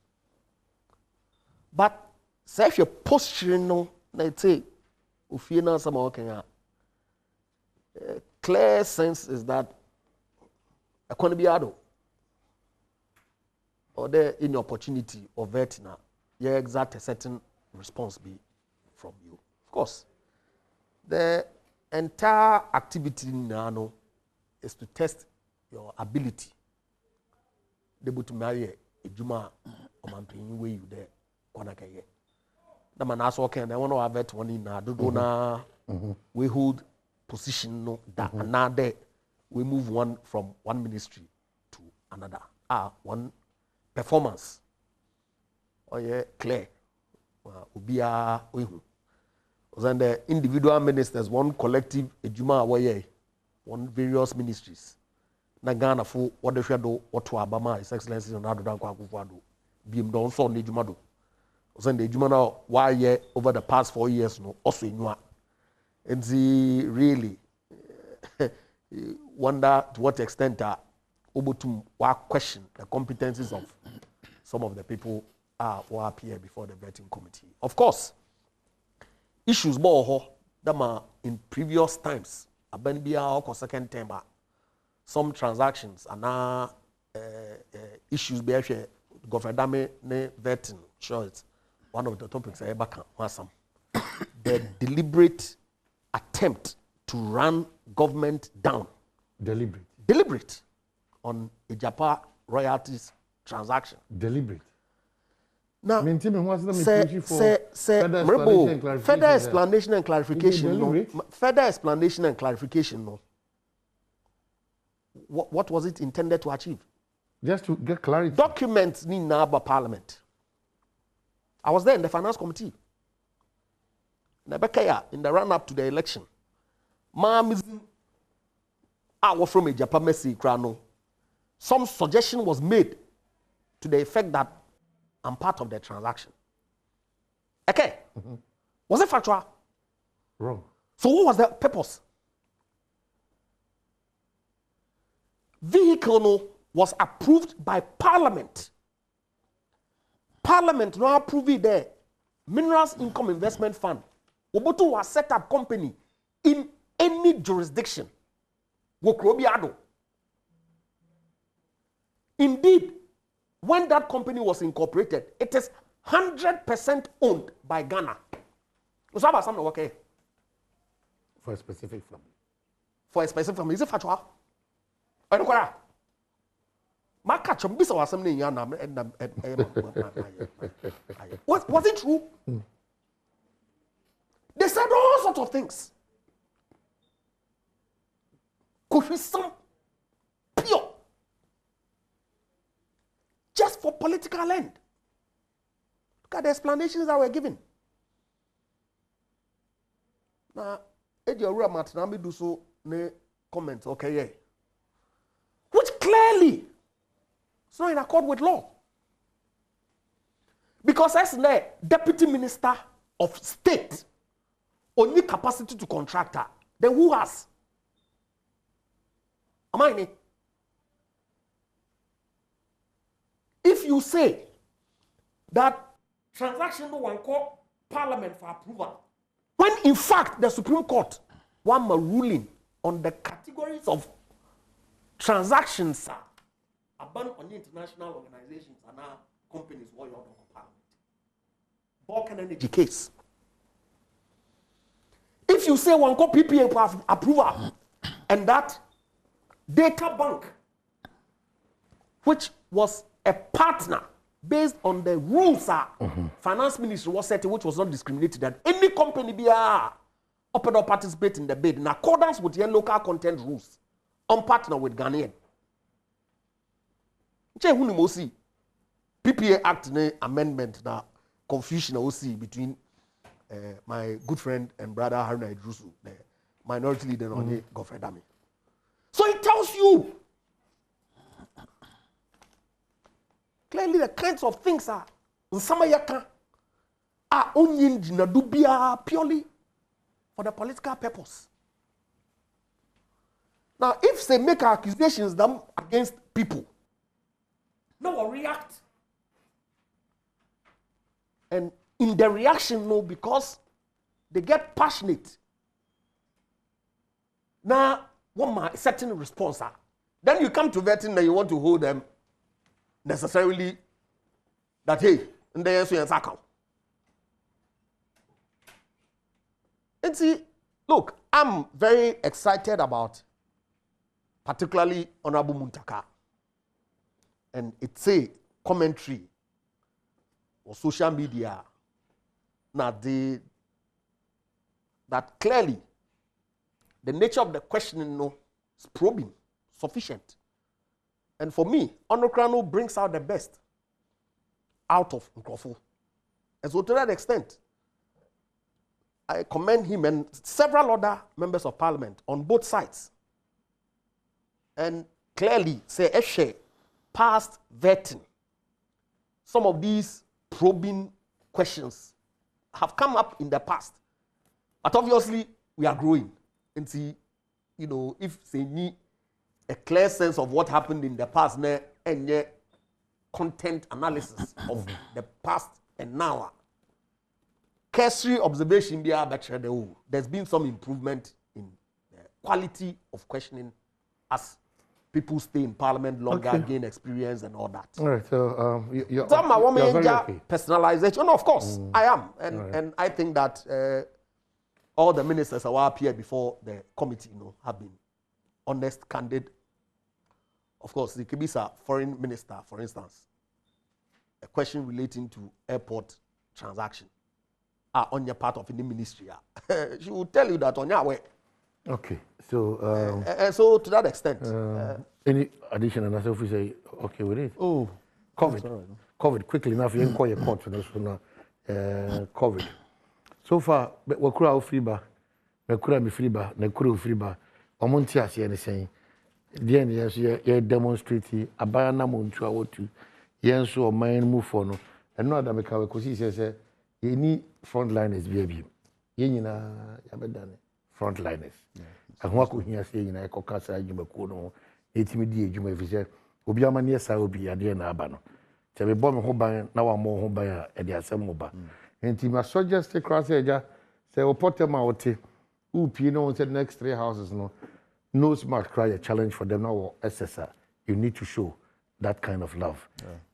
But say if you're posturing, no, let's say, if you're not someone working clear sense is that a can be ado or there any opportunity of vetting, you exact a certain response be from you. Of course, the entire activity now is to test your ability. They able to marry a Juma or man way you there. The man also can they want to have it one in a we hold position no that another we move one from one ministry to another. One performance. Oh yeah, clear. Ubia wehu. Then the individual ministers, one collective ejuma waye, one various ministries. Na Ghana for what they do, what to Obama, His Excellency on Adom TV. Bim don so ne ejuma do. Then the ejuma now why over the past 4 years no also inwa. And the really wonder to what extent Obotum question the competencies of some of the people who appear before the vetting committee. Of course, issues more that in previous times, second term, some transactions and now issues be actually government vetting. Sure, it's one of the topics I ever can. The deliberate attempt to run government down. Deliberate on a Japan royalties transaction. Deliberate. Now, further explanation and clarification. Further explanation and clarification. No. what was it intended to achieve? Just to get clarity. Documents need now about Parliament. I was there in the Finance Committee. In the run-up to the election, from a Japan message, some suggestion was made to the effect that I'm part of the transaction. Okay. Was it factual? Wrong. So what was the purpose? Vehicle was approved by Parliament. Parliament now approved the Minerals Income Investment Fund. Obotu was set up company in any jurisdiction. Indeed, when that company was incorporated, it is 100% owned by Ghana. For a specific firm. For a specific firm. Is it factual? I don't know. Was it true? They said all sorts of things. Could be some pure. Just for political end. Look at the explanations that were given. Now, Eddie Martin, do so ne comment, okay, yeah. Which clearly is not in accord with law. Because as the Deputy Minister of State, only capacity to contract her, then who has? Am I in it? If you say that transaction no one call Parliament for approval, when in fact the Supreme Court one ruling on the categories of transactions are banned on the international organizations and now companies what you Parliament. Balkan Energy case. If you say one call PPA for approval and that data bank, which was a partner based on the rules finance ministry was set, which was not discriminated, that any company be open or participate in the bid in accordance with your local content rules on partner with Ghanaian. PPA Act amendment na confusion OC between my good friend and brother Haruna Idrusu, the minority leader on the Godfrey Dami. So it tells you clearly the kinds of things are only purely for the political purpose. Now, if they make accusations against people, no one react. And in the reaction, no, because they get passionate. Now, one certain response. Then you come to vetting that you want to hold them necessarily that, hey, and they answer your and see, look, I'm very excited about particularly Honorable Muntaka. And it's a commentary or social media that clearly the nature of the questioning is probing, sufficient. And for me, Onokrano brings out the best out of Nkrofo. And so to that extent, I commend him and several other members of parliament on both sides. And clearly say Eshe past vetting. Some of these probing questions have come up in the past. But obviously, we are growing. And see, if they need a clear sense of what happened in the past and yet content analysis of the past and now. Cursory observation there's been some improvement in the quality of questioning as people stay in parliament longer, gain experience and all that. All right, so you're very okay. Personalization, of course, I am. And I think that all the ministers who appeared before the committee have been honest, candid. Of course, the Kibisa foreign minister, for instance, a question relating to airport transaction on your part of the ministry. She will tell you that on your way, Okay, so so to that extent, any addition, and as if we say okay with it. Oh, COVID quickly enough. You ain't call your court for this one. COVID. So far, we could have free bar, we could have free bar, we could have free bar. Omonti as you saying. The end yes, you demonstrate. Abayana montu awotu. Yen so mind move for no. And no other because we say you need frontliners baby. Yen na yabedane frontliners. Ahwa ko hia say na ekokasa adwuma ko no. Etimi di adwuma efise obi amane esa obi ade na aba no. Te be bom ho ban na wa mo ho ban a e de asem mo ba. Enti ma suggest cross eja say o potem a wote upi no say next 3 houses no smart cry a challenge for them now SSR. You need to show that kind of love.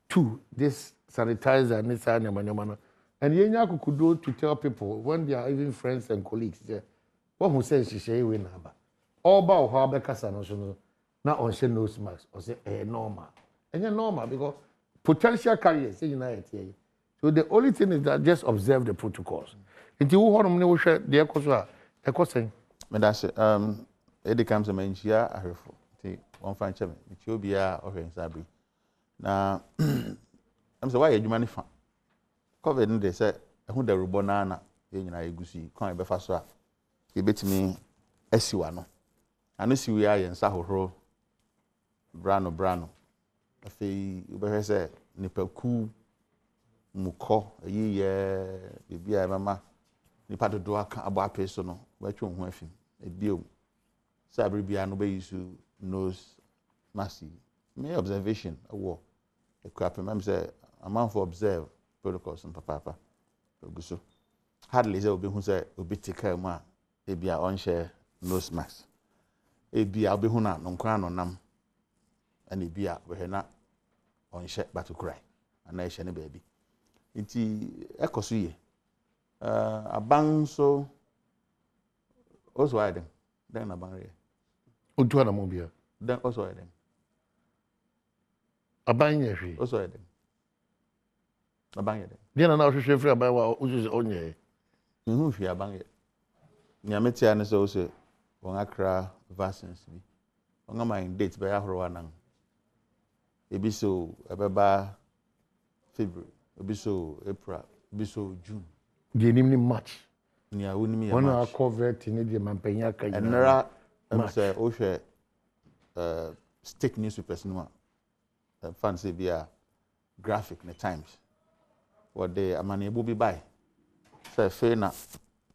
2, this sanitizer and yenya kukudo to tell people when they are even friends and colleagues what who says she say we na ba all ba how be kasa no so na on say nose mask or say normal and normal because potential carriers say united here. So the only thing is that just observe the protocols. Until who honor me share the ecosa saying me that's it comes a mentia ahefo ti one fan cheme ti obi a ohwe nsabi na am say why adwuma ne fa covid no dey say ehun da rubo na na ye nyina egusi kwan be fa so a ye betimi asiwa no ano siwe a ye nsa hohoro brano afei ubehwe say nipaku muko ye bibia mama nipa dodo aka abo apeso no watwe ho afim ebio sabri bia no be use nose mask me observation awo equipment mem say amount for observe protocols and papa oguso hardly say obi hu say obi take ma ebia on share nose mask ebia obi hu na no nkwa no nam and ebia we na on share battle cry and I share ne baby nti ekoso ye aban so also I then na ban re odu na mo bia then also I then aban ye hwe also I then aban ye then dia na hwehwe free aban wa uzu onye nhu hwe aban ye nya metia ne so so won akra vaccines bi won ama in date be ahoro anan ebi so ebeba February ebi so April ebi so June the name March nia woni ya March one cover tini de mampanya ka enra am say o hwe state newspapers no fan say bia graphic na times what they amane ebo bi buy say fe na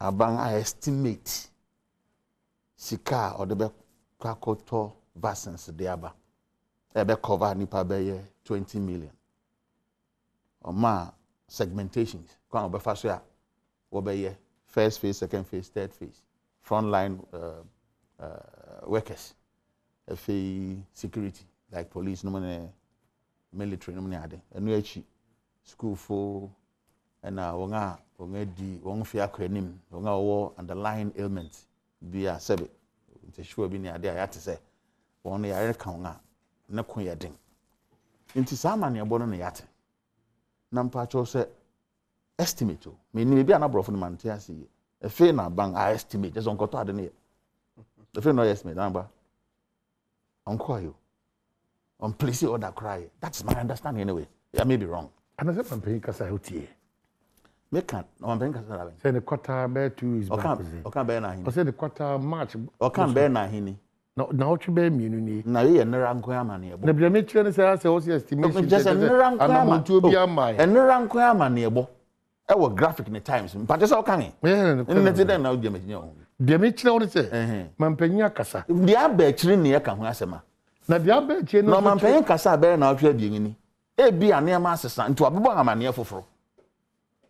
aban I estimate sika or the be kwakoto vaccines de aba ebe cover nipa be 20 million ma segmentations kwa obefa so ya wo be ye first phase, second phase, third phase, frontline workers, security like police, no money, military, no money ade, and school for and wonga di wong fear krenim wonga war underlying ailments be a sebe to sure be near there I to say one ya ka wonga na ko ya den nti sama ne ebo no na yate na mpa cho say estimate o me ni be an abrofo no man tia see e fe na bang I estimate just on koto ade ne e fe no estimate na ba on call you on place order cry that's my understanding anyway I may be wrong and I said man pay kasa hotie me can no man pay kasa la say the quarter be 2 is back o kan be na hin o say the quarter March o kan be na hin ni na o twe be mienu ni na ye nra nko amane ebo na bia me kire ne say o say estimation just nra nko amane obi amai nra nko amane ebo e wo graphic in the times mpate say o kan ne te den na o dia majinya o bia me kire o say man panya kasa dia ba kire ne ye ka ho asema na dia ba kire no man panya kasa be na o twa die ni e bia ne ma asesa nto abebo amane foforo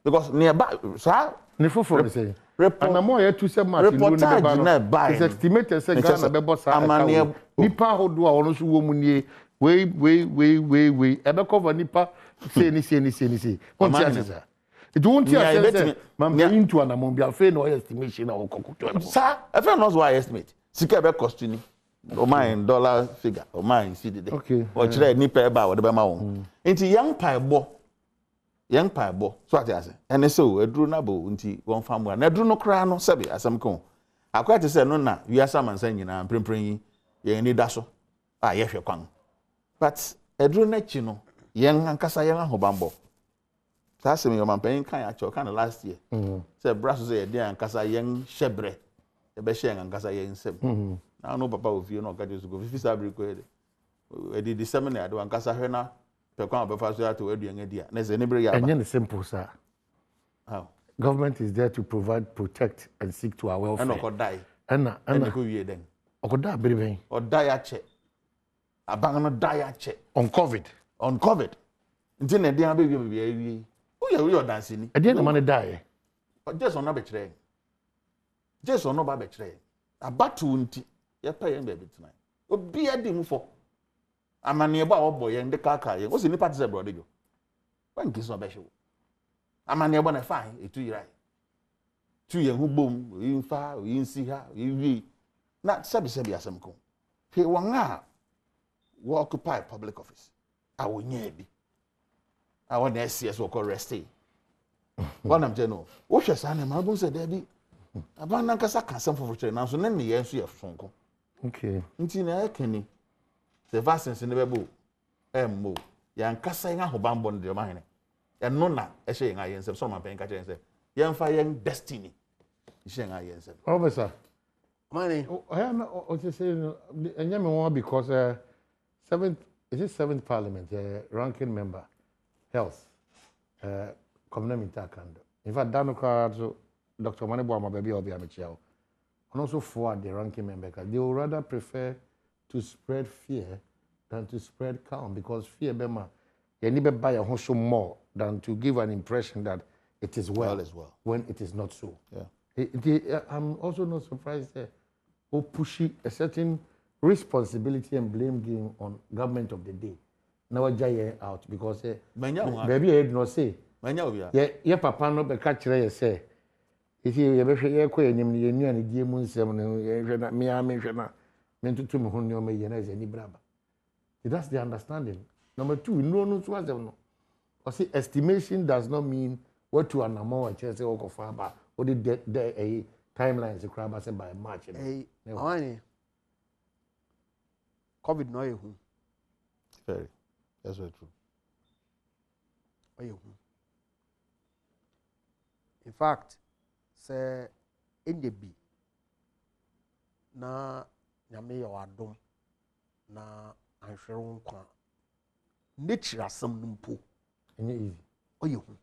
because nearby so ne foforo ne say anamo ya tu se match no ne ba no is estimated say Ghana be boss amane nipa hodo a wono so wo mu nie we e be cover nipa say ni on ti asesa it won't ti asesa man be into anamo bia fe no estimation na okokoto sa e fe no so estimate sika be cost ni o mine dollar figure o mine see the okay o kire nipa e ba wo de be ma wo nti yang paibo so ati ase ene so eduru na bo nti won famua na eduru no kra no sebe asam ko akwa te say no na wiasa mansa nyina mprempren ye ni da so a ye hwe kwan but edru na chi no yen ankasa yen ahobambo sa se me yomampan kan ya cho kan last year say braso say ye ankasa yen hyebre ye be hye ankasa yen nsem na no papa ofie no ka jesu go fifi sabri ko e di disseminate do ankasa hwe na pe kwan obefa so ato aduan adia na ze ne bre ya ba enye simple sir. How? Government is there to provide, protect, and seek to our welfare. And Okodai. And go ye then. Okodai, baby. Or die at check. Abangano die at check. On COVID. On COVID. Until the day baby. Who are dancing? At the end of money die. Just on a betray. Just on a betray. A battle, you're paying baby tonight. Oh, be a dim for. I'm a nearby boy and the car. What's in the party abroad? When kiss no special. Amane bona fine etu yirai tu ye hu bom yin fa yin si ha yin na sabi asem ko pe won wo occupy public office a wonya bi a won SCS wo ko rest one am jeno wo hwe sa na ma bon se da bi aban nan kasa kan sam fofo na so ne ne ye nso ye sonko okay nti na ekeni se vaccines ne bebo emmo yan kasa yan ahobambo ne de ma hene no na ehye nga yensem so man pen ka chense yemfa yen destiny ehye nga yensem officer money I am just saying enyame won because seventh parliament ranking member health community akando in fact danuka so Dr. Badwam baby obi amechia and also for the ranking member because they would rather prefer to spread fear than to spread calm because fear bema you need to buy a whole more than to give an impression that it is well as well when it is not so. Yeah. I'm also not surprised that we push a certain responsibility and blame game on government of the day. Now jay out because baby I did not say. Yeah, papa no be catch you say. If you be hwe ko enyim ne yenu an die mu nsem ne hwe na me hwe na me ntutu me ho ne o me ye na ze ni braba. That's the understanding. Number two, no. I say estimation does not mean what to an amount of chance or far back. What did a timeline is crab say by March? Hey, COVID no you. Very. That's very true. In fact, say in the B na nyame yo adom na anhwere nkwa nature asem no mpo enye easy oye hu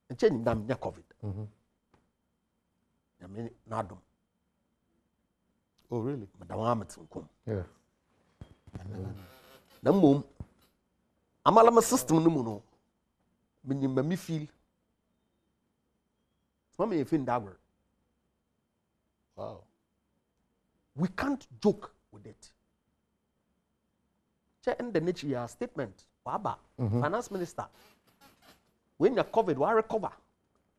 enche ni ndam nya COVID nyame na adom. Oh really? Madam Ametinkom. Yeah. Na mom amalama system no mu no minimum me feel mama you feel dagger. Wow. We can't joke with it. Check in the nature your statement. Waba, finance minister. When you're COVID, why recover?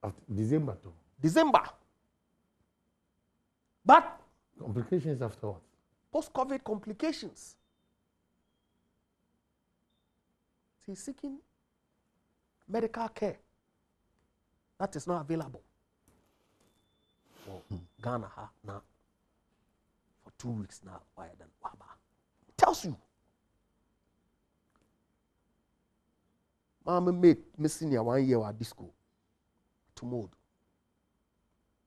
After December too. December. But complications afterwards. Post-COVID complications. He's seeking medical care that is not available for Ghana now. 2 weeks now, why then Waba tells you. Mama made missing 1 year at disco to mode.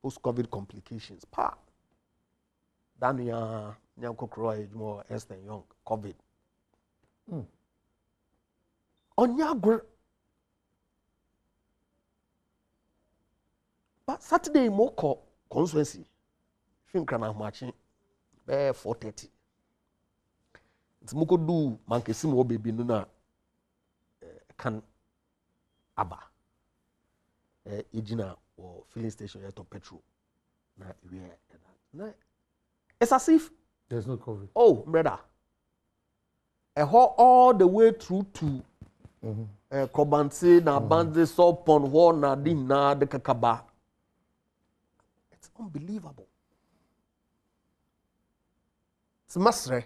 Post-COVID complications. Pa. Dan ya Nyamko more Esther Young COVID. On Yagre. But Saturday more constituency. Think I'm matching. 4:30. It's moko do mankesi mo baby no na kan aba. Ejina or filling station at petrol. Na we na it's as if there's no COVID. Oh, brother. All the way through to Kobansi na Banzi Sopon ho na din na de kakaba. It's unbelievable. Masre.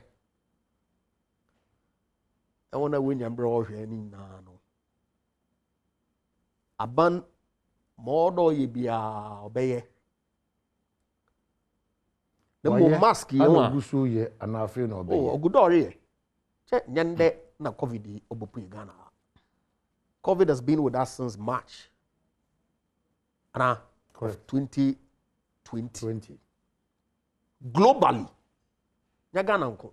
I want to win your bro here. No. Aban more do ye be obey. The more mask you want. Gusu ye and I feel no obey. Oh, good ori. Check nyande na COVID obopu Ghana. COVID has been with us since March. Of 2020. Globally, Ghana nko.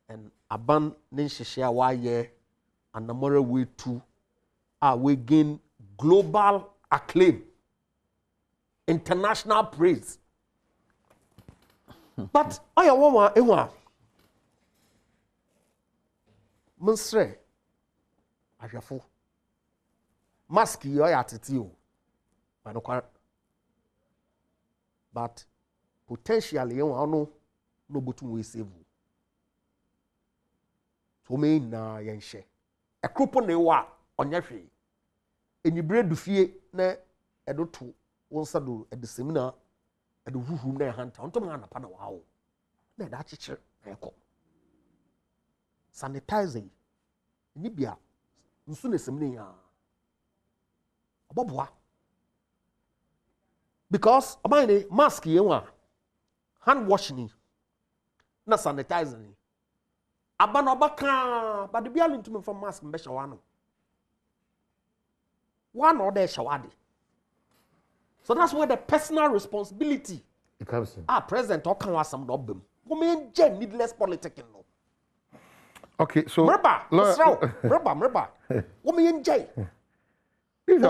And aban ninshishia waye and the moral way to we gain global acclaim, international praise. But I want ewa Monsre Ajafo mask yo ya tete o but potentially ewa no botum we save so me na yenhye ekropo na ewa onye hwe enyibre du fie na edoto wonsa do edeseminar edo huhu na hanta onto ma na pa na wawo na da chichire eko sanitizing ni bia nsu na semne ya oboboa because amane mask yenwa hand washing na sanitizing abana obaka but the bia lintu from mask mbe shawano one or there shawadi. So that's where the personal responsibility it comes in. President or can some problem. Women needless politicking. Okay, so Mreba. Women J. These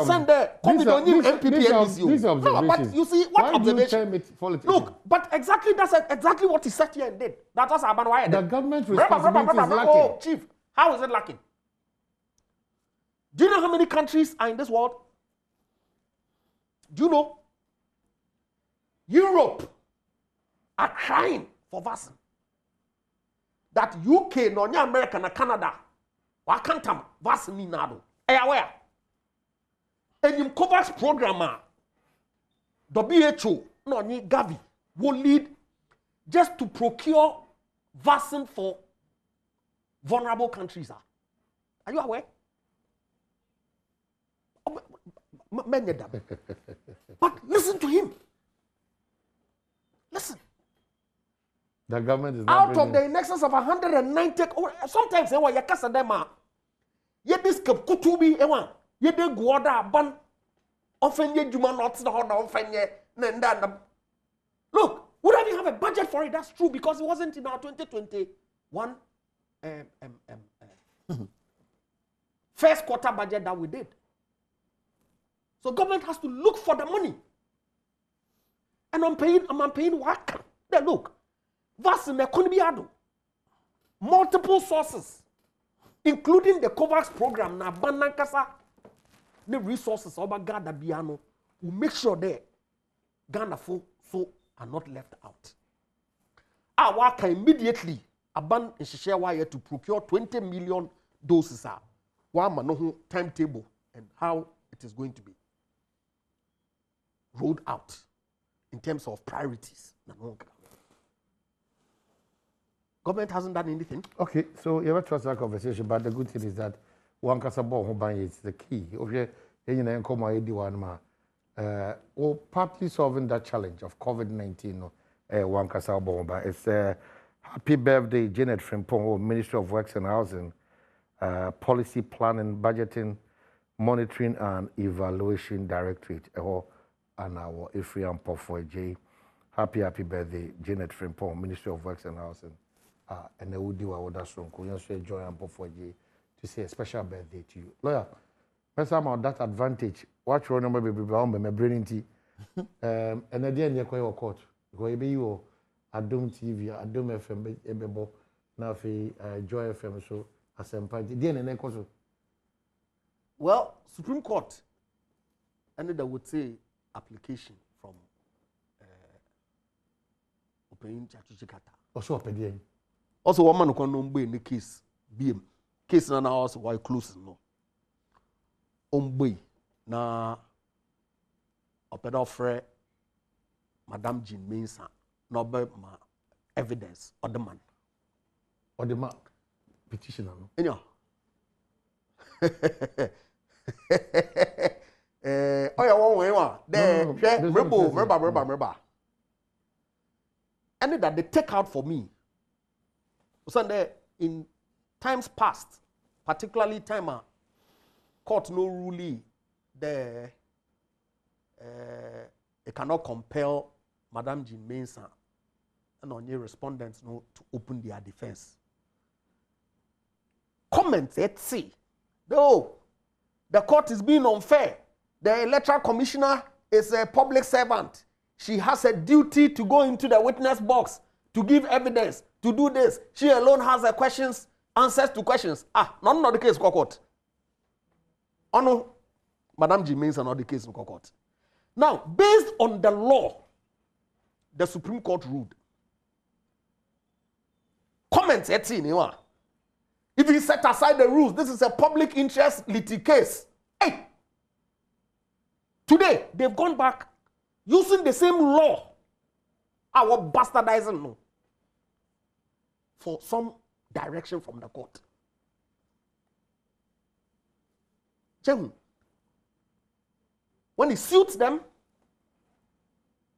observations. But you see what observation? Look, but exactly that's exactly what he said here and did. That was why the government responsibility is lacking. Oh, Chief, how is it lacking? Do you know how many countries are in this world? Do you know? Europe are trying for vaccine. That UK, no America, and Canada, why can't vaccine now? Are you aware? And in COVAX program, WHO, no Gavi, will lead just to procure vaccine for vulnerable countries. Are you aware? But listen to him. Listen. The government is not out of the in excess of 190. Sometimes they were yakasa dema. Ye this kutubi ewan. Ye de guada ban. Often ye juma not the honor often ye nenda. Look, would I have a budget for it? That's true because it wasn't in our 2021 first quarter budget that we did. So government has to look for the money. And I'm paying work. Then look, that's in the economy. Multiple sources, including the COVAX program, na Banankasa, the resources over Ghana Biano, will make sure that Ghana so are not left out. Our work immediately abandon in Shishawa to procure 20 million doses. One man timetable and how it is going to be rolled out in terms of priorities. Government hasn't done anything. Okay, so you have trust that conversation, but the good thing is that one kasabo is the key. Okay, partly solving that challenge of COVID-19. One kasabo it's happy birthday, Janet Frimpong, Ministry of Works and Housing, Policy Planning, Budgeting, Monitoring and Evaluation Directorate. And our Ephraim Pofo happy birthday, Janet Frimpong, Ministry of Works and Housing. And I would do our other song. We also enjoy and Pofo to say a special birthday to you. Lawyer, first time on that advantage, watch your number be my brain tea. And at the end, you're going to court. Go you Adom TV, Adom FM, Ebebo, Nafi, Joy FM, so as a party. Well, Supreme Court, and they would say, application from Open Chachikata. Also, Opedian. Also, one man who can know in the case, BM. Case now also why close no. Na Opedofre Madame Jean Mensa, no be ma evidence or the man. Or the man petitioner, no? You know. Oya one way one. There, remember. And that they take out for me. So in times past, particularly time court no ruling there, it cannot compel Madam Jean Mensah and on your respondents no to open their defense. Comments let's see. No, the court is being unfair. The electoral commissioner is a public servant. She has a duty to go into the witness box, to give evidence, to do this. She alone has the questions, answers to questions. None of the case court. Oh no, Madam G means another case in court. Now, based on the law, the Supreme Court ruled. Comments if you set aside the rules, this is a public interest litigation case. Hey, today they've gone back using the same law. Our bastardizing no. For some direction from the court. When it suits them,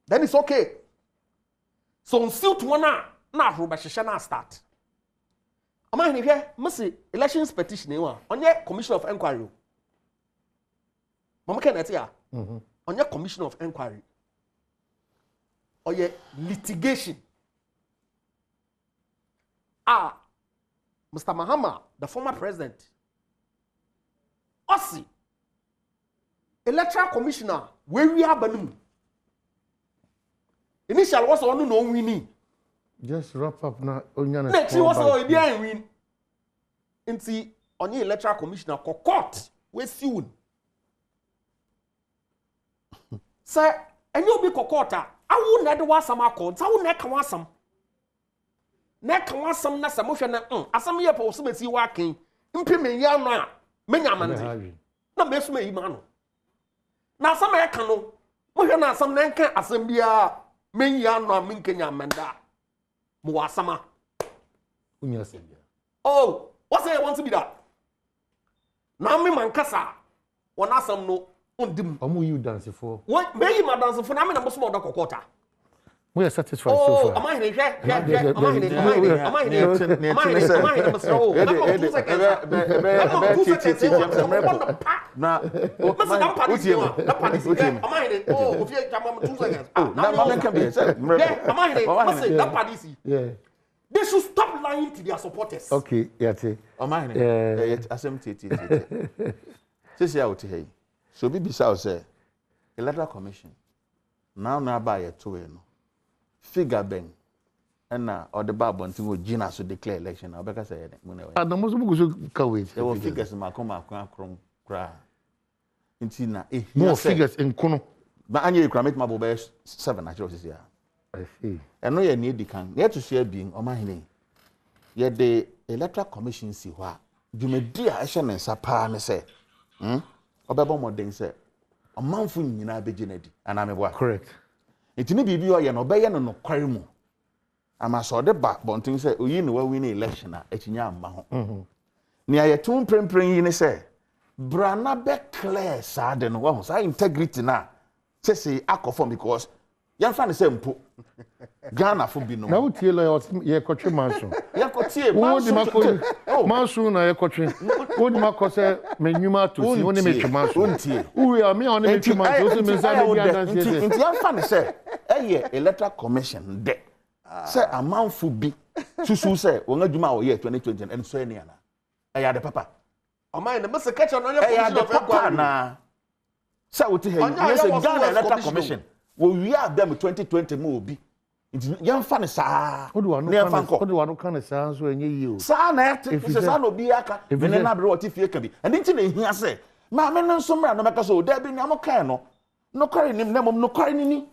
then it's okay. So on suit one now Rubashana start. Am I here? Mercy elections petition on your commission of inquiry. Mama can here. On your commission of inquiry. Or your litigation. Mr. Mahama, the former president, Ossi, electoral commissioner, where we are Banum. Initial was on no winning. Just wrap up now. Next, he was already win. Inti on your electoral commissioner, court, we soon. Sir, and you'll be cockota. I wouldn't have was some accounts. I wouldn't have was some. Neck was some nasa motion. As some year possibility working. Implement yana. Menyaman. No best me, man. Now some air canoe. Mohana some nanka assembia. Menyana minkenya manda. Muasama. Oh, what's it want to be that? Now me mankasa. One asam no. How you dance for? What may you dance for? I'm not small quarter. We are satisfied so far. Am I here? Am I here? They should stop lying to their supporters. Okay, yeah. Am I here? This out here. So be beside say electoral commission now buy a two figure bang and or the babon to Gina to declare election. I'll say it. The most there were figures in my crom cry. More figures in Kono. But I knew you cram my boy 7 actually here. I see. And no, you need the can. Yet to share being on my name. Yet the electoral commission see what you may dear action and sapa me say. Obebo modern say a manful nyina be genedi and I'm a correct. It ni bibi o ye no be ye no kware mu. Ama so de ba bontin say oyi ne wa win election a ekinya amba ho. Ni ayetum prempren yi ne say brana be clear sa de no wa ho sa integrity na say akofo because yan fa ne say mpo Ghana fo bi no. Na utie lo ye kotwe manso. Ye kotie manso na ye kotwe. Wodi makose menwuma to si woni me twemanso. Untie. Uwe ami oni me twemanso so me say me dia dance say. Nti yan fa ne say eye electoral commission de. Say amanfo bi susu say won adwuma o ye 2020 and so ene ana. Eye de papa. Amai na mese catch on your commission of inquiry na. Say what here. Yes Ghana electoral commission. We have them 2020 mo obi. Yan fan sa. Odu kan sa so enye yi o. Sa na se sa no bi aka. Me na bre what fie ka bi. And nti na ehia se. Ma me no so mra no meka so da bi ni am kan no. No kware nim na mom no kware ni.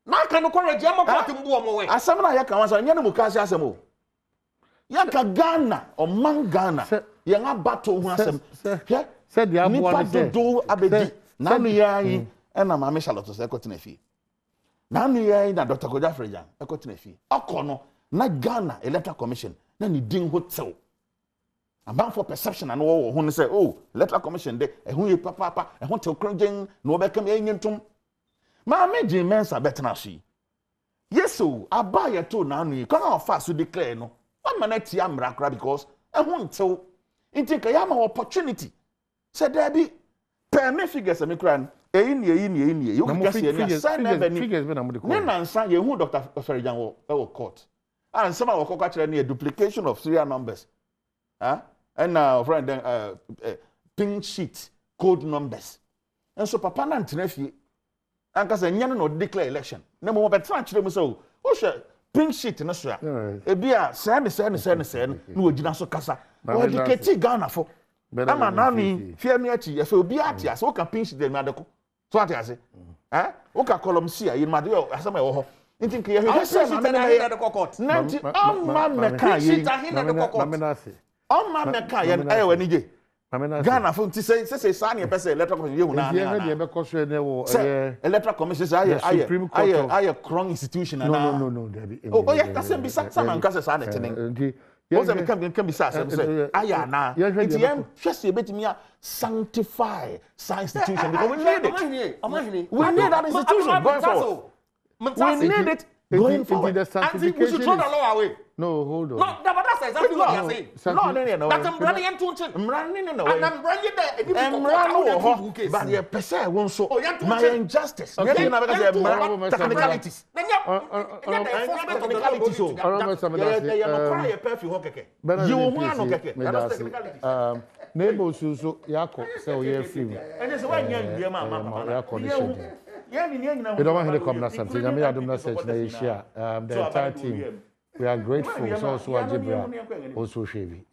Na ka no kware je am kwate mbu omo we. Asam na ya kan wa so nya no mu ka asem o. Ya ka Ghana o man Ghana. Ya nga battle hu asem. Se dia abo ni se. Do abedi. Na no ya yi. Ena ma me Charlotte se ko tena fi. Na nu ye na Dr. Koja Frejan e ko tena fi. Okono na Ghana Electoral Commission na ni din hotel. about for perception and all who say, oh, electoral commission de who you papa and want to crunching no become yentum. My major mensa better she. Yes, so I buy a two now. You can't fast to declare no. 1 minute yam rakra because I won't tell. In think I am an opportunity. Said Debbie, per me figures a micran. You can see figures when I'm the court. Then say you who Dr. Ferijan will court. And some of our actually a duplication of serial numbers. And now friend pink sheet code numbers. And so papa na ntenefi anka say nyane no declare election. Na mo betra kire mu so wo hwe pink sheet na so a. E bia say na ogina so kasa. O educate Ghana for. Ama na ni fie mi achi e fe obi ati ase wo ka pink sheet na adeko. So ati ase. Wo ka column C a yin ma de asama e wo ho. Nti nke ye hwe say na na de court. Nanti amma meka ye. Amma meka ye aye wani je. Ghana for to say sign a person electoral commission you na electoral commission say aye strong institution na no oh yeah that's be some man case say na tenen o say can be say aye na it yam twese betimi sanctify science institution because we need it we need that institution going forward we need it going forward and we should throw the law away. No, hold on. No, that's exactly what you're saying. No. But I'm running into it. I'm running no. And I'm running there. I'm running. But the person won't so my injustice. Technicalities. Neighbor Suso Yako, so you're free. And it's when you're we don't want to come to something. I mean, I don't know such a share. The entire team, we are grateful. So, Ajibra, also Chevy.